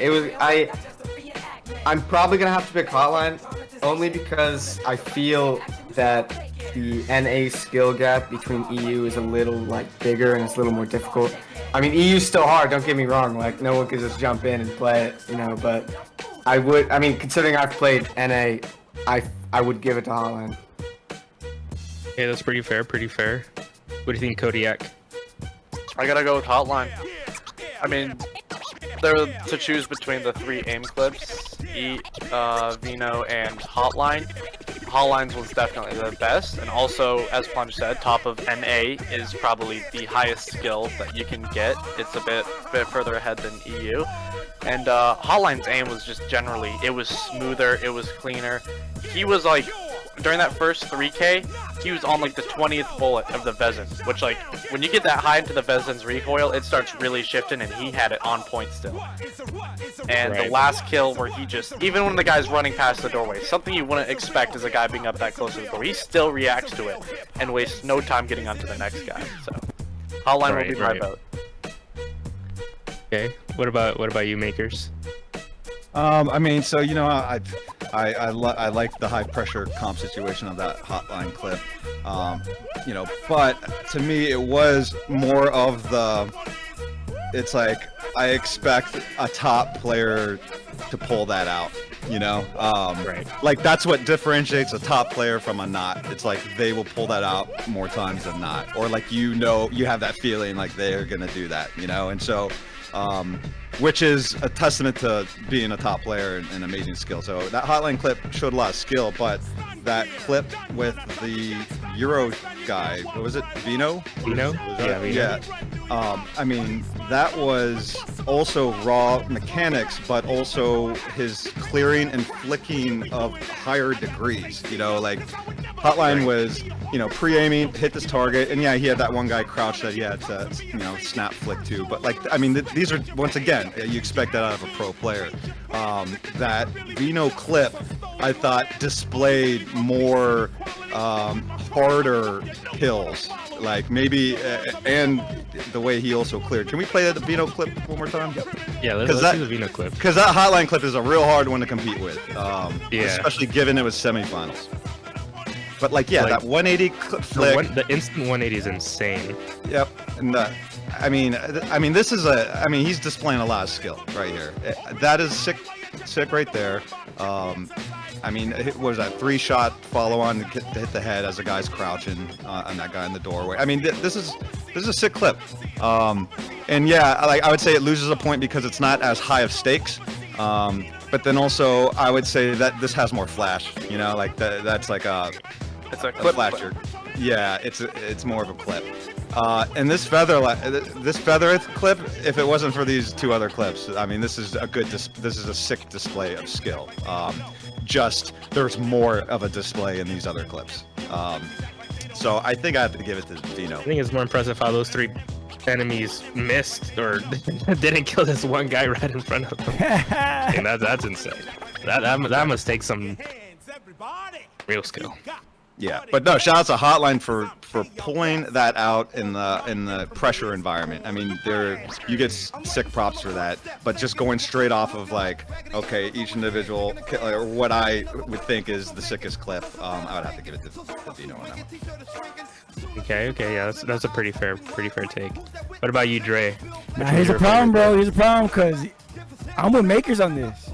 I'm probably gonna have to pick Hotline, only because I feel that the NA skill gap between EU is a little like bigger and it's a little more difficult. I mean, EU's still hard. Don't get me wrong. Like no one can just jump in and play it, But I mean, considering I've played NA, I would give it to Hotline.
Yeah, that's pretty fair. What do you think, Kodiak?
I gotta go with Hotline. I mean, there to choose between the three aim clips, Vino, and Hotline. Hotline's was definitely the best, and also, as Plunge said, top of NA is probably the highest skill that you can get. It's a bit further ahead than EU. And Hotline's aim was just generally, it was smoother, it was cleaner. He was like during that first 3K, he was on like the 20th bullet of the Vezin, which like when you get that high into the Vezin's recoil, it starts really shifting, and he had it on point still. And the last kill where he just, even when the guy's running past the doorway, something you wouldn't expect as a guy being up that close to the door, he still reacts to it and wastes no time getting onto the next guy. So hotline will be my vote.
Okay. What about you, Makers?
I mean, so you know, I like the high pressure comp situation of that hotline clip. You know, but to me it was more of the, it's like I expect a top player to pull that out, you know? Like that's what differentiates a top player from a not. It's like they will pull that out more times than not, or like, you know, you have that feeling like they're gonna do that, you know? And so which is a testament to being a top player and amazing skill. So that hotline clip showed a lot of skill, but that clip with the Euro guy, what was it, Vino?
Vino? Yeah, Vino.
Yeah. I mean, that was also raw mechanics, but also his clearing and flicking of higher degrees. You know, like hotline was, you know, pre-aiming, hit this target, and yeah, he had that one guy crouched that he had to, you know, snap flick to. But like, I mean, these are, once again, you expect that out of a pro player. That Vino clip, I thought, displayed more harder kills, like maybe, and the way he also cleared. Can we play that Vino clip one more time?
Yeah, let's do the Vino clip.
Because that hotline clip is a real hard one to compete with,
yeah,
especially given it was semifinals. But like, yeah, like, that 180 flick,
the instant 180 is insane.
Yep, and I mean, this is he's displaying a lot of skill right here. That is sick right there. I mean, what was that 3-shot follow on to hit the head as the guy's crouching on that guy in the doorway. I mean, this is a sick clip. And yeah, like I would say it loses a point because it's not as high of stakes. But then also I would say that this has more flash. You know, like that's like
it's a clip
flasher. Yeah, it's more of a clip. And this feather clip, if it wasn't for these two other clips, I mean, this is a sick display of skill. Just there's more of a display in these other clips. So I think I have to give it to Vino.
I think it's more impressive how those 3 enemies missed or didn't kill this one guy right in front of them. And that's insane. That must take some real skill.
Yeah, but no, shout out to Hotline for pulling that out in the pressure environment. I mean, you get sick props for that, but just going straight off of like, okay, each individual, or what I would think is the sickest clip, I would have to give it to Vino on that one.
Okay, yeah, that's a pretty fair take. What about you, Dre?
Nah, here's a problem, bro. Here's a problem, cause I'm with Makers on this.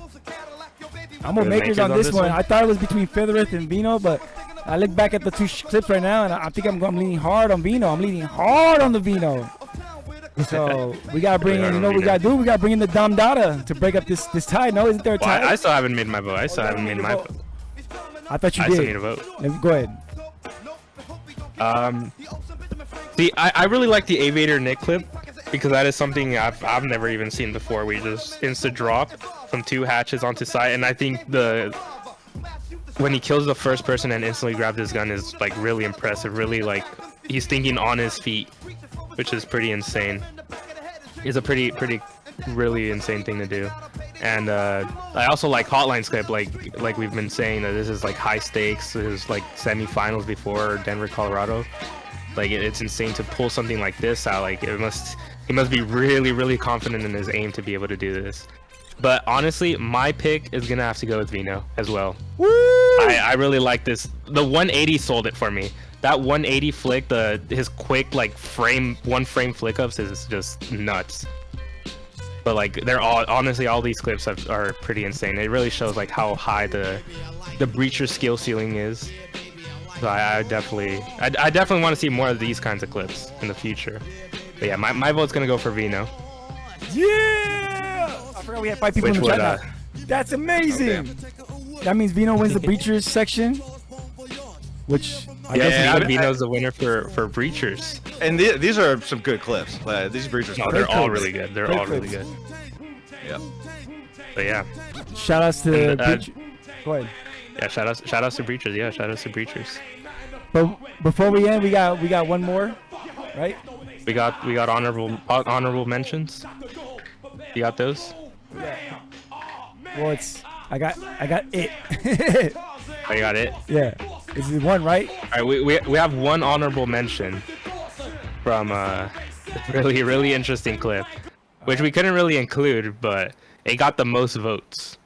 I'm with Makers on this one. I thought it was between Feathereth and Vino, but I look back at the 2 clips right now, and I think I'm leaning hard on Vino. I'm leaning hard on the Vino. So we gotta bring in, you know what we gotta do? We gotta bring in the Dom Dada to break up this tie. No, isn't there a tie?
I still haven't made my vote. I thought you did.
I still need a vote. Go ahead.
See, I really like the Aviator Nick clip because that is something I've never even seen before. We just insta drop from 2 hatches onto site, and I think when he kills the first person and instantly grabs his gun is like really impressive. Really, like, he's thinking on his feet, which is pretty insane. It's a pretty really insane thing to do. And I also like Hotline's clip, like we've been saying, that this is like high stakes. This is like semifinals before Denver, Colorado. Like it's insane to pull something like this out. Like he must be really confident in his aim to be able to do this. But honestly, my pick is gonna have to go with Vino as well. Woo! I really like this. The 180 sold it for me. That 180 flick, his quick like one frame flick ups is just nuts. But like they're all these clips are pretty insane. It really shows like how high the breacher skill ceiling is. So I definitely want to see more of these kinds of clips in the future. But yeah, my vote's gonna go for Vino.
Yeah! I forgot we had 5 people in the chat now. That's amazing. That means Vino wins the breachers section, which
I guess Vino's the winner for breachers.
And these are some good clips. These breachers.
No, they're all really good. They're all really good.
Yeah.
But yeah.
Shout outs to Go ahead.
Yeah, shout outs to Breachers. Yeah, shout outs to Breachers.
But before we end, we got one more, right?
We got honorable mentions. You got those?
Yeah. Well, I got it.
Oh, you got it?
Yeah. This is one, right?
All right, we have one honorable mention from a really interesting clip, which we couldn't really include, but it got the most votes.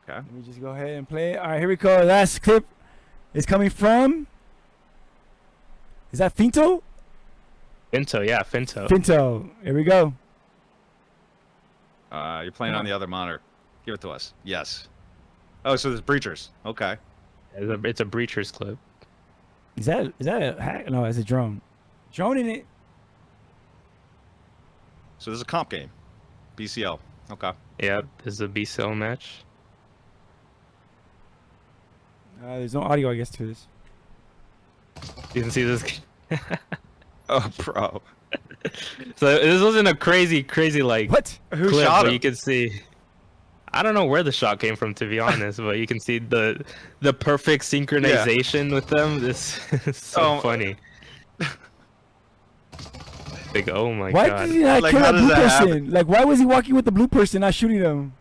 Okay.
Let me just go ahead and play it. All right, here we go. Last clip is coming from. Is that Finto?
Finto, yeah, Finto.
Finto. Here we go.
You're playing on the other monitor. Give it to us. Yes. Oh, so there's Breachers. Okay.
It's a Breachers clip.
Is that a hack? No, it's a drone. Drone in it.
So this is a comp game. BCL. Okay.
Yeah, this is a BCL match.
There's no audio, I guess, to this.
You can see this.
Oh, bro.
So this wasn't a crazy like
what?
Who
clip,
shot
but
him?
you can see. I don't know where the shot came from, to be honest, but you can see the perfect synchronization with them. This is so funny. Like, oh my
Why
god.
did he not kill that blue person? Like, why was he walking with the blue person, not shooting them?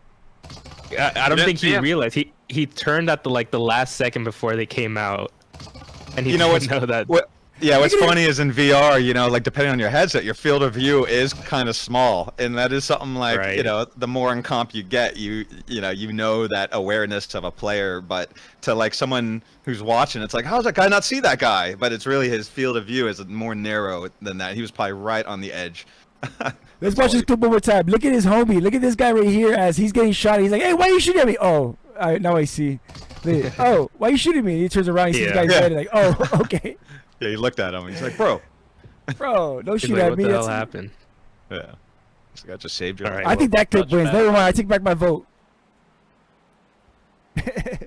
I don't think he realized. He turned at the last second before they came out, and he didn't know that.
What's funny is in VR, you know, like depending on your headset, your field of view is kind of small, and that is something like, you know, the more in comp you get, you know that awareness of a player, but to like someone who's watching, it's like, how does that guy not see that guy? But it's really his field of view is more narrow than that. He was probably right on the edge.
Let's watch this clip one more time. Look at his homie. Look at this guy right here as he's getting shot. He's like, hey, why are you shooting at me? Oh, now I see. Oh, why are you shooting me? He turns around. He sees the guy's dead. Like, oh, okay.
Yeah, he looked at him. He's like, bro.
Bro, don't shoot
like,
at
what
me.
The hell happened?
Yeah. This guy just saved your life.
I think that clip wins. Never mind. I take back my vote.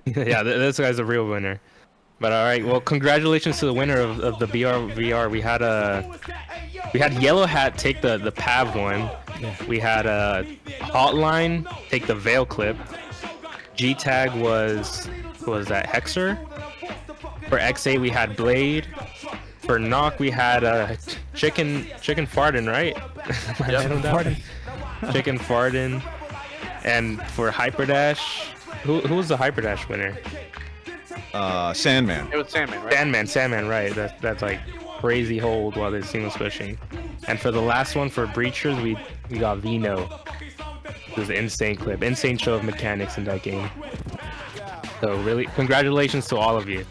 Yeah, this guy's a real winner. But all right, well, congratulations to the winner of the VR. We had Yellow Hat take the Pav one.
Yeah.
We had Hotline take the Veil clip. G Tag was that Hexer. For X8 we had Blade. For Knock we had Chicken Fartin, right? Chicken Fartin. And for Hyperdash, who was the Hyperdash winner?
Sandman.
It was Sandman, right?
Sandman, right. That's like crazy hold while the team was pushing. And for the last one for Breachers, we got Vino. It was an insane clip, insane show of mechanics in that game. So really, congratulations to all of you.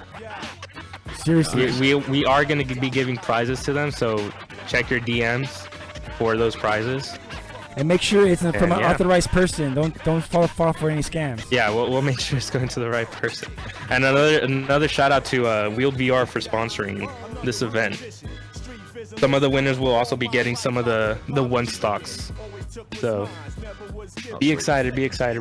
Seriously,
we are going to be giving prizes to them, so check your DMs for those prizes.
And make sure it's from an authorized person. Don't fall for any scams.
Yeah, we'll make sure it's going to the right person. And another shout out to Wield VR for sponsoring this event. Some of the winners will also be getting some of the one stocks. So be excited.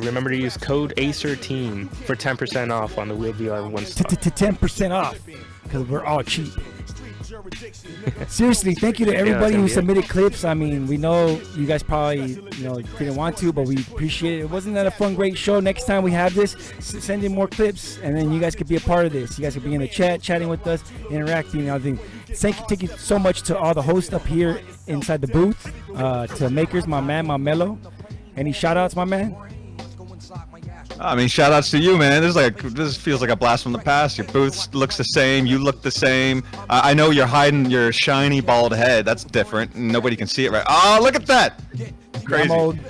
Remember to use code Aesir Team for 10% off on the Wield VR one stock.
10% off, because we're all cheap. Seriously, thank you to everybody who submitted clips. I mean, we know you guys probably didn't want to, but we appreciate it. Wasn't that a fun, great show? Next time we have this, send in more clips, and then you guys could be a part of this. You guys could be in the chat, chatting with us, interacting, and everything. Thank you so much to all the hosts up here inside the booth. To Makers, my man, my Mello. Any shout outs, my man?
I mean, shout outs to you, man. This feels like a blast from the past. Your booth looks the same. You look the same. I know you're hiding your shiny bald head. That's different. Nobody can see it right. Oh, look at that. Crazy.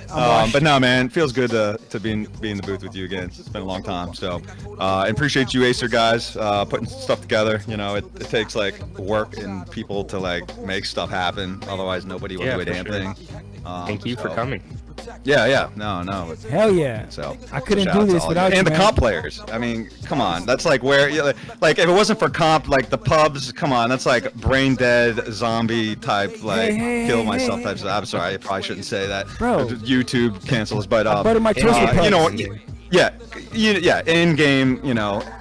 But no, man, it feels good to be in the booth with you again. It's been a long time. So I appreciate you, Aesir guys, putting stuff together. You know, it takes like work and people to like make stuff happen. Otherwise, nobody will do a damn thing.
Thank you for coming.
Yeah. No.
Hell yeah.
So
I couldn't do this without you,
and the
man.
comp players. I mean, come on. That's like where, like, if it wasn't for comp, like the pubs. Come on, that's like brain dead zombie type, like kill myself type. I'm sorry, I probably shouldn't say that.
Bro.
YouTube cancels, but
butter my toast with
you know,
pubs.
in game,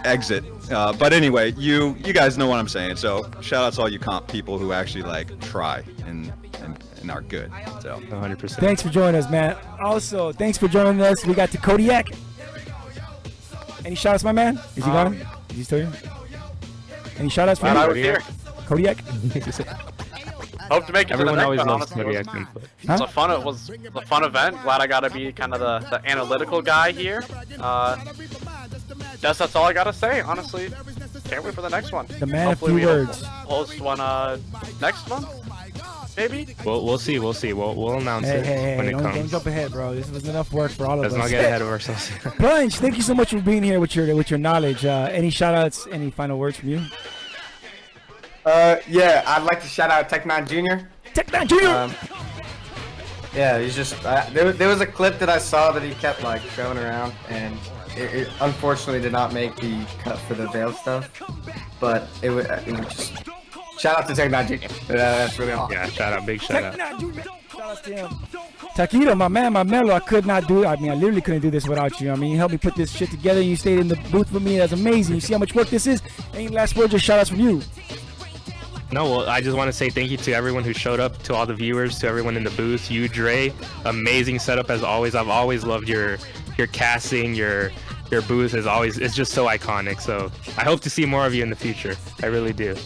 exit. But anyway, you guys know what I'm saying. So shout out to all you comp people who actually like try and are good. So
100%.
Thanks for joining us, man. Also, thanks for joining us. We got the Kodiak. Any shout outs, my man? Is he gone? Is he still here? Any shout outs for
Glad I was
you?
here.
Kodiak?
Hope to make it
Everyone
to the
always
next one,
loves
honestly.
Kodiak input.
It was a fun event. Glad I got to be kind of the analytical guy here. Guess that's all I gotta say, honestly. Can't wait for the next one.
The man of
Hopefully
few words.
Host one next month, maybe.
We'll see. We'll announce it when it
don't
comes.
jump ahead, bro. This was enough work for all of us.
Let's not get ahead of ourselves.
Plunge, thank you so much for being here with your knowledge. Any shout outs, any final words from you?
Yeah, I'd like to shout out Tech9 Jr.
Tech9 Jr.
Yeah, he's just there was a clip that I saw that he kept like showing around, and it unfortunately did not make the cut for the Veil stuff, but it was just shout out to Tech9 Jr. That's really awesome.
Yeah, shout out, big shout out.
Shout out to him. Taquito, my man, my mellow, I could not do it. I mean, I literally couldn't do this without you. I mean, you helped me put this shit together. You stayed in the booth with me. That's amazing. You see how much work this is? Any last words or shout outs from you?
No, well, I just want to say thank you to everyone who showed up, to all the viewers, to everyone in the booth. You, Dre, amazing setup as always. I've always loved your casting, your booth is always, it's just so iconic. So I hope to see more of you in the future. I really do.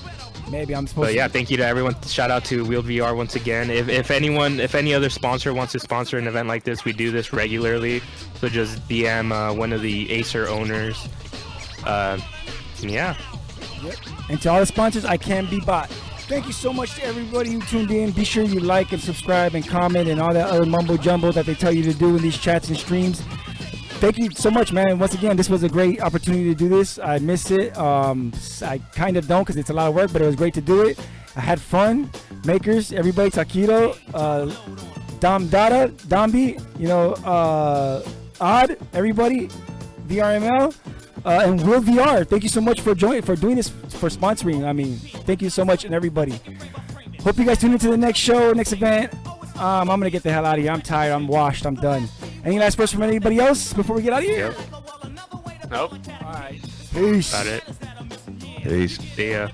Maybe I'm supposed
But yeah, thank you to everyone. Shout out to Wield VR once again. If any other sponsor wants to sponsor an event like this, we do this regularly. So just DM one of the Aesir owners. Yeah.
Yep. And to all the sponsors, I can be bought. Thank you so much to everybody who tuned in. Be sure you like and subscribe and comment and all that other mumbo jumbo that they tell you to do in these chats and streams. Thank you so much, man. Once again, this was a great opportunity to do this. I miss it. I kind of don't because it's a lot of work, but it was great to do it. I had fun. Makers, everybody, Taquito, Dombi, Odd, everybody, VRML. And Wield VR, thank you so much for doing this, for sponsoring. I mean, thank you so much, and everybody. Hope you guys tune into the next show, next event. I'm gonna get the hell out of here. I'm tired. I'm washed. I'm done. Any last words from anybody else before we get out of here?
Nope.
All right. Peace.
Got it.
Peace.
See ya.